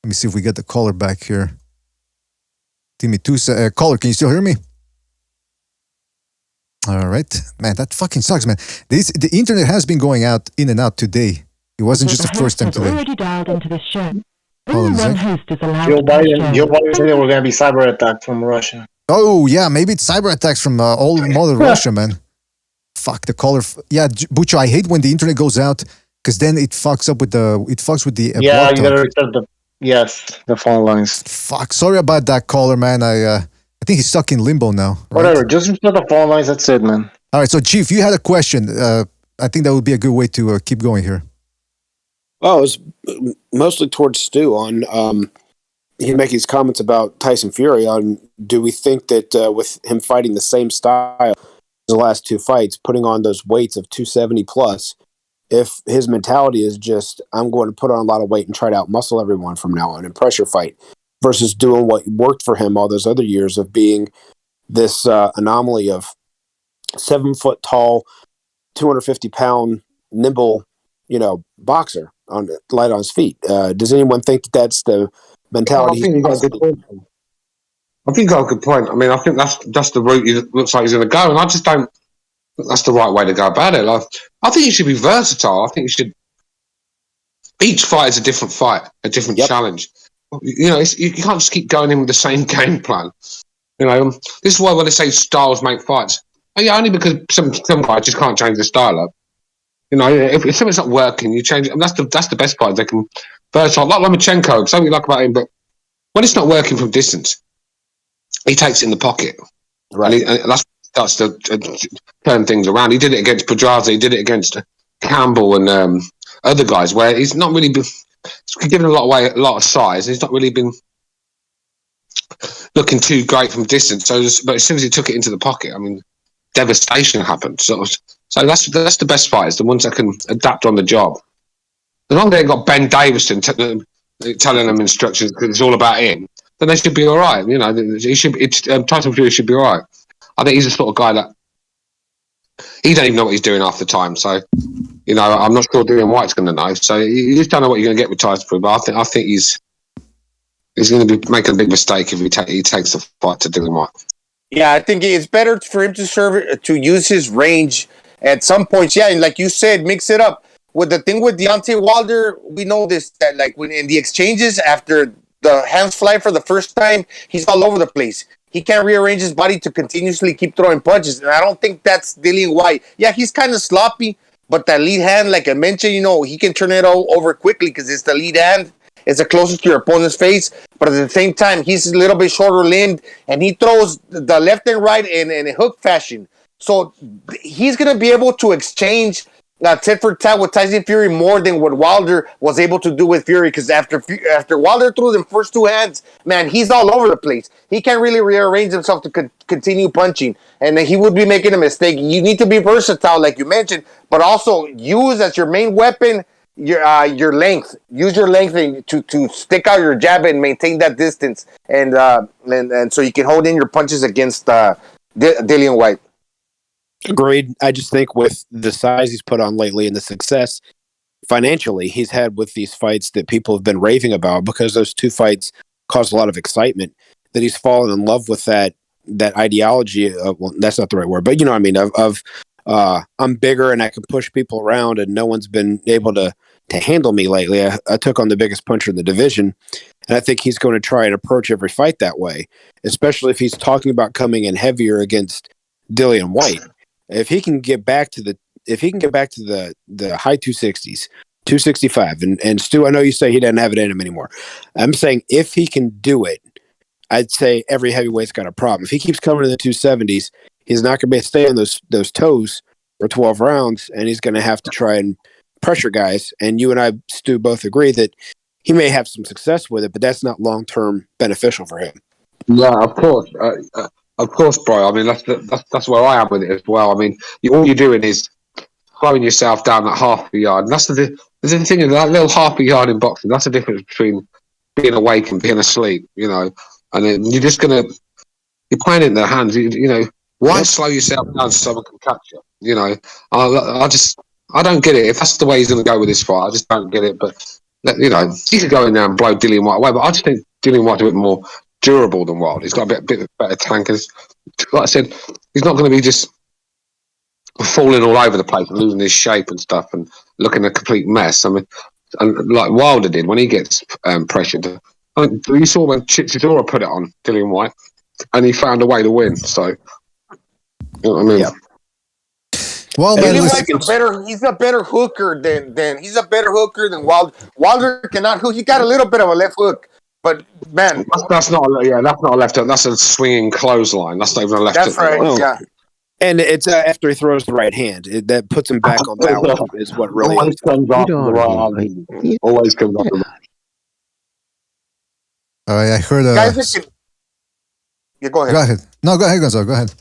Let me see if we get the caller back here. Give me 2 seconds. Caller, can you still hear me? All right. Man, that fucking sucks, man. The internet has been going out in and out today. It wasn't just the first time today. Already dialed into this show. Hold on a second. Host is allowed Joe Biden said there were going to be cyber attack from Russia. Oh, yeah. Maybe it's cyber attacks from old mother Russia, man. Fuck the caller. Yeah, Bucho, I hate when the internet goes out, because then it fucks with the yeah, you gotta restart the phone lines. Fuck, sorry about that, caller, man. I think he's stuck in limbo now. Right? Whatever, just restart the phone lines. That's it, man. All right, so Chief, you had a question. I think that would be a good way to keep going here. Oh, it was mostly towards Stu on he making his comments about Tyson Fury on, do we think that with him fighting the same style the last two fights, putting on those weights of 270 plus, if his mentality is just, I'm going to put on a lot of weight and try to outmuscle everyone from now on and pressure fight, versus doing what worked for him all those other years of being this anomaly of 7-foot tall, 250-pound, nimble, boxer light on his feet. Does anyone think that's the mentality? I think you got a good point. I think you got a good point. I mean, I think that's the route it looks like he's going to go, and I just don't think that's the right way to go about it. Like, I think he should be versatile. I think he should. Each fight is a different fight, a different challenge. You can't just keep going in with the same game plan. This is why when they say styles make fights, only because some guys just can't change the style up. If something's not working, you change it. And that's the best part. They can versatile, like Lomachenko. Something you like about him, but when it's not working from distance, he takes it in the pocket. Right, and that's starts to turn things around. He did it against Pedraza. He did it against Campbell and other guys, where he's not really been. He's given a lot of size. He's not really been looking too great from distance. But as soon as he took it into the pocket, I mean, devastation happened. So that's the best fighters, the ones that can adapt on the job. As long as they got Ben Davison telling them instructions because it's all about him, then they should be all right. Tyson Fury should be all right. I think he's the sort of guy that he don't even know what he's doing half the time. So, I'm not sure Dillian White's going to know. So you just don't know what you're going to get with Tyson Fury. But I think he's going to be making a big mistake if he takes the fight to Dillian White. Yeah, I think it's better for him to use his range at some points. Yeah, and like you said, mix it up. With the thing with Deontay Wilder, we know this, that like when in the exchanges after the hands fly for the first time, he's all over the place. He can't rearrange his body to continuously keep throwing punches, and I don't think that's Dillian White. Yeah, he's kind of sloppy, but that lead hand, like I mentioned, he can turn it all over quickly because it's the lead hand. It's the closest to your opponent's face, but at the same time, he's a little bit shorter limbed, and he throws the left and right in a hook fashion. So he's going to be able to exchange tit for tat with Tyson Fury more than what Wilder was able to do with Fury, because after Wilder threw them first two hands, man, he's all over the place. He can't really rearrange himself to continue punching, and he would be making a mistake. You need to be versatile, like you mentioned, but also use as your main weapon your length. Use your length to stick out your jab and maintain that distance, and so you can hold in your punches against Dillian White. Agreed. I just think with the size he's put on lately and the success financially he's had with these fights that people have been raving about, because those two fights caused a lot of excitement, that he's fallen in love with that ideology of, well, that's not the right word, but you know what I mean, of I'm bigger and I can push people around and no one's been able to handle me lately. I took on the biggest puncher in the division, and I think he's going to try and approach every fight that way, especially if he's talking about coming in heavier against Dillian White. If he can get back to the high 260s, 265, and Stu, I know you say he doesn't have it in him anymore. I'm saying if he can do it, I'd say every heavyweight's got a problem. If he keeps coming to the 270s, he's not going to be able to stay on those toes for 12 rounds, and he's going to have to try and pressure guys. And you and I, Stu, both agree that he may have some success with it, but that's not long-term beneficial for him. Yeah, of course. Of course, bro. I mean, that's where I am with it as well. I mean, all you're doing is throwing yourself down that half a yard. And that's the thing of that little half a yard in boxing. That's the difference between being awake and being asleep, you know. And then you're playing it in their hands. Why slow yourself down so someone can catch you? You know, I don't get it. If that's the way he's going to go with this fight, I just don't get it. But he could go in there and blow Dillian White away. But I just think Dillian White's a bit more durable than Wilder. He's got a bit better tankers. Like I said, he's not going to be just falling all over the place and losing his shape and stuff and looking a complete mess. I mean, and like Wilder did when he gets pressured. I mean, you saw when Chisora put it on Dillian White, and he found a way to win. So, you know what I mean? Yeah. Well, he's a better hooker than Wilder. Wilder cannot hook. He got a little bit of a left hook. But man, that's not a left hook. That's a swinging clothesline. That's not even a left hook. That's right. Oh. Yeah, and it's after he throws the right hand that puts him back on balance. Is what really always comes off the right. Always comes off the right. All right, I heard. Yeah, go ahead. Go ahead. No, go ahead, Gonzalo. Go ahead.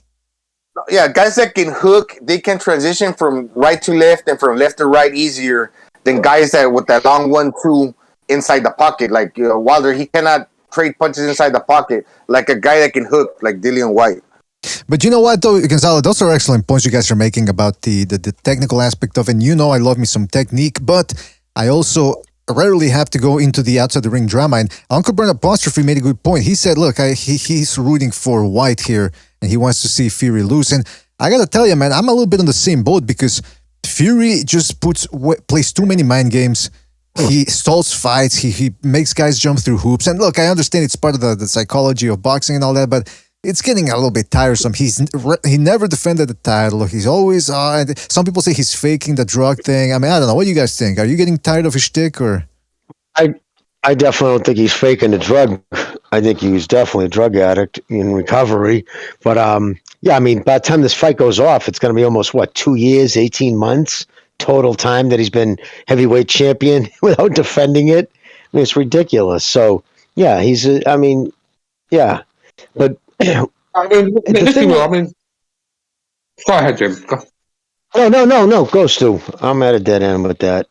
Yeah, guys that can hook, they can transition from right to left and from left to right easier than guys that with that long 1-2 inside the pocket. Like Wilder, he cannot trade punches inside the pocket like a guy that can hook, like Dillian White. But you know what, though, Gonzalo, those are excellent points you guys are making about the technical aspect of it. And I love me some technique, but I also rarely have to go into the outside the ring drama. And Uncle Burn Apostrophe made a good point. He said, look, he's rooting for White here, and he wants to see Fury lose. And I got to tell you, man, I'm a little bit on the same boat because Fury just plays too many mind games. He stalls fights. He makes guys jump through hoops. And look, I understand it's part of the psychology of boxing and all that, but it's getting a little bit tiresome. He never defended the title. He's always some people say he's faking the drug thing. I mean, I don't know. What do you guys think? Are you getting tired of his shtick, or? I definitely don't think he's faking the drug. I think he was definitely a drug addict in recovery. But yeah, I mean, by the time this fight goes off, it's going to be almost 2 years, 18 months total time that he's been heavyweight champion without defending it. I mean, it's ridiculous. So yeah, yeah, but. I mean, go ahead, Jim. Go. No. Go, Stu. I'm at a dead end with that.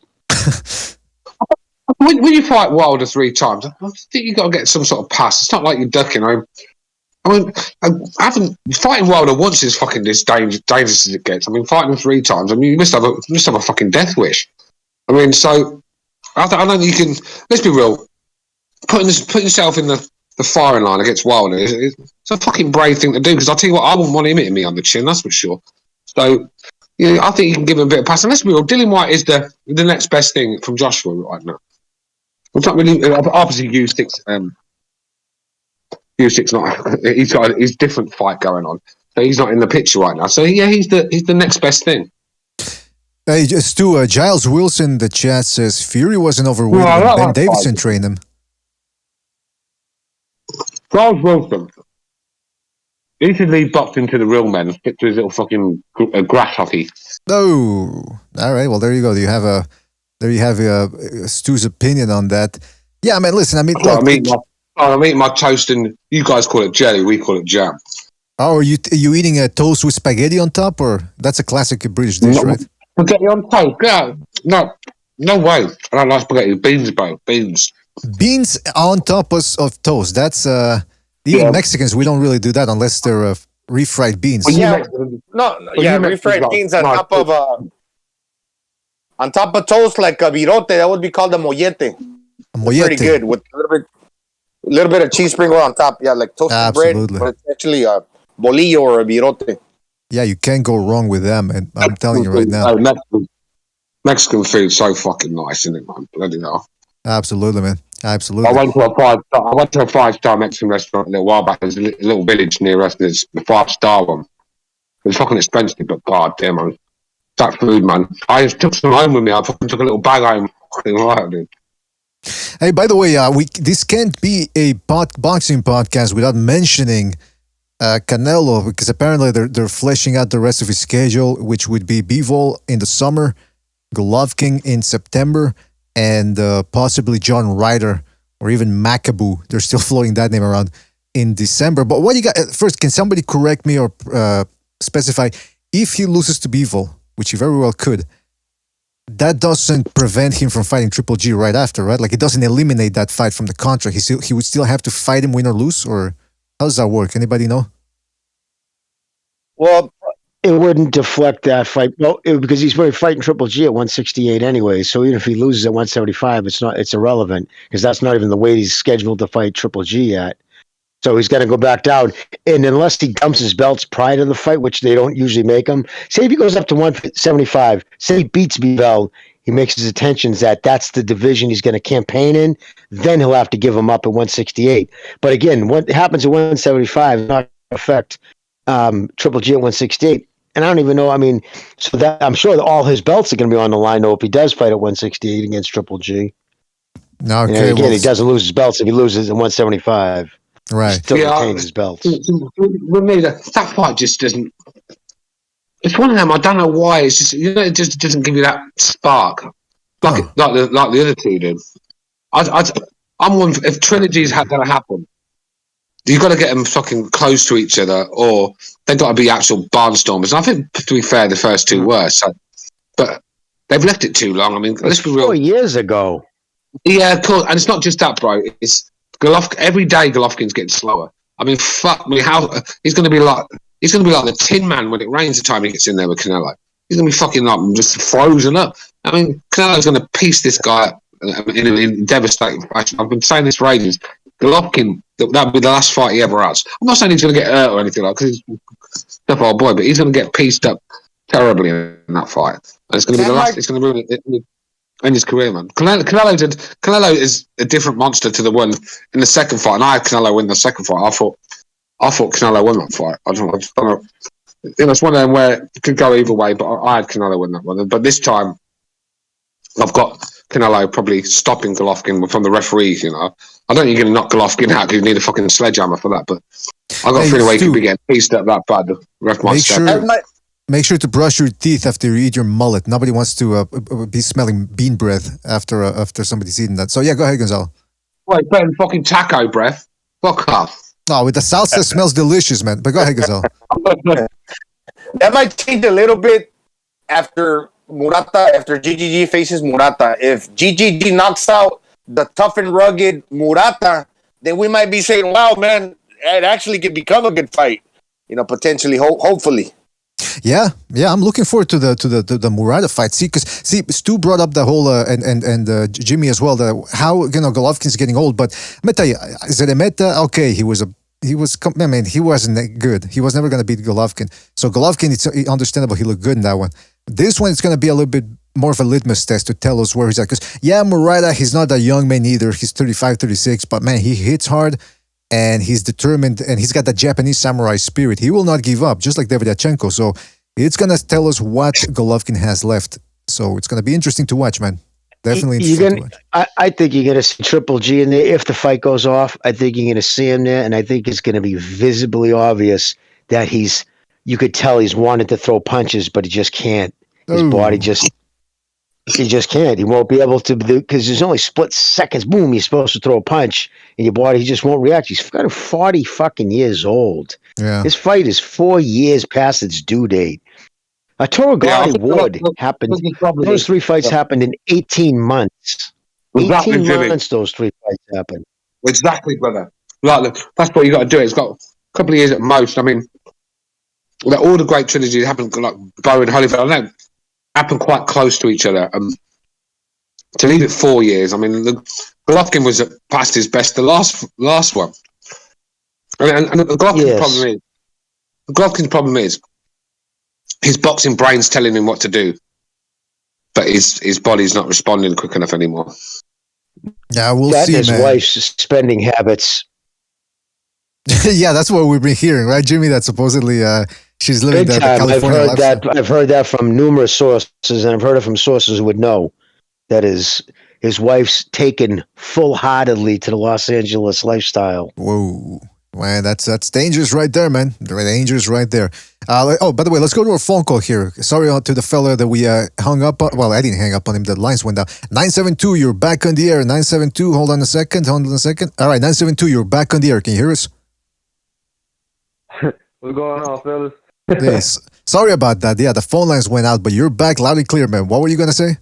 When you fight Wilder 3 times, I think you've got to get some sort of pass. It's not like you're ducking. I mean, fighting Wilder once is fucking as dangerous as it gets. I mean, fighting him 3 times, I mean, you must have a fucking death wish. I mean, so I don't think you can. Let's be real. Putting yourself in the firing line against Wilder it's a fucking brave thing to do, because I'll tell you what, I wouldn't want him hitting me on the chin, that's for sure. So, I think you can give him a bit of pass. And let's be real, Dillian White is the next best thing from Joshua right now. It's not really, obviously U6, he's got his different fight going on, so he's not in the picture right now. So yeah, he's the next best thing. Hey, Stu, Giles Wilson in the chat says Fury wasn't overweight when Ben Davison trained him. Giles Wilson, he should leave boxing to the real men and stick to his little fucking grass hockey. Oh, all right. Well, there you go. There you have Stu's opinion on that. Yeah, man. Listen, I mean, I'm eating my toast, and you guys call it jelly, we call it jam. Oh, are you eating a toast with spaghetti on top, or that's a classic British dish, right? Spaghetti on toast? Yeah, no way. I don't like spaghetti. Beans, bro. Beans. Beans on top of toast. That's even Mexicans. We don't really do that unless they're refried beans. Refried beans on top of toast, like a virote. That would be called a mollete. Pretty good with a little bit of cheese sprinkle on top. Yeah, like toasted bread, but it's actually a bolillo or a virote. Yeah, you can't go wrong with them, and I'm telling you right now. Mexican food's so fucking nice, isn't it, man? Bloody hell. Absolutely, man. Absolutely. I went to a 5-star Mexican restaurant a little while back. There's a little village near us. There's the 5-star one. It's fucking expensive, but god damn, man. That food, man. I just took some home with me. I fucking took a little bag home. Dude. Hey, by the way, this can't be a boxing podcast without mentioning Canelo, because apparently they're fleshing out the rest of his schedule, which would be Bivol in the summer, Golovkin in September, and possibly John Ryder or even Macaboo. They're still floating that name around in December. But what you got first? Can somebody correct me or specify if he loses to Bivol, which he very well could? That doesn't prevent him from fighting Triple G right after, right? Like, it doesn't eliminate that fight from the contract. He would still have to fight him, win or lose, or how does that work? Anybody know? Well, it wouldn't deflect that fight. Well, because he's fighting Triple G at 168 anyway. So even if he loses at 175, it's irrelevant, because that's not even the weight he's scheduled to fight Triple G at. So he's got to go back down. And unless he dumps his belts prior to the fight, which they don't usually make him, say if he goes up to 175, say he beats Bivol, he makes his intentions that's the division he's going to campaign in, then he'll have to give him up at 168. But again, what happens at 175 is not going to affect Triple G at 168. And I don't even know, I mean, so that I'm sure that all his belts are going to be on the line, though, if he does fight at 168 against Triple G. Okay, again, he doesn't lose his belts if he loses at 175. Right. He still retains his belts. With me, that fight just doesn't. It's one of them. I don't know why. It's just, it just doesn't give you that spark like the other two did. I'm one. If trilogies had going to happen, you've got to get them fucking close to each other, or they've got to be actual barnstormers. And I think, to be fair, the first two were. So, but they've left it too long. I mean, let's be real. 4 years ago. Yeah, cool. And it's not just that, bro. It's Golovkin. Every day, Golovkin's getting slower. I mean, fuck me. How he's going to be like? He's going to be like the Tin Man when it rains the time he gets in there with Canelo. He's going to be fucking up and just frozen up. I mean, Canelo's going to piece this guy up in devastating fashion. I've been saying this for ages. Golovkin, that'll be the last fight he ever has. I'm not saying he's going to get hurt or anything like that, because he's a tough old boy, but he's going to get pieced up terribly in that fight. And it's going to be the last. It's going to ruin end his career, man. Canelo is a different monster to the one in the second fight, and I had Canelo win the second fight. I thought Canelo won that fight. I don't know. It's one of them where it could go either way, but I had Canelo win that one. But this time, I've got Canelo probably stopping Golovkin from the referees. I don't think you're going to knock Golovkin out because you need a fucking sledgehammer for that. But I got a feeling he could be getting pieced up that bad. The ref might step. Make sure to brush your teeth after you eat your mullet. Nobody wants to be smelling bean breath after somebody's eaten that. So yeah, go ahead, Gonzalo. Wait, better than fucking taco breath. Fuck off. No, with the salsa smells delicious, man. But go ahead, Gonzalo. That might change a little bit after GGG faces Murata. If GGG knocks out the tough and rugged Murata, then we might be saying, wow, man, it actually could become a good fight. Potentially, hopefully. Yeah, I'm looking forward to the Murata fight. See, Stu brought up the whole and Jimmy as well. How Golovkin's getting old, but I'm gonna tell you, Zeremeta, okay, he wasn't good. He was never gonna beat Golovkin. So Golovkin, it's understandable. He looked good in that one. This one, it's gonna be a little bit more of a litmus test to tell us where he's at. Because Murata, he's not a young man either. He's 35, 36, but man, he hits hard. And he's determined, and he's got the Japanese samurai spirit. He will not give up, just like Davidachenko. So it's going to tell us what Golovkin has left. So it's going to be interesting to watch, man. Definitely interesting to watch. I think you're going to see Triple G in there if the fight goes off. I think you're going to see him there, and I think it's going to be visibly obvious that you could tell he's wanting to throw punches, but he just can't. His body he just can't. He won't be able to, because there's only split seconds. Boom, you're supposed to throw a punch, and your body just won't react. He's 40 fucking years old. Yeah. This fight is 4 years past its due date. Arturo Gatti would happened. Those three fights happened in 18 months. 18 months those three fights happened. Exactly, brother. That's what you got to do. It's got a couple of years at most. I mean, all the great trilogies happened, like Bow and Holyfield. I know. Happened quite close to each other. To leave it 4 years, I mean, Golovkin was past his best the last one. And the Golovkin's problem is his boxing brain's telling him what to do, but his body's not responding quick enough anymore. Yeah, we'll see. His wife's spending habits. Yeah, that's what we've been hearing, right, Jimmy? That supposedly she's living the California lifestyle. I've heard that from numerous sources, and I've heard it from sources who would know that his wife's taken full-heartedly to the Los Angeles lifestyle. Whoa. Man, that's dangerous right there, man. Dangerous right there. By the way, let's go to a phone call here. Sorry to the fella that we hung up on. Well, I didn't hang up on him. The lines went down. 972, you're back on the air. 972, hold on a second. All right, 972, you're back on the air. Can you hear us? What's going on, fellas? Yes. Sorry about that. Yeah, the phone lines went out, but you're back loud and clear, man. What were you going to say?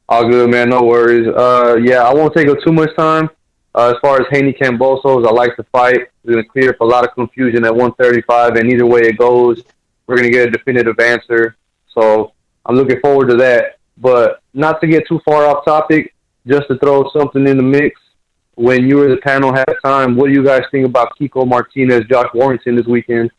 All good, man. No worries. I won't take up too much time. As far as Haney Kambosos, I like the fight. It's going to clear up a lot of confusion at 135, and either way it goes, we're going to get a definitive answer. So I'm looking forward to that. But not to get too far off topic, just to throw something in the mix. When you were the panel had time, what do you guys think about Kiko Martinez, Josh Warrington this weekend?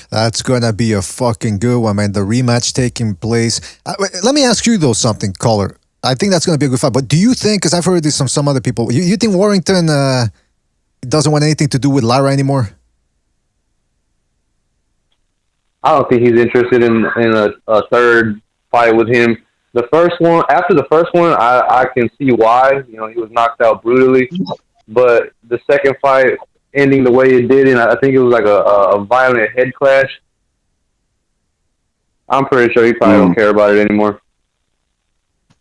That's going to be a fucking good one, man. The rematch taking place. Let me ask you, though, something, caller. I think that's going to be a good fight. But do you think, because I've heard this from some other people, you think Warrington doesn't want anything to do with Lara anymore? I don't think he's interested in a third fight with him. After the first one, I can see why. He was knocked out brutally. But the second fight ending the way it did, and I think it was like a violent head clash. I'm pretty sure he probably don't care about it anymore.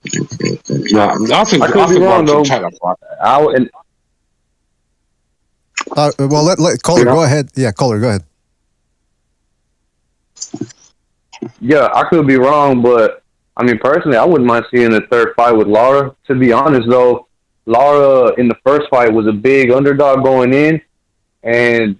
I think be wrong, though. Let caller go ahead. Yeah, caller, go ahead. Yeah, I could be wrong, but I mean, personally, I wouldn't mind seeing a third fight with Lara. To be honest, though, Lara in the first fight was a big underdog going in, and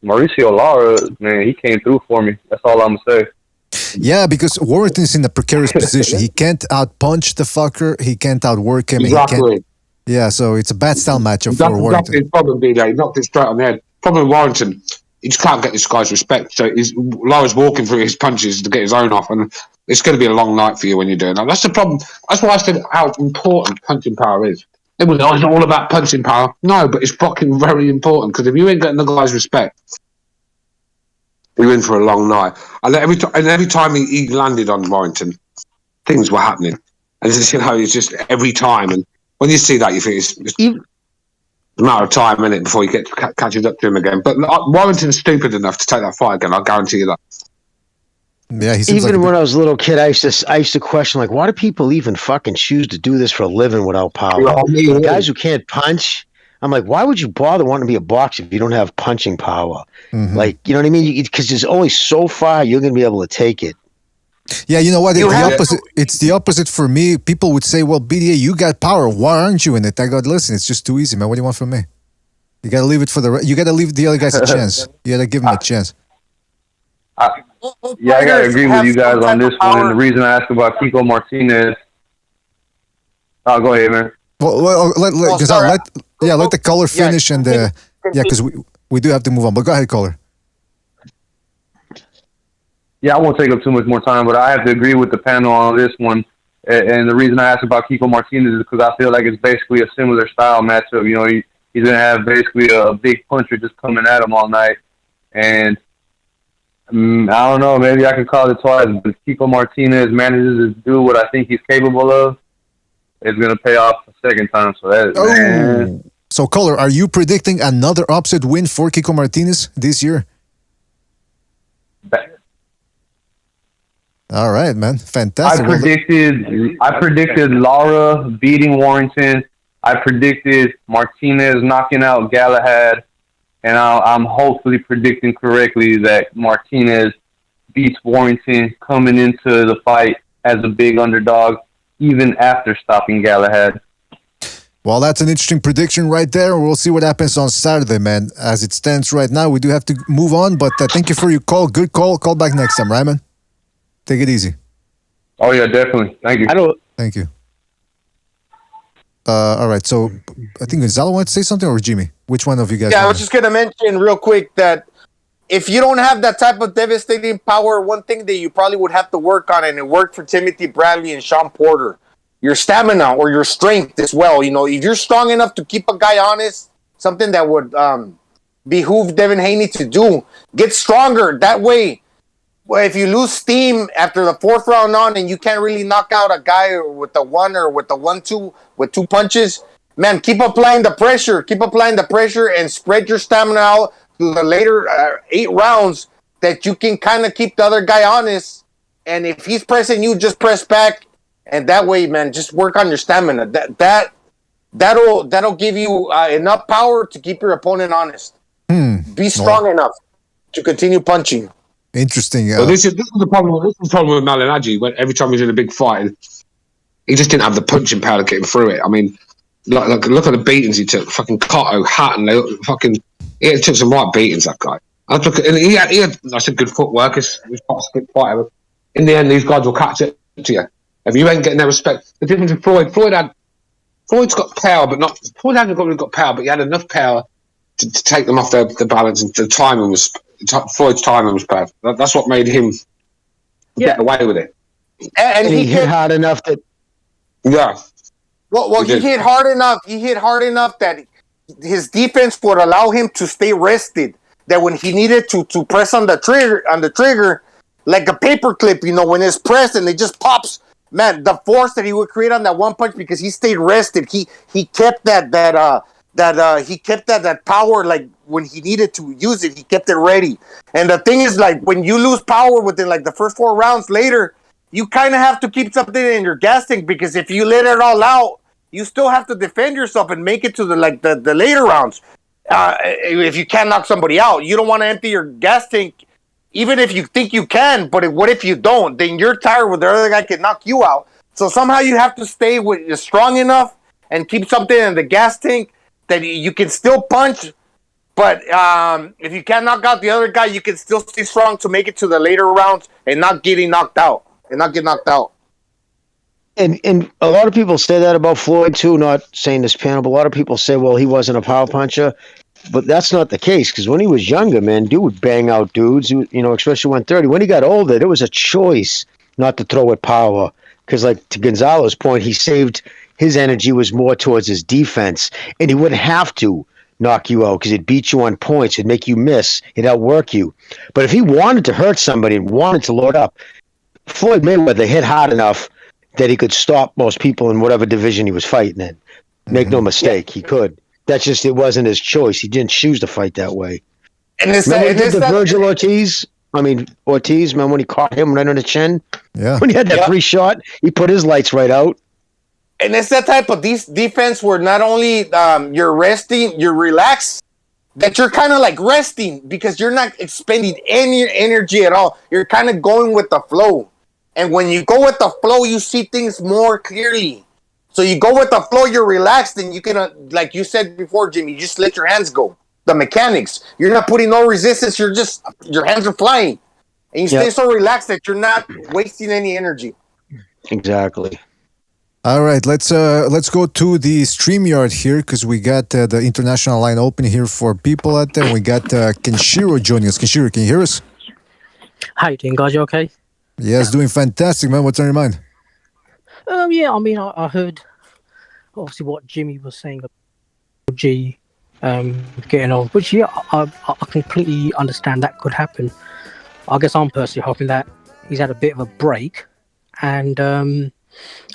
Mauricio Lara, man, he came through for me. That's all I'm gonna say. Yeah, because Warrington's in a precarious position. He can't outpunch the fucker. He can't outwork him. Exactly. He can't, yeah, so it's a bad style matchup for Warrington. That's his problem, B-Day. He knocked it straight on the head. Problem with Warrington, he just can't get this guy's respect. So Lara's walking through his punches to get his own off, and it's going to be a long night for you when you're doing that. That's the problem. That's why I said how important punching power is. It's not all about punching power. No, but it's fucking very important, because if you ain't getting the guy's respect, you're in for a long night. And every time he landed on Warrington, things were happening. And it's just every time. And when you see that, you think it's a matter of time, isn't it, before you get to catches up to him again. But Warrington's stupid enough to take that fight again. I'll guarantee you that. Yeah, even when I was a little kid, I used to question, like, why do people even fucking choose to do this for a living without power? Guys who can't punch, I'm like, why would you bother wanting to be a boxer if you don't have punching power? Mm-hmm. Like, you know what I mean? Because there's only so far you're going to be able to take it. Yeah, you know what? It's the opposite for me. People would say, well, BDA, you got power. Why aren't you in it? I go, listen, it's just too easy, man. What do you want from me? You got to leave it for you got to leave the other guys a chance. You got to give them a chance. Yeah, I gotta agree with you guys on this one. And the reason I asked about Kiko Martinez, go ahead, man. Well, let the caller finish, and because we do have to move on. But go ahead, caller. Yeah, I won't take up too much more time, but I have to agree with the panel on this one. And the reason I asked about Kiko Martinez is because I feel like it's basically a similar style matchup. You know, he's gonna have basically a big puncher just coming at him all night, and I don't know, maybe I can call it twice, but Kiko Martinez manages to do what I think he's capable of, it's going to pay off the second time. So that is, So, caller, are you predicting another upset win for Kiko Martinez this year? All right, man. Fantastic. I predicted Lara beating Warrington. I predicted Martinez knocking out Galahad. And I'm hopefully predicting correctly that Martinez beats Warrington coming into the fight as a big underdog, even after stopping Galahad. Well, that's an interesting prediction right there. We'll see what happens on Saturday, man. As it stands right now, we do have to move on, but thank you for your call. Good call. Call back next time, right, man? Take it easy. Oh, yeah, definitely. Thank you. Thank you. All right, so I think Gonzalo wanted to say something, or Jimmy? Which one of you guys? Yeah, I was just going to mention real quick that if you don't have that type of devastating power, one thing that you probably would have to work on, and it worked for Timothy Bradley and Sean Porter, your stamina or your strength as well. You know, if you're strong enough to keep a guy honest, something that would behoove Devin Haney to do, get stronger. That way, well, if you lose steam after the fourth round on and you can't really knock out a guy with the 1 or with the 1-2 with 2 punches, man, keep applying the pressure. Keep applying the pressure and spread your stamina out to the later 8 rounds that you can kind of keep the other guy honest. And if he's pressing you, just press back. And that way, man, just work on your stamina. That'll give you enough power to keep your opponent honest. Be strong enough to continue punching. Interesting. Well, this is the problem. This is the problem with Malignaggi. When every time he's in a big fight, he just didn't have the punching power to get him through it. I mean, look at the beatings he took. Fucking Cotto, Hatton, he took some right beatings. That guy. And he had that's a good footwork. He was quite a good fighter. In the end, these guys will catch it to you. If you ain't getting their respect, the difference with Floyd's got power, but Floyd hasn't really got power, but he had enough power to take them off the balance, and Floyd's timing was bad. That's what made him get away with it. And he hit hard enough that. Yeah. Well, he hit hard enough. He hit hard enough that his defense would allow him to stay rested. That when he needed to press on the trigger, like a paperclip, you know, when it's pressed and it just pops. Man, the force that he would create on that one punch because he stayed rested. He kept that power, like when he needed to use it, he kept it ready. And the thing is, like, when you lose power within like the first 4 rounds later, you kind of have to keep something in your gas tank, because if you let it all out, you still have to defend yourself and make it to the later rounds. If you can't knock somebody out, you don't want to empty your gas tank, even if you think you can. But what if you don't? Then you're tired where the other guy can knock you out. So somehow you have to stay strong enough and keep something in the gas tank that you can still punch But if you can't knock out the other guy, you can still stay strong to make it to the later rounds and not getting knocked out and not get knocked out. And a lot of people say that about Floyd too. Not saying this panel, but a lot of people say, well, he wasn't a power puncher. But that's not the case, because when he was younger, man, dude would bang out dudes, you know, especially 130. When he got older, there was a choice not to throw with power. Because, like, to Gonzalo's point, he saved his energy was more towards his defense. And he wouldn't have to knock you out because it'd beat you on points. It'd make you miss. It'd outwork you. But if he wanted to hurt somebody and wanted to load up, Floyd Mayweather hit hard enough that he could stop most people in whatever division he was fighting in. Make no mistake, he could. That's just, it wasn't his choice. He didn't choose to fight that way. And it's remember he did the Virgil Ortiz? Ortiz, remember when he caught him right on the chin? Yeah. When he had that free shot, he put his lights right out. And it's that type of defense where not only you're resting, you're relaxed, that you're kind of like resting because you're not expending any energy at all. You're kind of going with the flow. And when you go with the flow, you see things more clearly. So you go with the flow, you're relaxed, and you can, like you said before, Jimmy, you just let your hands go. The mechanics. You're not putting no resistance. Your hands are flying. And you stay so relaxed that you're not wasting any energy. Exactly. All right, let's go to the StreamYard here because we got the international line open here for people out there. We got Kenshiro joining us. Kenshiro, can you hear us? How you doing, guys? You okay? Yes, doing fantastic, man. What's on your mind? Yeah, I mean, I heard obviously what Jimmy was saying about G getting on, which I completely understand that could happen. I guess I'm personally hoping that he's had a bit of a break, and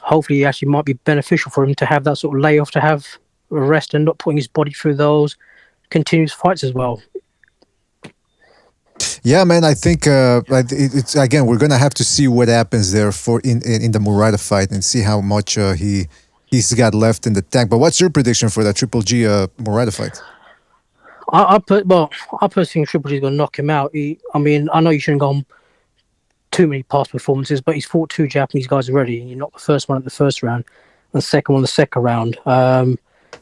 hopefully it actually might be beneficial for him to have that sort of layoff, to have a rest and not putting his body through those continuous fights as well. Yeah, man, I think it's again, we're gonna have to see what happens there for in the Murata fight and see how much he's got left in the tank. But what's your prediction for that Triple G Murata fight? I personally think Triple G is gonna knock him out. I mean, I know you shouldn't go on too many past performances, but he's fought two Japanese guys already, and you knocked the first one at the first round, and the second one the second round. I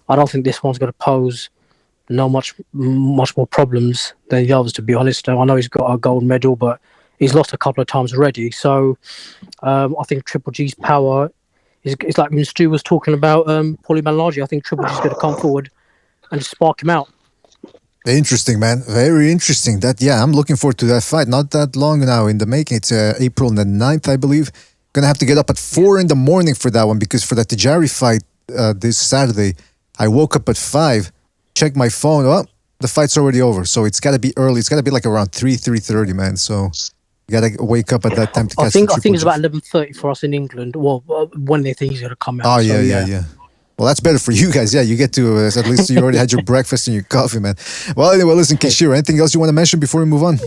don't think this one's going to pose much more problems than the others, to be honest. I know he's got a gold medal, but he's lost a couple of times already. So I think Triple G's power is like when Stu was talking about Paulie Malignaggi. I think Triple G's going to come forward and just spark him out. Interesting, man. Very interesting. I'm looking forward to that fight. Not that long now in the making. It's April the 9th, I believe. Gonna have to get up at 4 in the morning for that one because for the Tajari fight this Saturday, I woke up at 5, checked my phone. Oh, the fight's already over. So it's got to be early. It's got to be like around 3:30, man. So you got to wake up at that time to catch I think it's about 11:30 for us in England. Well, when they think he's going to come out. Oh, yeah. Well, that's better for you guys. Yeah, you get to, at least you already had your breakfast and your coffee, man. Well, anyway, listen, Kenshiro, anything else you want to mention before we move on?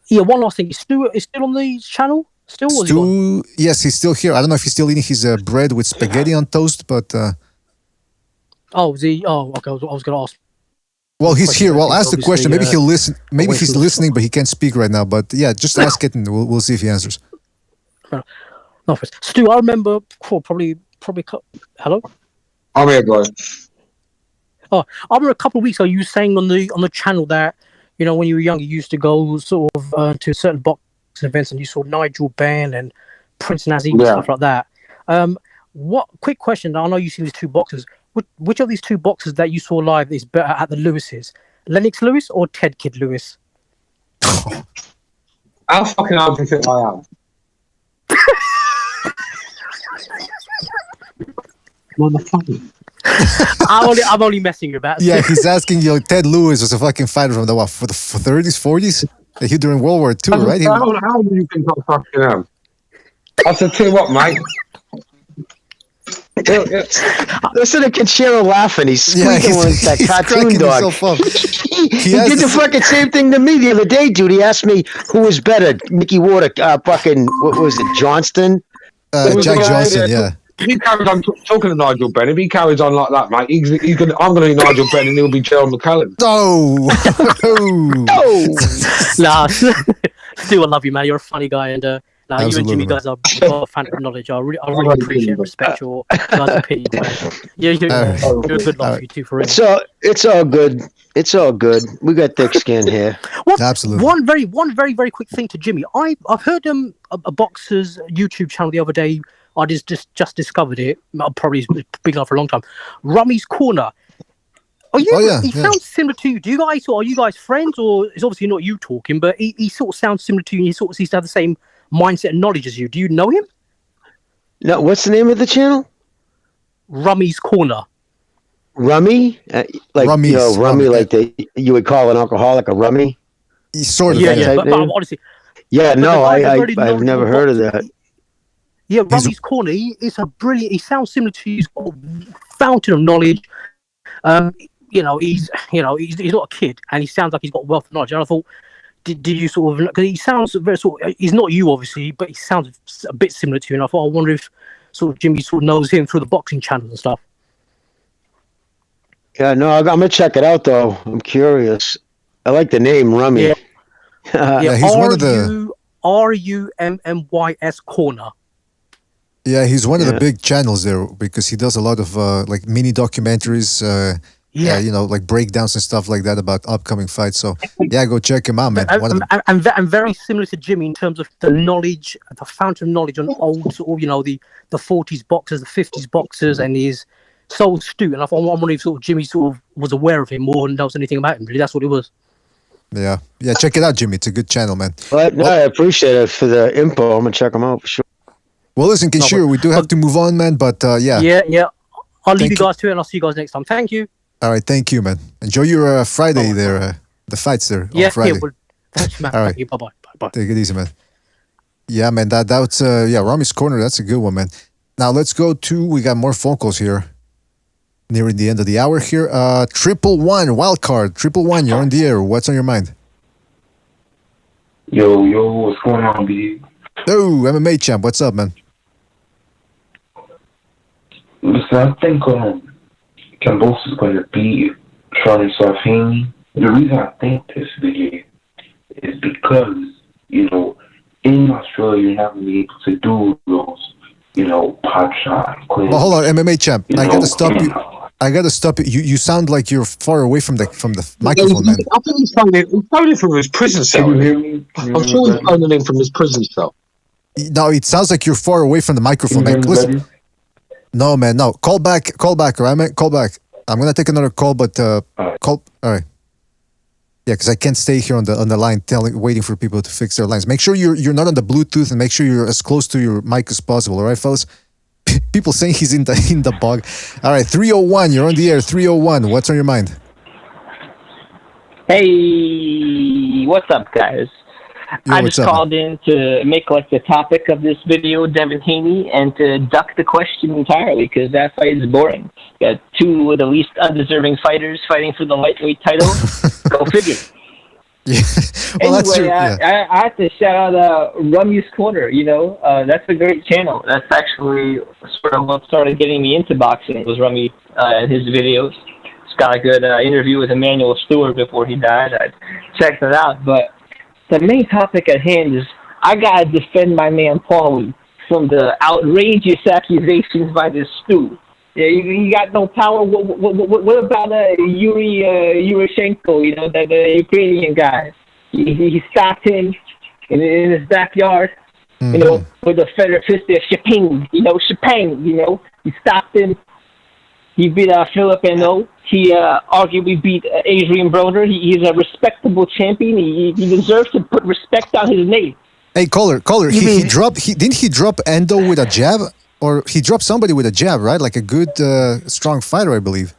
Yeah, one last thing. Stu is still on the channel? Stu, yes, he's still here. I don't know if he's still eating his bread with spaghetti on toast, but... okay, I was going to ask. Well, he's here. Well, ask the question. Maybe he'll listen. Maybe he's listening, but he can't speak right now. But yeah, just ask it and we'll see if he answers. No, Stu, I remember probably... Hello? I'm here, guys. Oh, I remember a couple of weeks ago you were saying on the channel that, you know, when you were younger, you used to go sort of to certain boxing events and you saw Nigel, Benn and Prince Naseem and stuff like that. Quick question, I know you see these two boxers. Which of these two boxers that you saw live is better at the Lewises? Lennox Lewis or Ted Kid Lewis? How fucking hard do you think I am? I'm only messing about. Yeah, he's asking you. Ted Lewis was a fucking fighter from the 30s, 40s. He during World War II, right? How do you think I fucking am? I said, tell you what, mate. Listen to Kenshiro laughing. He's squeaking like that cartoon dog. He did the fucking same thing to me the other day, dude. He asked me who was better, Mickey Ward or fucking what was it, Johnston? Jack Johnson, yeah. If he carries on talking to Nigel Benn, if he carries on like that, mate, I'm going to be Nigel Benn and he'll be Gerald McCallum. No! Nah, still I love you, man. You're a funny guy, and you and Jimmy guys are a fan of knowledge. I really appreciate and respect your guys' opinion. Yeah, you're a good lot for you too, for real. It's all good. It's all good. We got thick skin here. Absolutely. One very quick thing to Jimmy. I've heard a boxer's YouTube channel the other day. I just discovered it. Probably been on for a long time. Rummy's Corner. He sounds similar to you. Are you guys friends, or it's obviously not you talking, but he sort of sounds similar to you. He sort of seems to have the same mindset and knowledge as you. Do you know him? No, what's the name of the channel? Rummy's Corner. Rummy? Rummies, rummy, like you would call an alcoholic a rummy? Sort of. But honestly. Yeah, no, I've never heard of that. Yeah, Rummy's Corner. He's a brilliant. He sounds similar to you. He's got a fountain of knowledge. He's not a kid, and he sounds like he's got wealth of knowledge. And I thought, did you sort of? Because he sounds very sort of, he's not you obviously, but he sounds a bit similar to you. And I thought, I wonder if sort of Jimmy sort of knows him through the boxing channels and stuff. Yeah, no, I'm gonna check it out though. I'm curious. I like the name Rummy. Yeah, he's one of the RUMMYS Corner. Yeah, he's one of the big channels there because he does a lot of like mini documentaries. Like breakdowns and stuff like that about upcoming fights. So yeah, go check him out, man. And very similar to Jimmy in terms of the knowledge, the fountain of knowledge on old, sort of, the 40s boxers, the 50s boxers, and he's so astute. And I wonder if sort of Jimmy sort of was aware of him more and knows anything about him. Really, that's what it was. Yeah, check it out, Jimmy. It's a good channel, man. I appreciate it for the info. I'm gonna check him out for sure. Well, listen, Kenshiro, we do have to move on, man. But yeah. I'll leave you guys to it, and I'll see you guys next time. Thank you. All right, thank you, man. Enjoy your Friday there, the fights there on Friday. Yeah, well, thanks, man. All right. Thank you. Bye-bye. Take it easy, man. Yeah, man, that's Rummy's Corner. That's a good one, man. Now let's go to, we got more phone calls here. Nearing the end of the hour here. 111 wild card. 111, you're on the air. What's on your mind? Yo, what's going on, B? Oh, MMA champ. What's up, man? Listen, I think Kambosos is going to beat Haney. The reason I think this video is because, in Australia, you're not going to be able to do those, pot shot. Well, hold on, MMA champ. I got to stop you. You sound like you're far away from the microphone, man. I think he's phoning from his prison cell. Can you hear me? I'm sure he's phoning in from his prison cell. No, it sounds like you're far away from the microphone, man. Listen. No, man, no. Call back, all right, man? Call back. I'm going to take another call, but call. All right. Yeah, because I can't stay here on the line waiting for people to fix their lines. Make sure you're not on the Bluetooth, and make sure you're as close to your mic as possible, all right, fellas? People saying he's in the bog. All right, 301, you're on the air. 301, what's on your mind? Hey, what's up, guys? I just called in to make the topic of this video, Devin Haney, and to duck the question entirely because that fight is boring. Got two of the least undeserving fighters fighting for the lightweight title. Go figure. Yeah. Well, anyway, I have to shout out Rummy's Corner. That's a great channel. That's actually sort of what started getting me into boxing. Was Rummy and his videos. It's got a good interview with Emmanuel Stewart before he died. I checked it out, but the main topic at hand is I gotta defend my man Paulie from the outrageous accusations by this stew. Yeah, you got no power. What about Yurchenko? The Ukrainian guy. He stopped him in his backyard. With a feather fisted shaping. Shapang. He stopped him. He beat Philip Eno. He arguably beat Adrian Broner. He's a respectable champion. He deserves to put respect on his name. Hey, caller. Didn't he drop Endo with a jab? Or he dropped somebody with a jab, right? Like a good, strong fighter, I believe.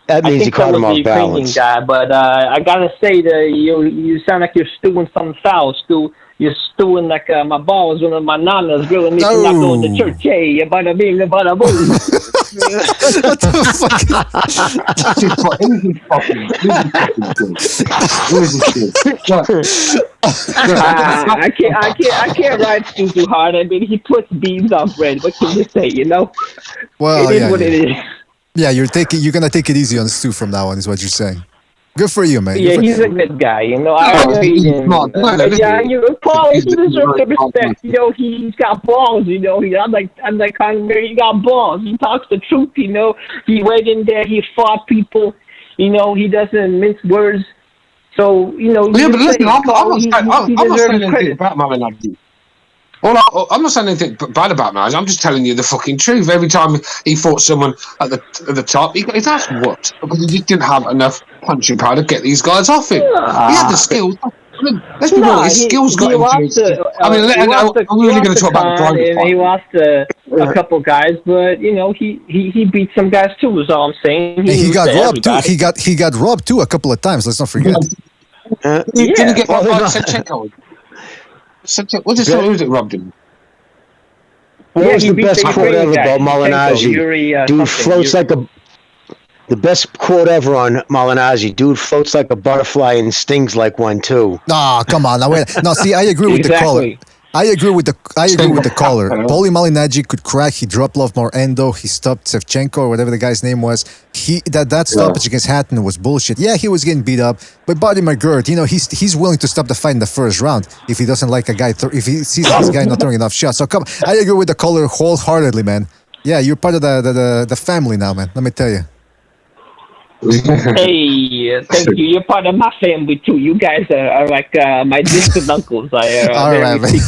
That means he caught him off balance. Guy, but I gotta say that you sound like you're stewing something foul, Stu. You're stewing like my balls when my nana's grilling me for not going to church. Hey, bada bing, bada boom. What I can't ride Stu too hard. I mean, he puts beans on bread. What can you say? Well, it is what it is. Yeah, you're gonna take it easy on Stu from now on, is what you're saying. Good for you, man. Yeah, he's a good guy. I rate him. Paul, he deserves the respect. He's got balls. Unlike Conor, he got balls. He talks the truth. He went in there. He fought people. You know, he doesn't mince words. So, you know... Yeah, but listen, I'm not saying anything about Malignaggi. I'm not saying anything bad about Malignaggi. I'm just telling you the fucking truth. Every time he fought someone at the top, he got his ass whooped because he just didn't have enough punching power to get these guys off him. He had the skills. I mean, let's be real, his skills got him to... I'm really going to talk about the private fight. He lost a couple guys, but, you know, he beat some guys too, is all I'm saying. He got robbed too. He got robbed too a couple of times, let's not forget. Didn't he get robbed by Sanctioning? What is it robbed him? What was the best quote ever about Malignaggi? Dude floats like a... The best quote ever on Malignaggi: "Dude floats like a butterfly and stings like one too." Nah, come on. No, see, I agree with the caller. I agree with the caller. Paulie Malignaggi could crack. He dropped a lot more endo. He stopped Shevchenko or whatever the guy's name was. That stoppage against Hatton was bullshit. Yeah, he was getting beat up, but Buddy McGirt, you know, he's willing to stop the fight in the first round if he doesn't like a guy. If he sees this guy not throwing enough shots. So come, I agree with the caller wholeheartedly, man. Yeah, you're part of the family now, man. Let me tell you. Hey, thank you. You're part of my family too. You guys are like my distant uncles. All right, man.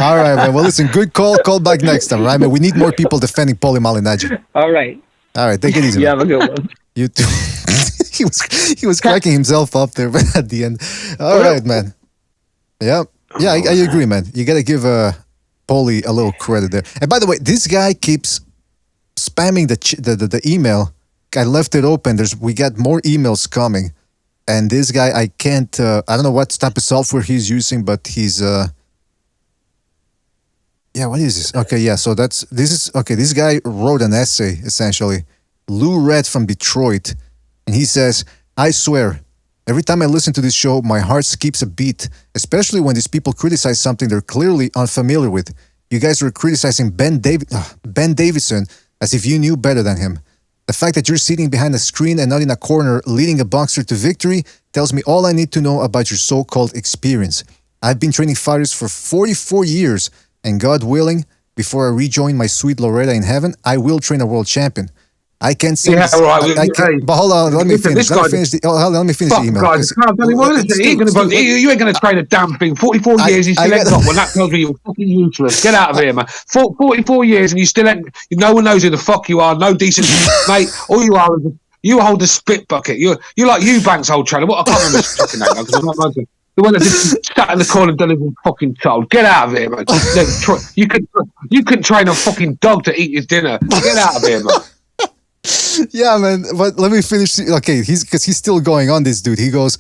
All right, man. Well, listen, good call. Call back next time, right, man? We need more people defending Paulie Malignaggi. All right. All right, take it easy. You have a good one. You too. he was cracking himself up there at the end. All right, man. Yeah, I agree, man. You gotta give Paulie a little credit there. And by the way, this guy keeps spamming the email. I left it open. We got more emails coming, and this guy I can't. I don't know what type of software he's using, but he's. Yeah, what is this? Okay, yeah. So this is okay. This guy wrote an essay essentially. Lou Red from Detroit, and he says, "I swear, every time I listen to this show, my heart skips a beat. Especially when these people criticize something they're clearly unfamiliar with. You guys were criticizing Ben Davison as if you knew better than him. The fact that you're sitting behind a screen and not in a corner leading a boxer to victory tells me all I need to know about your so-called experience. I've been training fighters for 44 years, and God willing, before I rejoin my sweet Loretta in heaven, I will train a world champion. I can't say this. Right. But hold on, let me finish. Let me finish the email. Guys, you ain't going to train a damn thing. 44 years, you still ain't got one. That tells me you're fucking useless. Get out of here, man. 44 years and you still ain't... No one knows who the fuck you are. No decent... Mate, all you are is... You hold a spit bucket. You're like Eubanks' old trainer. What? I can't remember his fucking name. The one that just sat in the corner and delivered fucking child. Get out of here, man. You could train a fucking dog to eat his dinner. Get out of here, man. Yeah, man, but let me finish. Okay, because he's still going on, this dude. He goes,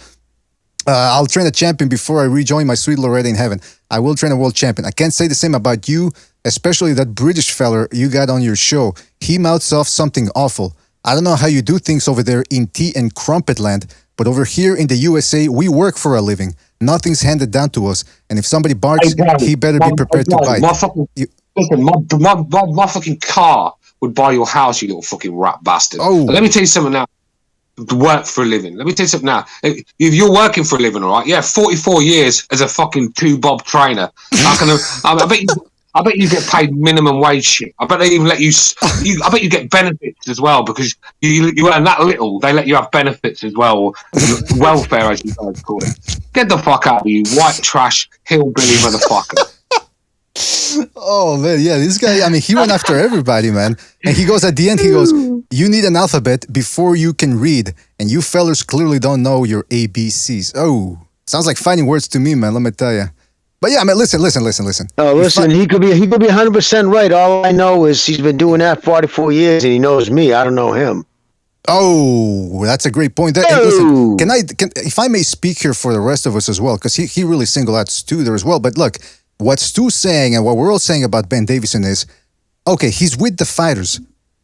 I'll train a champion before I rejoin my sweet Loretta in heaven. I will train a world champion. I can't say the same about you, especially that British feller you got on your show. He mouths off something awful. I don't know how you do things over there in tea and crumpet land, but over here in the USA, we work for a living. Nothing's handed down to us. And if somebody barks, he better be prepared to bite. My fucking car would buy your house, you little fucking rat bastard. Oh. But let me tell you something now. Work for a living. Let me tell you something now. If you're working for a living, all right, yeah, 44 years as a fucking two-bob trainer. I bet you get paid minimum wage shit. I bet they even let you. I bet you get benefits as well because you earn that little. They let you have benefits as well, or welfare as you guys call it. Get the fuck out of you, white trash hillbilly motherfucker. Oh man, yeah, this guy, I mean, he went after everybody, man. And he goes at the end, he goes, you need an alphabet before you can read, and you fellers clearly don't know your ABCs. Oh, sounds like fighting words to me, man, let me tell you. But yeah, man, listen. Oh, listen, he could be 100% right. All I know is he's been doing that 44 years, and he knows me. I don't know him. Oh, that's a great point. Listen, if I may speak here for the rest of us as well, because he really singled out Stu there as well. But look, what Stu's saying and what we're all saying about Ben Davison is, okay, he's with the fighters,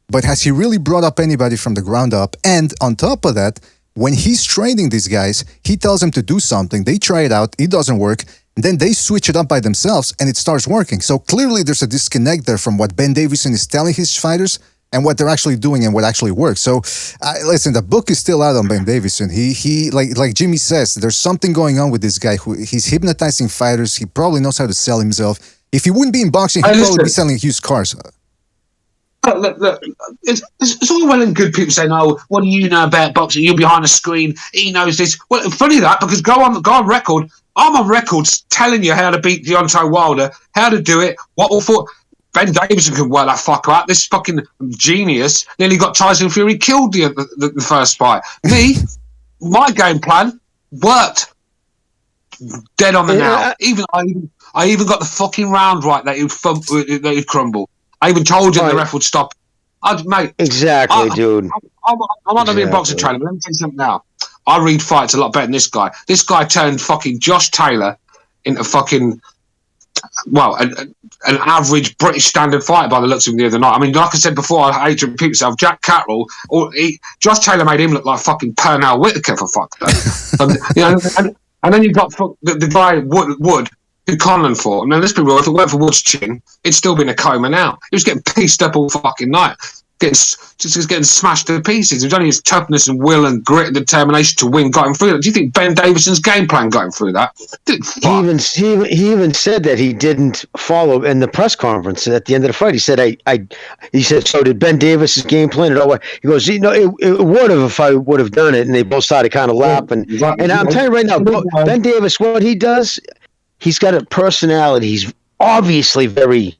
but has he really brought up anybody from the ground up? And on top of that, when he's training these guys, he tells them to do something, they try it out, it doesn't work, and then they switch it up by themselves and it starts working. So clearly there's a disconnect there from what Ben Davison is telling his fighters and what they're actually doing and what actually works. So listen, the book is still out on Ben Davison. He like Jimmy says, there's something going on with this guy who he's hypnotizing fighters. He probably knows how to sell himself. If he wouldn't be in boxing, he'd probably be selling used cars. Look, it's all well and good people saying, "Oh, what do you know about boxing? You're behind the screen. He knows this." Well, funny that, because go on record. I'm on record telling you how to beat Deontay Wilder, how to do it, what will for. Ben Davison can work that fucker out. This fucking genius nearly got Tyson Fury killed the first fight. Me, my game plan worked dead on the nail. I even got the fucking round right that he'd crumble. I even told you the ref would stop. Mate, exactly, dude. I'm not going to be a boxing trainer, but let me tell you something now. I read fights a lot better than this guy. This guy turned fucking Josh Taylor into fucking, well, an average British standard fighter by the looks of him the other night. I mean, like I said before, I hate to repeat myself, Jack Catterall, Josh Taylor made him look like fucking Pernell Whitaker, for fuck's sake. And then you've got the guy, Wood, who Conlan fought. Now, let's be real, if it weren't for Wood's chin, it'd still be in a coma now. He was getting pieced up all fucking night. Getting smashed to pieces. It was only his toughness and will and grit and determination to win got him through that. Do you think Ben Davison's game plan got him through that? He even said that he didn't follow in the press conference at the end of the fight. He said, he said, so did Ben Davis's game plan? He goes, it would have if I would have done it. And they both started kind of laughing. And I'm telling you right now, Ben Davis, what he does, he's got a personality. He's obviously very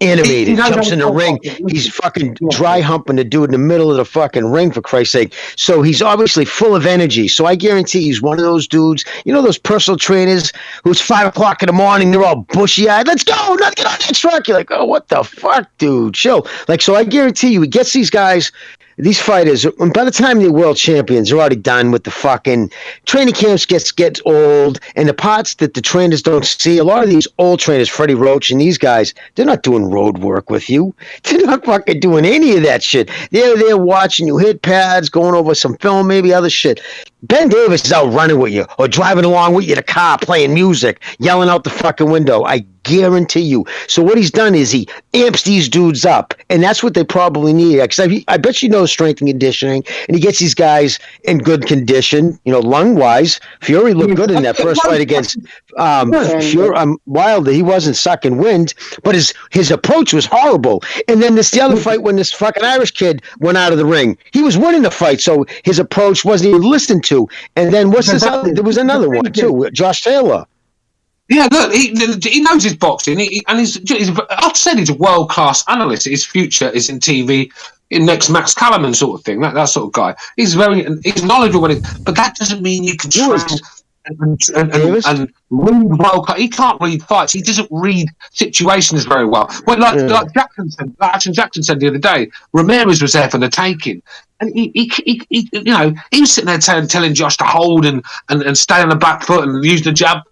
animated. He jumps in the ring. He's fucking dry humping the dude in the middle of the fucking ring, for Christ's sake. So he's obviously full of energy. So I guarantee he's one of those dudes, you know, those personal trainers who's 5 o'clock in the morning, they're all bushy-eyed. Let's go, let's get on that truck. You're like, oh, what the fuck, dude? Chill. Like, so I guarantee you, he gets these guys, these fighters, and by the time they're world champions, they're already done with the fucking training camps. Gets old, and the parts that the trainers don't see. A lot of these old trainers, Freddie Roach and these guys, they're not doing road work with you. They're not fucking doing any of that shit. They're there watching you hit pads, going over some film, maybe other shit. Ben Davis is out running with you or driving along with you in a car, playing music, yelling out the fucking window. I guarantee you. So what he's done is he amps these dudes up, and that's what they probably need. Because I bet you know strength and conditioning, and he gets these guys in good condition, you know, lung-wise. Fury looked good in that first fight against Wilder. He wasn't sucking wind, but his approach was horrible. And then the other fight when this fucking Irish kid went out of the ring, he was winning the fight, so his approach wasn't even listened to. And then there was another one too, Josh Taylor. Yeah, look, he knows his boxing, I've said he's a world-class analyst. His future is in TV, in next Max Kellerman sort of thing, that sort of guy. He's knowledgeable, but that doesn't mean you can trust and read well. He can't read fights. He doesn't read situations very well. Well, like Jackson said the other day, Ramirez was there for the taking. And he was sitting there telling Josh to hold and stay on the back foot and use the jab.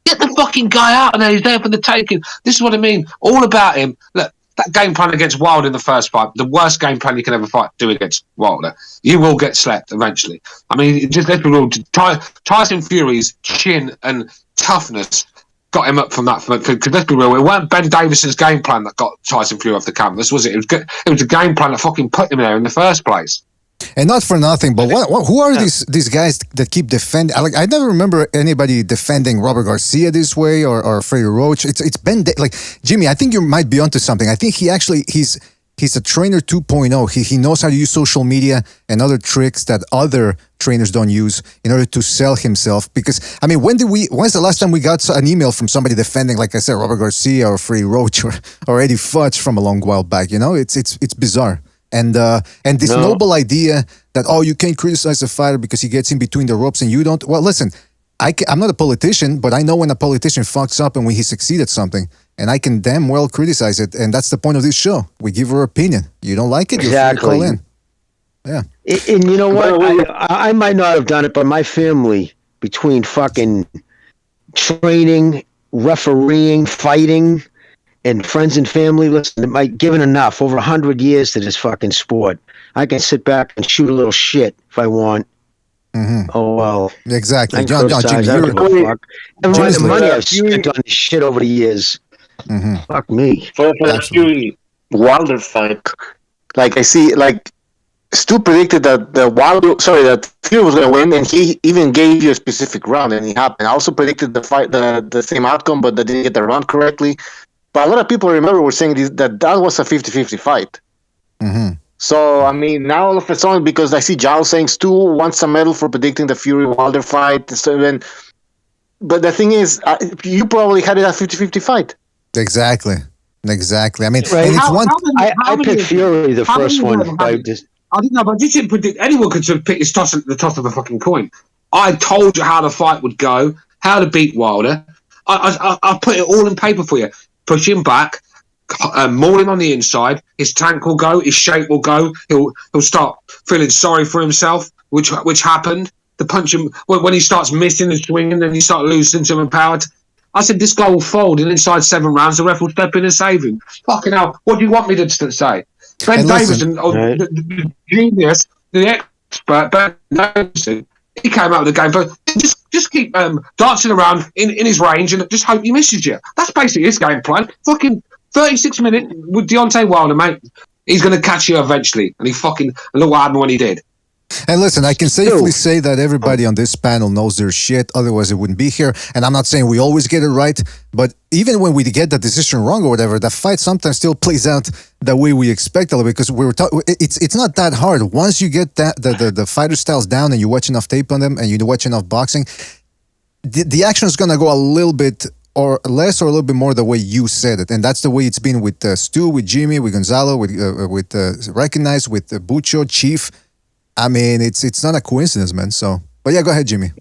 Get the fucking guy out of there. He's there for the taking. This is what I mean. All about him. Look, that game plan against Wilder in the first fight, the worst game plan you can ever do against Wilder. You will get slept eventually. I mean, just let's be real. Tyson Fury's chin and toughness got him up from that. Because let's be real, it weren't Ben Davison's game plan that got Tyson Fury off the canvas, was it? It was a game plan that fucking put him there in the first place. And not for nothing, but who are these guys that keep defending? I never remember anybody defending Robert Garcia this way or Freddie Roach. It's Ben, Jimmy, I think you might be onto something. I think he's a trainer 2.0. He knows how to use social media and other tricks that other trainers don't use in order to sell himself. Because, I mean, when's the last time we got an email from somebody defending, like I said, Robert Garcia or Freddie Roach or Eddie Futch from a long while back? You know, it's bizarre. And this noble idea that, you can't criticize a fighter because he gets in between the ropes and you don't. Well, listen, I'm not a politician, but I know when a politician fucks up and when he succeeds at something, and I can damn well criticize it. And that's the point of this show. We give our opinion. You don't like it, exactly. You're free to call in. Yeah. And you know what? I might not have done it, but my family, between fucking training, refereeing, fighting, and friends and family, listen, given enough, over 100 years to this fucking sport, I can sit back and shoot a little shit if I want. Mm-hmm. Oh, well. Exactly. John, Jimmy, the money I've spent on this shit over the years. Mm-hmm. Fuck me. For the Fury Wilder fight, like I see, like Stu predicted that Fury was going to win, and he even gave you a specific round, and it happened. I also predicted the fight, the same outcome, but they didn't get the round correctly. But a lot of people remember were saying that was a 50-50 fight. Mm-hmm. So, I mean, now all of a sudden, because I see Giles saying Stu wants a medal for predicting the Fury-Wilder fight. But the thing is, you probably had it a 50-50 fight. Exactly. I mean, right. and it's one. I picked Fury the first one. I don't know, but I didn't predict anyone could have picked the toss of a fucking coin. I told you how the fight would go, how to beat Wilder. I put it all in paper for you. Push him back, maul him on the inside. His tank will go, his shape will go. He'll start feeling sorry for himself, which happened. The punch him when he starts missing and swinging, then he start losing some power. I said this guy will fold, and inside 7 rounds, the ref will step in and save him. Fucking hell! What do you want me to say? Ben Davison, the genius, the expert, Ben Davison, he came out of the game for just keep dancing around in his range and just hope he misses you. That's basically his game plan. Fucking 36 minutes with Deontay Wilder, mate. He's going to catch you eventually, and look what happened when he did. And listen, I can safely say that everybody on this panel knows their shit. Otherwise, it wouldn't be here. And I'm not saying we always get it right, but even when we get the decision wrong or whatever, the fight sometimes still plays out the way we expect it, because it's not that hard. Once you get the fighter styles down and you watch enough tape on them and you watch enough boxing, the action is gonna go a little bit or less or a little bit more the way you said it. And that's the way it's been with Stu, with Jimmy, with Gonzalo, with Recognize, with Bucho, Chief. I mean, it's not a coincidence, man. So, but yeah, go ahead, Jimmy.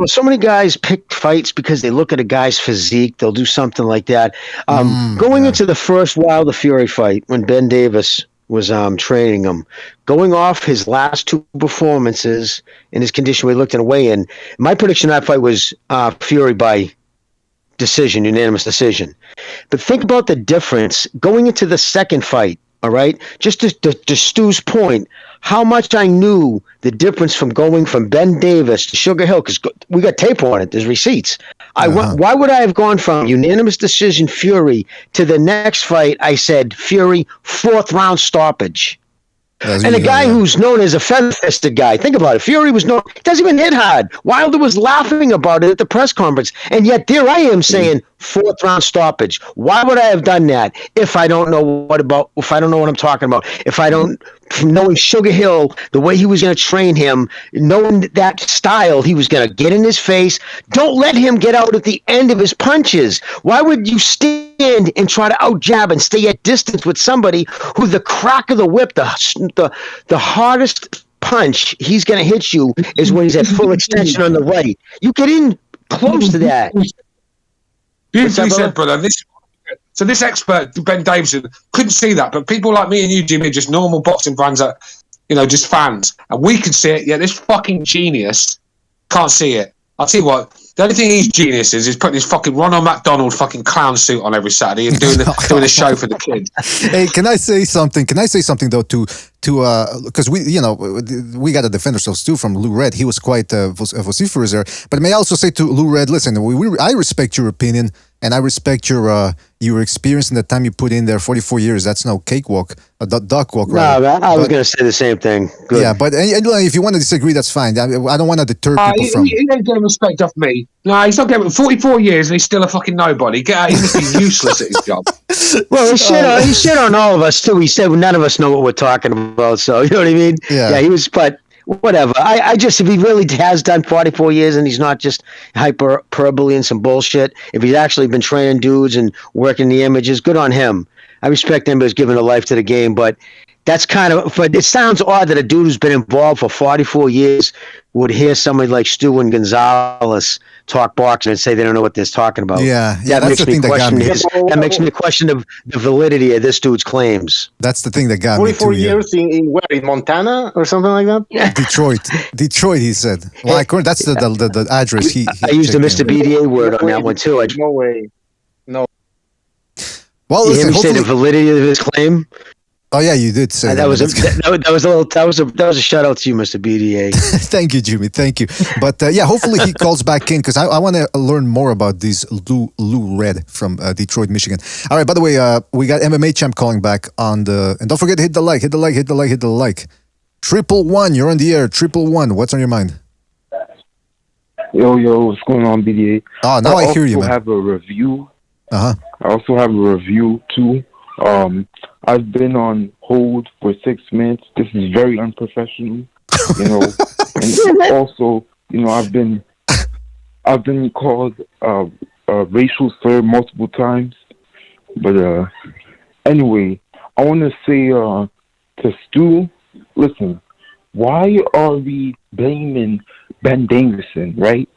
So many guys pick fights because they look at a guy's physique. They'll do something like that. Going into the first Wilder Fury fight, when Ben Davis was training him, going off his last 2 performances in his condition, we looked at a weigh-in. My prediction of that fight was Fury by decision, unanimous decision. But think about the difference going into the second fight. All right, just to Stu's point, how much I knew the difference from going from Ben Davis to Sugar Hill, because we got tape on it. There's receipts. Why would I have gone from unanimous decision Fury to the next fight? I said Fury 4th round stoppage. And a guy who's known as a feather-fisted guy. Think about it. Fury was known. Doesn't even hit hard. Wilder was laughing about it at the press conference, and yet there I am saying 4th round stoppage. Why would I have done that if I don't know what I'm talking about? If I don't, knowing Sugar Hill, the way he was going to train him, knowing that style, he was going to get in his face. Don't let him get out at the end of his punches. Why would you stand and try to out jab and stay at distance with somebody who the crack of the whip, the hardest punch he's going to hit you is when he's at full extension on the right. You get in close to that. Beautifully said, brother. This expert, Ben Davison, couldn't see that, but people like me and you, Jimmy, are just normal boxing fans that, just fans. And we can see it, this fucking genius can't see it. I'll tell you what, the only thing he's genius is putting his fucking Ronald McDonald fucking clown suit on every Saturday and doing a show for the kids. Hey, can I say something? Though to because we got to defend ourselves too from Lou Red. He was quite vociferous there. But may I also say to Lou Red, listen, I respect your opinion and I respect your experience in the time you put in there. 44 years, that's no cakewalk, a duck walk. No, I was going to say the same thing. Good. Yeah, but if you want to disagree, that's fine. I don't want to deter people from. He ain't getting respect off me. No, he's not getting 44 years and he's still a fucking nobody. Get out, he must be useless at his job. Well, he shit on all of us too. He said none of us know what we're talking about. So you know what I mean? Yeah, he was, but whatever. I just, if he really has done 44 years and he's not just hyperbole and some bullshit, if he's actually been training dudes and working the images, good on him. I respect him as giving a life to the game, but that's but it sounds odd that a dude who's been involved for 44 years would hear somebody like Stu and Gonzalez talk boxing and say they don't know what they're talking about. Yeah, that's the thing that got me. That makes me question the validity of this dude's claims. That's the thing that got me. 44 years in where? In Montana or something like that? Yeah. Detroit, he said. Well, that's the address. I used the Mr. BDA word on that one too. No way. No. Well, listen, you say the validity of his claim. Oh yeah, you did say that was a shout out to you, Mr. BDA. Thank you, Jimmy. Thank you. But hopefully he calls back in because I want to learn more about this Lou Red from Detroit, Michigan. All right. By the way, we got MMA champ calling back and don't forget to hit the like. 111, you're on the air. 111, what's on your mind? Yo, what's going on, BDA? Oh, now I hear you, man. I have a review Uh-huh. I also have a review too. I've been on hold for 6 minutes. This is very unprofessional, you know. And also, you know, I've been called a racial slur multiple times. But anyway, I want to say to Stu, listen, why are we blaming Ben Davison, right?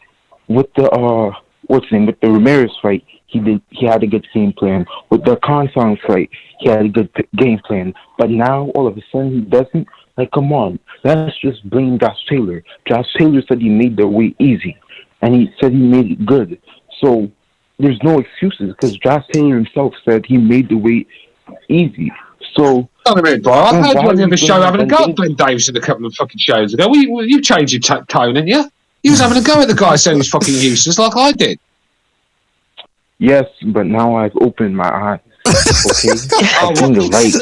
With the with the Ramirez fight, he had a good game plan. With the Konsong fight, he had a good game plan. But now all of a sudden he doesn't. Like, come on, let's just blame Josh Taylor. Josh Taylor said he made the weight easy, and he said he made it good. So there's no excuses because Josh Taylor himself said he made the weight easy. So. Hold a minute, bro. I heard you on the other show having a go at Ben Davison a couple of fucking shows ago. You changed your tone, didn't you? You was having a go at the guy saying he was fucking useless like I did. Yes, but now I've opened my eyes. Okay? I've seen the light.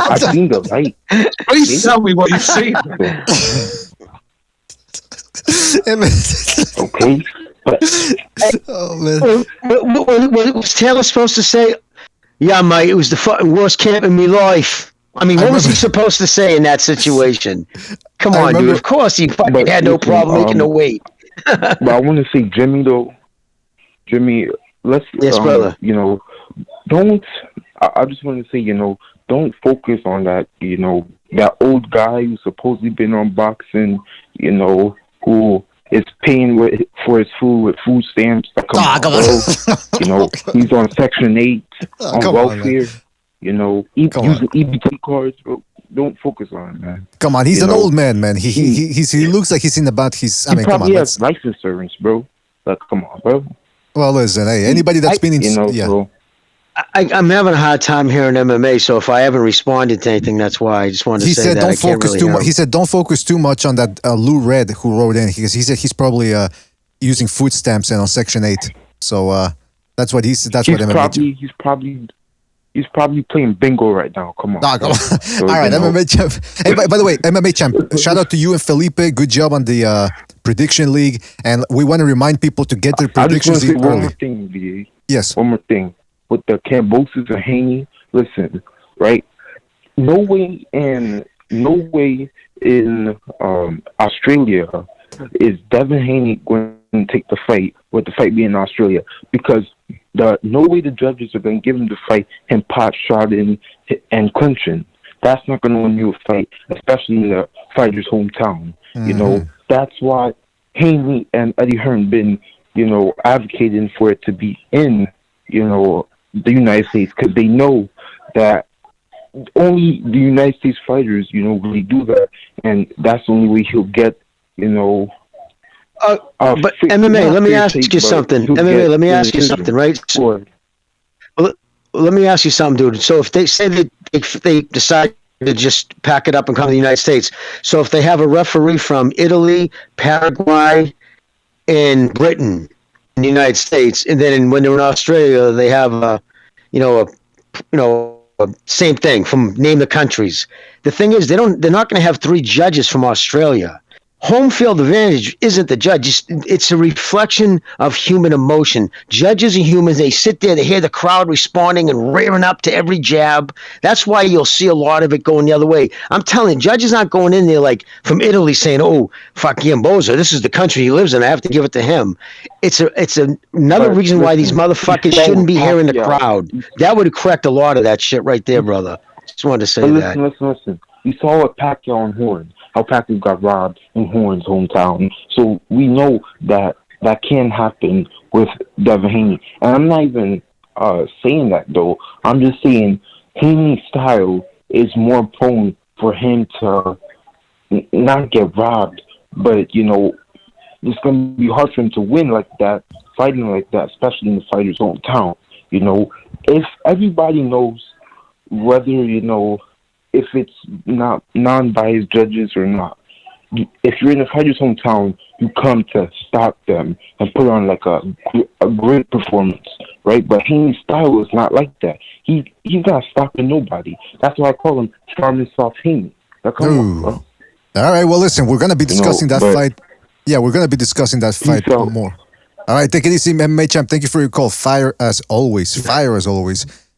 I've seen the light. Please tell me what you've seen. Okay? Oh, man. What was Taylor supposed to say? Yeah, mate, it was the fucking worst camp in my life. I mean, what was he supposed to say in that situation? Come on, dude. Of course he fucking had no problem making the weight. But I want to say, Jimmy, though. Jimmy, let's, yes, brother. You know, I just want to say, you know, don't focus on that, you know, that old guy who's supposedly been on boxing, you know, who is paying for his food with food stamps. Come on, bro. You know, he's on Section 8, on welfare, you know, using EBT cards, bro. Don't focus on it, man. Come on, he's an old man, man. He looks like he's in about his. I mean, come on. He has life insurance, bro. Like, come on, bro. Well, listen, hey, anybody that's been in, bro. I'm having a hard time hearing MMA, so if I haven't responded to anything, that's why. I just wanted to say that. Don't focus too much. He said, "Don't focus too much on that." Lou Red, who wrote in, he said he's probably using food stamps and on Section 8. So that's what he's. That's what MMA. He's probably playing bingo right now. Come on. So, all right, MMA champ. Hey, by the way, MMA champ. Shout out to you and Felipe. Good job on the prediction league, and we want to remind people to get their predictions early. One more thing, VA. Yes. One more thing. With the Kambosos and Haney, listen, right? No way in Australia is Devin Haney going to take the fight with the fight being in Australia, because no way the judges are going to give him the fight and pot shotting and clinching. That's not going to win you a fight, especially in the fighter's hometown. Mm-hmm. You know, that's why Haney and Eddie Hearn been, you know, advocating for it to be in, you know, the United States, because they know that only the United States fighters, you know, really do that, and that's the only way he'll get, you know. But MMA, let me ask you something. MMA, let me ask you something, right? So, let me ask you something, dude. So if they say that if they decide to just pack it up and come to the United States, so if they have a referee from Italy, Paraguay, and Britain in the United States, and then when they're in Australia, they have a same thing from name the countries. The thing is, they're not going to have 3 judges from Australia. Home field advantage isn't the judge. It's a reflection of human emotion. Judges are humans. They sit there, they hear the crowd responding and rearing up to every jab. That's why you'll see a lot of it going the other way. I'm telling you, judges aren't going in there like from Italy saying, oh, fuck Kambosos, this is the country he lives in, I have to give it to him. It's another reason why these motherfuckers shouldn't be hearing the crowd. That would correct a lot of that shit right there, brother. Just wanted to say that. Listen. You saw what Pacquiao and Horn. How Pacquiao got robbed in Horn's hometown. So we know that can happen with Devin Haney. And I'm not even saying that, though. I'm just saying Haney's style is more prone for him to not get robbed. But, you know, it's going to be hard for him to win like that, fighting like that, especially in the fighter's hometown. You know, if everybody knows whether, you know, if it's not non-biased judges or not. If you're in a fighter's hometown, you come to stop them and put on like a great performance, right? But Haney's style is not like that. He's not stopping nobody. That's why I call him Charming Soft Haney. Come on, bro. All right, well, listen, we're going to be discussing that fight. Yeah, we're going to be discussing that fight more. All right, take it easy, MMA champ. Thank you for your call. Fire as always.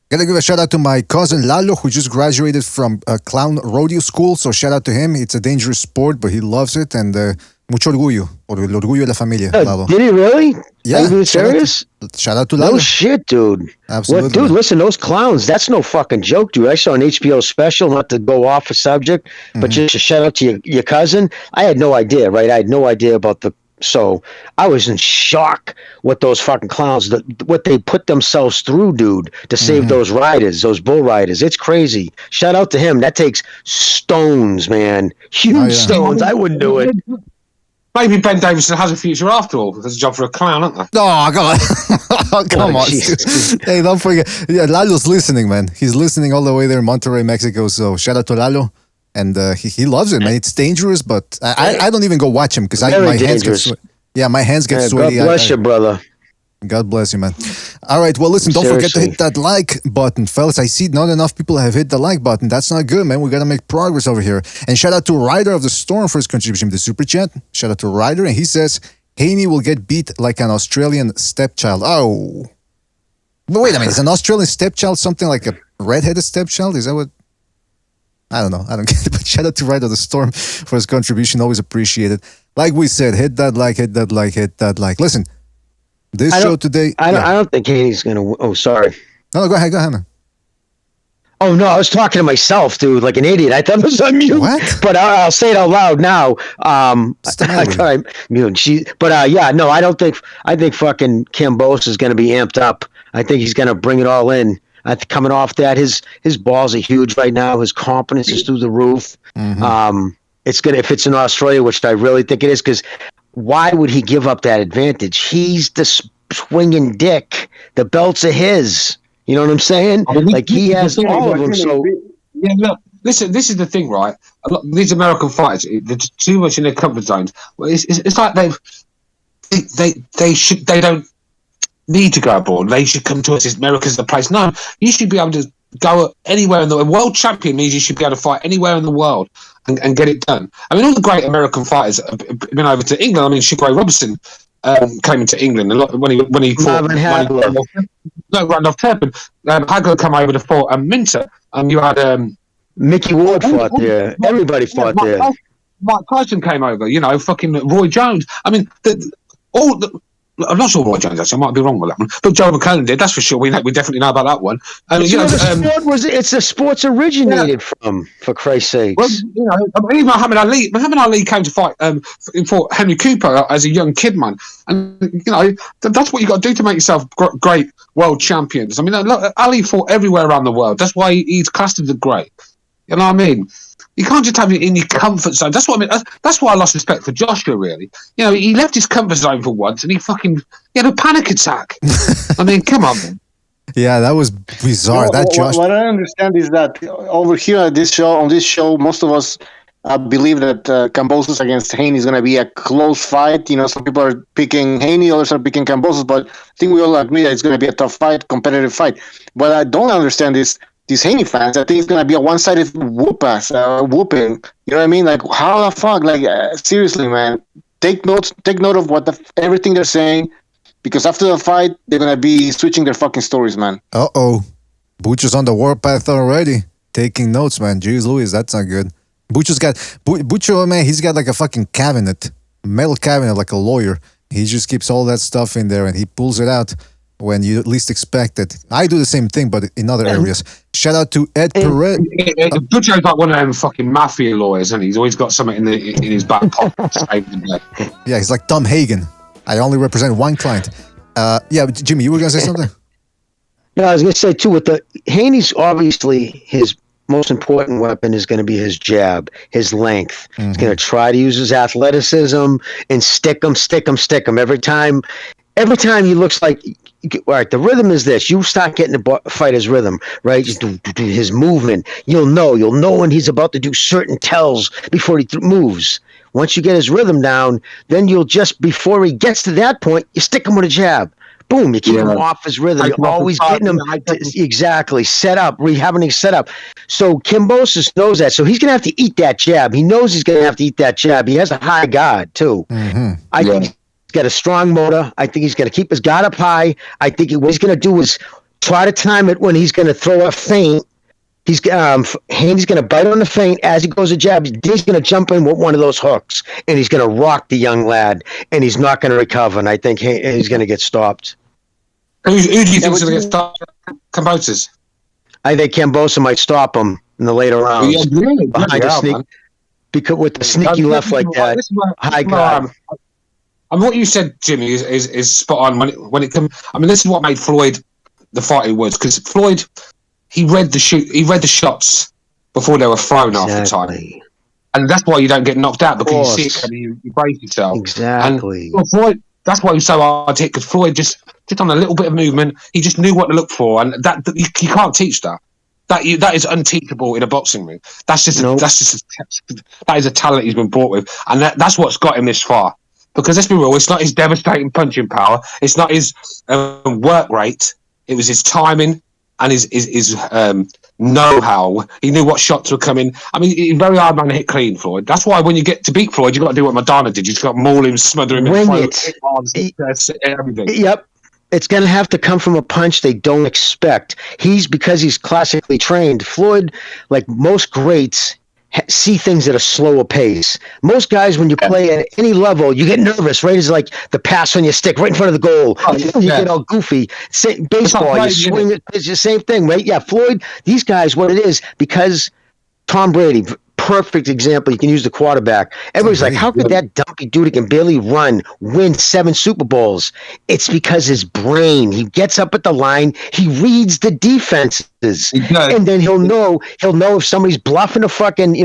Gotta give a shout out to my cousin Lalo, who just graduated from clown rodeo school. So shout out to him. It's a dangerous sport, but he loves it. And mucho orgullo. Por el orgullo de la familia, Lalo. Did he really? Yeah. Are you being serious? Shout out to Lalo. No shit, dude. Absolutely. What, dude, listen, those clowns, that's no fucking joke, dude. I saw an HBO special, not to go off a subject, but just a shout out to your cousin. I had no idea, right? I had no idea about so I was in shock what those fucking clowns, what they put themselves through, dude, to save those riders, those bull riders. It's crazy. Shout out to him. That takes stones, man. Huge stones. I wouldn't do it. Maybe Ben Davison has a future after all. There's a job for a clown, isn't there? Oh, come on. Hey, don't forget. Yeah, Lalo's listening, man. He's listening all the way there in Monterrey, Mexico. So shout out to Lalo. And he loves it, man. It's dangerous, but I don't even go watch him because my hands get sweaty. Yeah, my hands get sweaty. God bless you, brother. God bless you, man. All right, well, listen, don't forget to hit that like button, fellas. I see not enough people have hit the like button. That's not good, man. We got to make progress over here. And shout out to Ryder of the Storm for his contribution to the Super Chat. Shout out to Ryder, and he says, Haney will get beat like an Australian stepchild. Oh. But wait a minute, is an Australian stepchild something like a redheaded stepchild? Is that what? I don't know. I don't get it. But shout out to Ryder of the Storm for his contribution. Always appreciated. Like we said, hit that like. Listen. This show today. I don't think Haney's going to. Oh, sorry. No, go ahead. Man. Oh, no, I was talking to myself, dude, like an idiot. I thought it was on mute. What? But I'll say it out loud now. I mute. I don't think. I think fucking Kambosos is going to be amped up. I think he's going to bring it all in. Coming off that, his balls are huge right now. His confidence is through the roof. It's good if it's in Australia, which I really think it is, because why would he give up that advantage? He's the swinging dick. The belts are his. You know what I'm saying? Like he has all of them. So yeah, look, listen. This is the thing, right? These American fighters, they're too much in their comfort zones. It's like they don't need to go abroad. They should come to us. America's the place. No, you should be able to go anywhere in the world. Champion means you should be able to fight anywhere in the world and get it done. I mean, all the great American fighters have been over to England. I mean, Sugar Ray Robinson came into England a lot when he fought Randolph Turpin. Hagler come over to fought Minter. You had Mickey Ward fought there. Everybody fought there. Mike Tyson came over. You know, fucking Roy Jones. I mean, I'm not sure Roy Jones actually. I might be wrong with that one, but Joe McClellan did. That's for sure. We definitely know about that one. It's the sports originated from, for Christ's sakes. Well, you know, even Muhammad Ali came to fight for Henry Cooper as a young kid, man. And you know, that's what you got to do to make yourself great world champions. I mean, look, Ali fought everywhere around the world. That's why he's classed as the great. You know what I mean? You can't just have it in your comfort zone. That's what I mean. That's why I lost respect for Joshua, really. You know, he left his comfort zone for once and he had a panic attack. I mean, come on, man. Yeah, that was bizarre. What I understand is that over here on this show, most of us believe that Kambosos against Haney is going to be a close fight. You know, some people are picking Haney, others are picking Kambosos, but I think we all agree that it's going to be a tough fight, competitive fight. What I don't understand is these Haney fans, I think it's going to be a one-sided whooping. You know what I mean? Like, how the fuck? Like, seriously, man. Take note of everything they're saying, because after the fight, they're going to be switching their fucking stories, man. Uh-oh. Butcher's on the warpath already. Taking notes, man. Jeez Louise, that's not good. Butcher, man, he's got like a fucking cabinet. Metal cabinet, like a lawyer. He just keeps all that stuff in there and he pulls it out when you least expect it. I do the same thing, but in other areas. Shout out to Ed Perez. Butcher's like one of them fucking mafia lawyers, and he's always got something in his back pocket. Yeah, he's like Tom Hagen. I only represent one client. Yeah, Jimmy, you were going to say something? No, I was going to say, too, with Haney's obviously his most important weapon is going to be his jab, his length. Mm-hmm. He's going to try to use his athleticism and stick him. Every time he looks like, all right, the rhythm is this. You start getting the fighter's rhythm, right? Just do his movement. You'll know when he's about to do certain tells before he moves. Once you get his rhythm down, then you'll just, before he gets to that point, you stick him with a jab. Boom, you keep him off his rhythm. You're always getting him exactly set up, having him set up. So Kambosos knows that. So he's going to have to eat that jab. He knows he's going to have to eat that jab. He has a high guard, too. Mm-hmm. I think he's got a strong motor. I think he's going to keep his guard up high. I think what he's going to do is try to time it when he's going to throw a feint. Haney's going to bite on the feint as he goes to jab. He's going to jump in with one of those hooks, and he's going to rock the young lad, and he's not going to recover. And I think he's going to get stopped. Who do you think is going to get stopped? Kambosos? I think Kambosos might stop him in the later rounds. Behind the sneak, because with the sneaky left like that, high guard. And what you said, Jimmy, is spot on. When it comes, I mean, this is what made Floyd the fight he was, because Floyd, he read the shots before they were thrown half the time, and that's why you don't get knocked out, because you see it coming, you brace yourself. Exactly. And Floyd, that's why he was so hard to hit, because Floyd just on a little bit of movement, he just knew what to look for, and that you can't teach that. That is unteachable in a boxing ring. That is a talent he's been brought with, and that's what's got him this far. Because let's be real, it's not his devastating punching power, it's not his work rate. It was his timing and his know-how. He knew what shots were coming. I mean, he's very hard man to hit clean, Floyd. That's why when you get to beat Floyd, you've got to do what Madonna did. You've got to maul him, smother him, everything. Yep. It's going to have to come from a punch they don't expect. Because he's classically trained. Floyd, like most greats, see things at a slower pace. Most guys, when you play at any level, you get nervous, right? It's like the pass on your stick right in front of the goal. You get all goofy. Baseball, you swing it. It's the same thing, right? Yeah, Floyd, these guys, what it is, because Tom Brady, perfect example, you can use the quarterback. Everybody's like, how could that dumpy dude who can barely run win 7 Super Bowls? It's because his brain, he gets up at the line, he reads the defenses, and then he'll know if somebody's bluffing a fucking,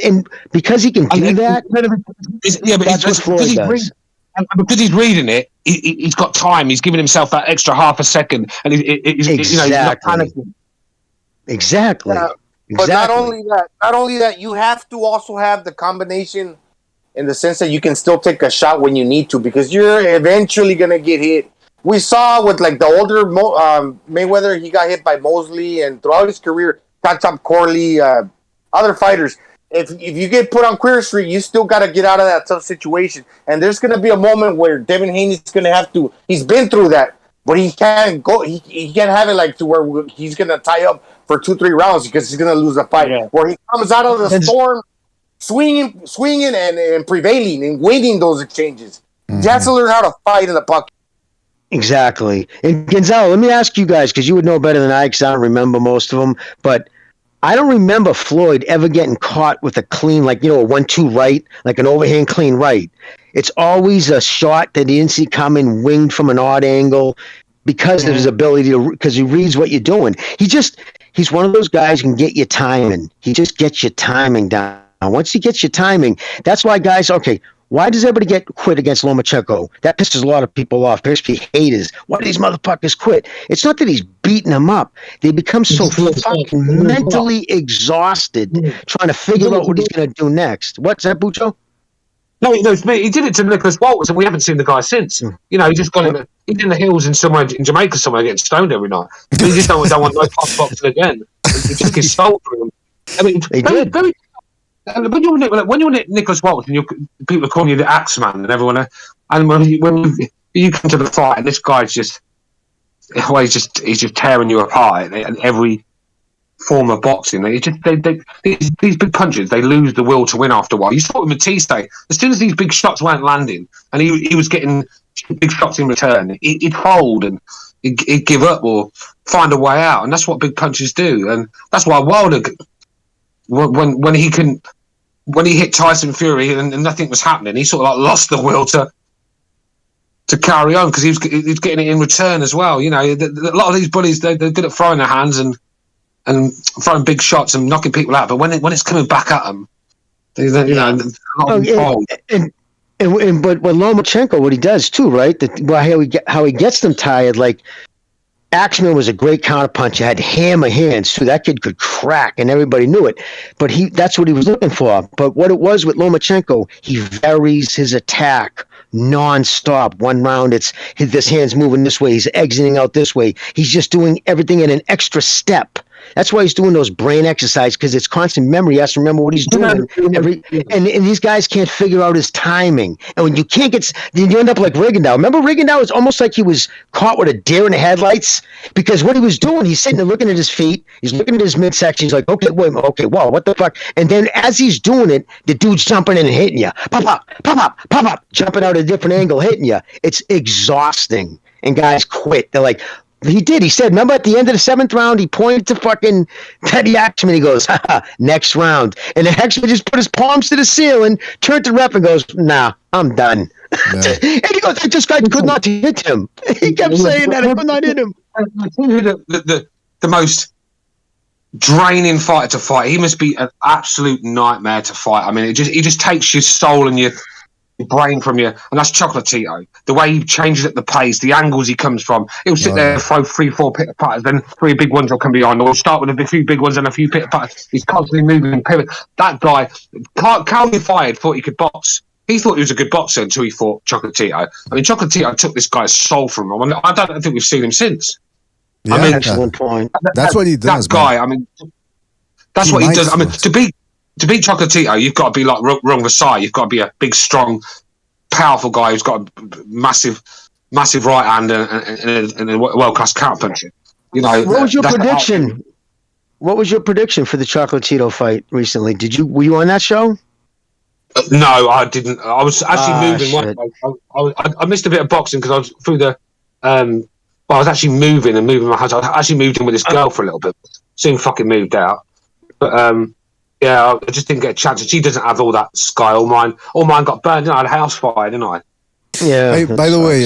and because he can do that, that's what Floyd does. And because he's reading it, he's got time. He's giving himself that extra half a second, and he's not panicking. Exactly. But not only that, you have to also have the combination in the sense that you can still take a shot when you need to, because you're eventually going to get hit. We saw with like the older Mayweather, he got hit by Mosley, and throughout his career, Top Corley, other fighters. If you get put on Queer Street, you still got to get out of that tough situation. And there's going to be a moment where Devin Haney's going to have to. He's been through that, but he can't go. He can't have it like to where he's going to tie up for 2-3 rounds because he's going to lose a fight. Yeah. Where he comes out of the storm, swinging and prevailing and winning those exchanges. Mm-hmm. He has to learn how to fight in the pocket. Exactly. And Gonzalo, let me ask you guys, because you would know better than I, because I don't remember most of them, but I don't remember Floyd ever getting caught with a clean, like, a 1-2 right, like an overhand clean right. It's always a shot that he didn't see coming, winged from an odd angle, because of his ability to, because he reads what you're doing. He's one of those guys who can get your timing. He just gets your timing down. Once he gets your timing, that's why guys, why does everybody get quit against Lomachenko? That pisses a lot of people off. Pisses haters. Why do these motherfuckers quit? It's not that he's beating them up. They become so fucking mentally exhausted trying to figure out what he's going to do next. What's that, Bucho? No, he did it to Nicholas Walters, and we haven't seen the guy since. He just got he's in the hills in Jamaica somewhere getting stoned every night. He just don't want no pop boxing again. He took his soul from him. I mean, very. When you're Nicholas Walters and people are calling you the Axeman and everyone, and when you come to the fight and this guy's just tearing you apart in every form of boxing. These big punches, they lose the will to win after a while. You saw it with Matisse. As soon as these big shots weren't landing and he was getting big shots in return, he'd fold and he'd give up or find a way out, and that's what big punches do. And that's why Wilder, when he hit Tyson Fury and nothing was happening, he sort of like lost the will to carry on, because he was getting it in return as well. A lot of these bullies, they're good at throwing their hands and throwing big shots and knocking people out, but when it's coming back at them, but Lomachenko, what he does too, right? How he gets them tired, like. Axeman was a great counterpuncher, had hammer hands too. That kid could crack, and everybody knew it. But that's what he was looking for. But what it was with Lomachenko, he varies his attack nonstop. One round, this hand's moving this way. He's exiting out this way. He's just doing everything in an extra step. That's why he's doing those brain exercises, because it's constant memory. He has to remember what he's doing and these guys can't figure out his timing. And when you can't get, then you end up like Rigondeaux. Remember Rigondeaux? It's almost like he was caught with a deer in the headlights, because what he was doing, he's sitting there looking at his feet, he's looking at his midsection, he's like, okay, wait, okay, wow, what the fuck? And then as he's doing it, the dude's jumping in and hitting you. Pop up, pop up, pop up, jumping out at a different angle, hitting you. It's exhausting. And guys quit. They're like, he did. He said, remember at the end of the 7th round, he pointed to fucking Teddy Axman. He goes, haha, next round. And the Axman just put his palms to the ceiling, turned to the ref and goes, nah, I'm done. Yeah. And he goes, this guy could not hit him. He kept saying that. I could not hit him. The most draining fighter to fight. He must be an absolute nightmare to fight. I mean, he just takes your soul and your brain from you, and that's Chocolatito. The way he changes at the pace, the angles he comes from. He'll sit there and throw 3-4 pitter patters, then 3 big ones will come behind, or he'll start with a few big ones and a few pitter patters. He's constantly moving and pivot. That guy, Calvin fired, thought he could box. He thought he was a good boxer until he fought Chocolatito. I mean, Chocolatito took this guy's soul from him. I don't think we've seen him since. Yeah, I mean, excellent point. That's what he does. That guy, man. I mean, that's what he does. I mean, to beat Chocolatito, you've got to be like Rung Vasai. You've got to be a big, strong, powerful guy who's got a massive right hand and a world-class counterpuncher. You know, what was your prediction? What was your prediction for the Chocolatito fight recently? Were you on that show? No, I didn't. I was actually moving. I missed a bit of boxing because I was through the. I was actually moving my house. I actually moved in with this girl for a little bit. Soon fucking moved out. But yeah, I just didn't get a chance. She doesn't have all that sky. All mine got burned. I had a house fire, didn't I? Yeah. Hey, by the way,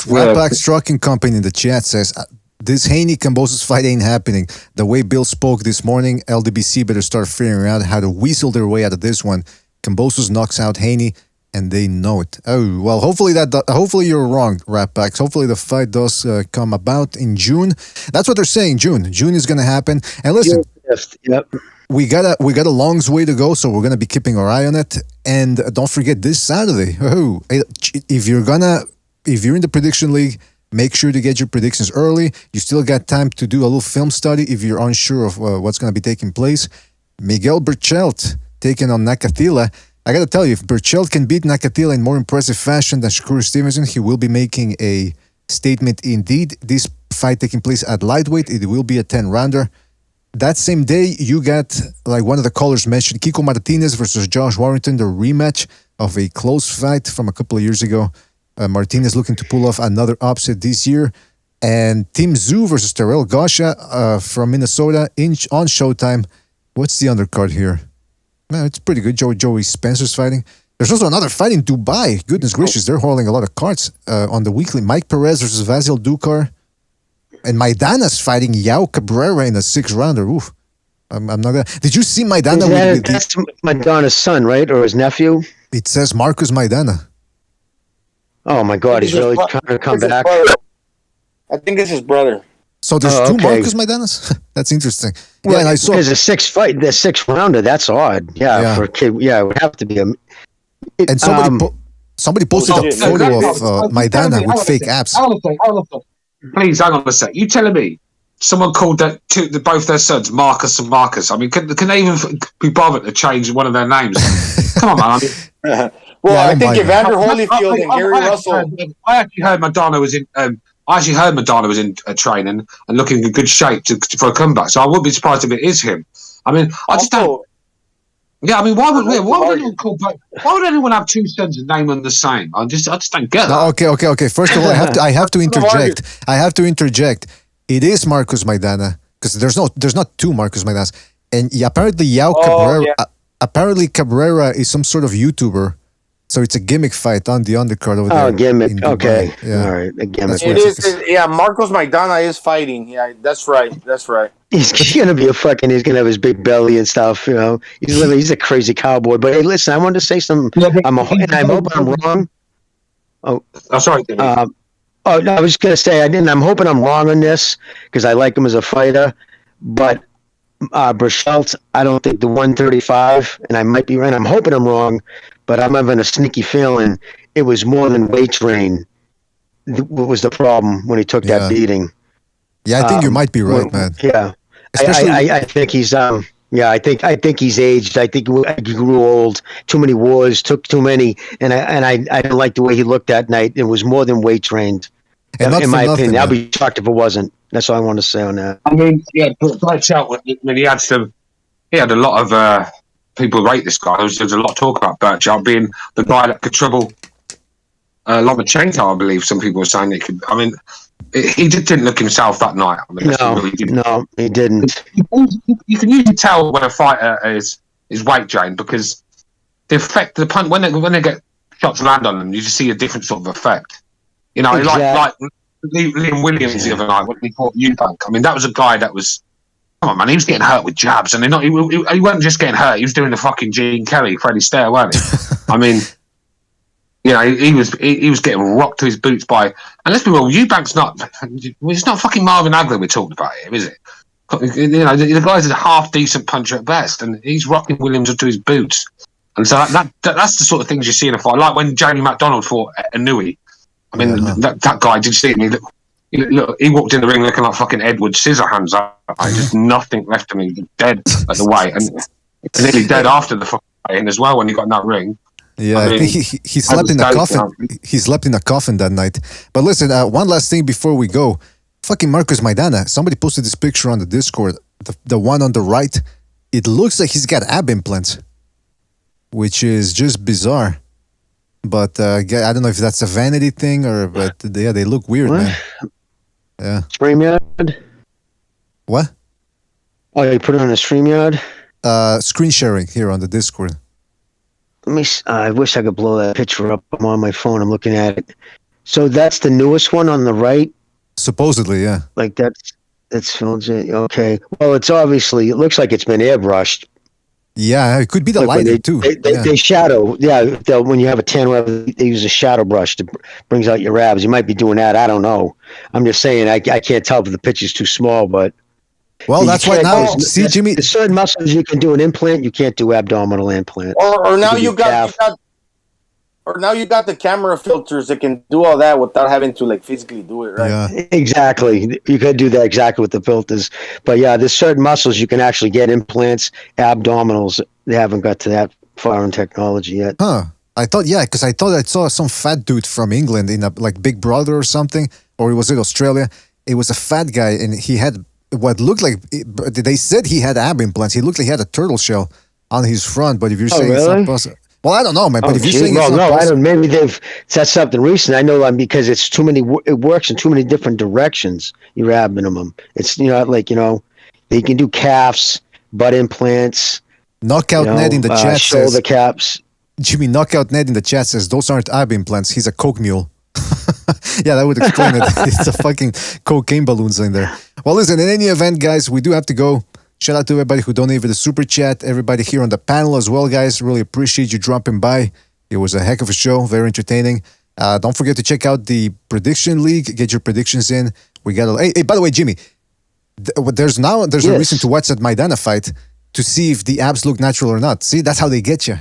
Ratback's Trucking Company in the chat says this Haney Kambosos fight ain't happening. The way Bill spoke this morning, LDBC better start figuring out how to weasel their way out of this one. Kambosos knocks out Haney, and they know it. Oh well, hopefully you're wrong, Ratbacks. Hopefully the fight does come about in June. That's what they're saying. June is going to happen. And listen, yep. We got a long way to go, so we're gonna be keeping our eye on it. And don't forget this Saturday. Oh, if you're in the prediction league, make sure to get your predictions early. You still got time to do a little film study if you're unsure of what's gonna be taking place. Miguel Berchelt taking on Nakatila. I gotta tell you, if Berchelt can beat Nakatila in more impressive fashion than Shakur Stevenson, he will be making a statement indeed. This fight taking place at lightweight, it will be a 10-rounder. That same day, you got, like one of the callers mentioned, Kiko Martinez versus Josh Warrington, the rematch of a close fight from a couple of years ago. Martinez looking to pull off another upset this year. And Tim Tszyu versus Terrell Gosha from Minnesota on Showtime. What's the undercard here? Man, it's pretty good. Joey Spencer's fighting. There's also another fight in Dubai. Goodness gracious, they're hauling a lot of cards on the weekly. Mike Perez versus Vasil Dukar. And Maidana's fighting Yao Cabrera in a 6-rounder. Oof. I'm not gonna. Did you see Maidana? That's Maidana's son, right? Or his nephew? It says Marcus Maidana. Oh my God, he's really trying to come back. I think it's his brother. So there's two Marcus Maidanas? That's interesting. Well, and I saw there's a 6-rounder. That's odd. Yeah, for a kid. Yeah, it would have to be a. And somebody posted a photo of Maidana with fake abs. Please hang on a sec. You telling me someone called both their sons Marcus and Marcus? I mean, can they even be bothered to change one of their names? Come on, man. I think Evander Holyfield and Gary Russell. I actually heard Madonna was in. Training and looking in good shape for a comeback. So I wouldn't be surprised if it is him. I mean, I just don't. Yeah, I mean, why would anyone have two sons and name them the same? I just don't get that. No, okay. First of all, I have to interject. It is Marcus Maidana because there's not two Marcus Maidanas, and apparently Cabrera. Yeah. Apparently Cabrera is some sort of YouTuber, so it's a gimmick fight on the undercard over there. Oh, gimmick. Okay, yeah. All right, a gimmick. It is. Yeah, Marcos Maidana is fighting. Yeah, that's right. He's gonna be he's gonna have his big belly and stuff. You know, he's a crazy cowboy. But hey, listen, I wanted to say something. I hope I'm wrong. Oh, sorry. No, I was just gonna say I'm hoping I'm wrong on this because I like him as a fighter, but Berchelt, I don't think the 135, and I might be right. I'm hoping I'm wrong, but I'm having a sneaky feeling it was more than weight train. What was the problem when he took that beating? Yeah, I think you might be right, man. Yeah. I think he's I think he's aged. I think he grew old. Too many wars, took too many, and I didn't like the way he looked that night. It was more than weight trained, in my opinion. I'll be shocked if it wasn't. That's all I want to say on that. I mean, yeah, but Blake's out. I mean, he had a lot of people rate this guy. There's a lot of talk about Birch being the guy that could trouble Lomachenko. I believe some people were saying it could. I mean, he just didn't look himself that night. I mean, No, he didn't. You can usually tell when a fighter is weight drained because the effect, the punch, when they get shots land on them, you just see a different sort of effect. You know, like Liam Williams the other night when he fought Eubank. I mean, that was a guy that was, come on, man, he was getting hurt with jabs, and he wasn't just getting hurt. He was doing the fucking Gene Kelly, Freddie Stair, wasn't he? I mean, you know, he was getting rocked to his boots by, and let's be real, Eubank's it's not fucking Marvin Hagler we're talking about here, is it? You know, the guy's a half decent puncher at best, and he's rocking Williams up to his boots, and so that's the sort of things you see in a fight, like when Jamie McDonald fought Inouye. I mean, that guy, did you see him? He walked in the ring looking like fucking Edward Scissorhands. Just nothing left of me, dead at the weight, and nearly dead after the fucking fight as well when he got in that ring. Yeah, I think he slept in a coffin. He slept in a coffin that night. But listen, one last thing before we go. Fucking Marcos Maidana. Somebody posted this picture on the Discord. The one on the right. It looks like he's got ab implants, which is just bizarre. But I don't know if that's a vanity thing but yeah, they look weird, man. Yeah. StreamYard? What? Oh, you put it on a StreamYard? Screen sharing here on the Discord. I wish I could blow that picture up. I'm on my phone. I'm looking at it. So that's the newest one on the right? Supposedly, yeah. Like that's okay. Well, it looks like it's been airbrushed. Yeah, it could be the lighting too. They shadow. Yeah, when you have a tan, they use a shadow brush that brings out your abs. You might be doing that. I don't know. I'm just saying I can't tell if the picture's too small, but. Well, that's why now. See, Jimmy, there's certain muscles you can do an implant. You can't do abdominal implant. Or now you got the camera filters that can do all that without having to like physically do it, right? Yeah. Exactly. You could do that exactly with the filters. But yeah, there's certain muscles you can actually get implants, abdominals. They haven't got to that far in technology yet. Huh. I thought I saw some fat dude from England in like Big Brother or something, or was it Australia? It was a fat guy and he had what looked like, they said he had ab implants. He looked like he had a turtle shell on his front, but if you're saying it's not possible. Well, I don't know, man. But if you're saying it's not possible, I don't. Maybe they've said something recent. I know because it's too many. It works in too many different directions. Your ab minimum. It's they can do calves, butt implants. Knockout Ned in the chat shoulder says, caps. Jimmy, Knockout Ned in the chat says those aren't ab implants. He's a coke mule. Yeah, that would explain it. It's a fucking cocaine balloons in there. Well, listen, in any event, guys, we do have to go. Shout out to everybody who donated the super chat, everybody here on the panel as well, guys. Really appreciate you dropping by. It was a heck of a show, very entertaining. Don't forget to check out the prediction league. Get your predictions in. We got. Hey, by the way, Jimmy, there's a reason to watch that Maidana fight to see if the abs look natural or not. See, that's how they get you.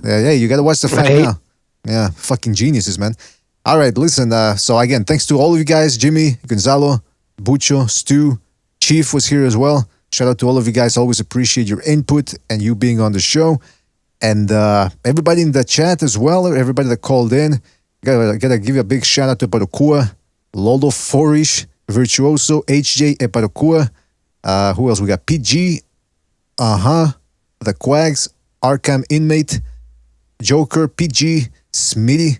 Yeah, you got to watch the fight now. Yeah, fucking geniuses, man. All right, listen. So again, thanks to all of you guys, Jimmy, Gonzalo, Bucho, Stu, Chief was here as well. Shout out to all of you guys. Always appreciate your input and you being on the show. And everybody in the chat as well, everybody that called in. Gotta give you a big shout out to Eparokua, Lolo Forish, Virtuoso, HJ Eparokua. Who else? We got PG, The Quags, Arkham Inmate, Joker, PG, Smitty,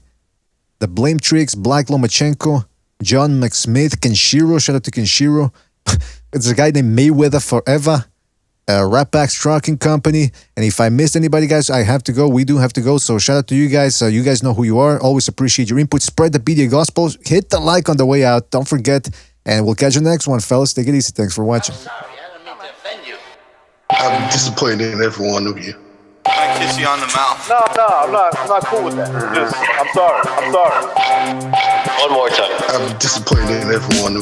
The Blame Tricks, Black Lomachenko, John McSmith, Kenshiro. Shout out to Kenshiro. It's a guy named Mayweather Forever, Rapax Trucking Company. And if I missed anybody, guys, I have to go. We do have to go. So shout out to you guys. You guys know who you are. Always appreciate your input. Spread the BDA gospel. Hit the like on the way out. Don't forget. And we'll catch you next one, fellas. Take it easy. Thanks for watching. I'm disappointed in every one of you. I kiss you on the mouth. No, I'm not cool with that. I'm sorry. One more time. I'm disappointed in every one of you.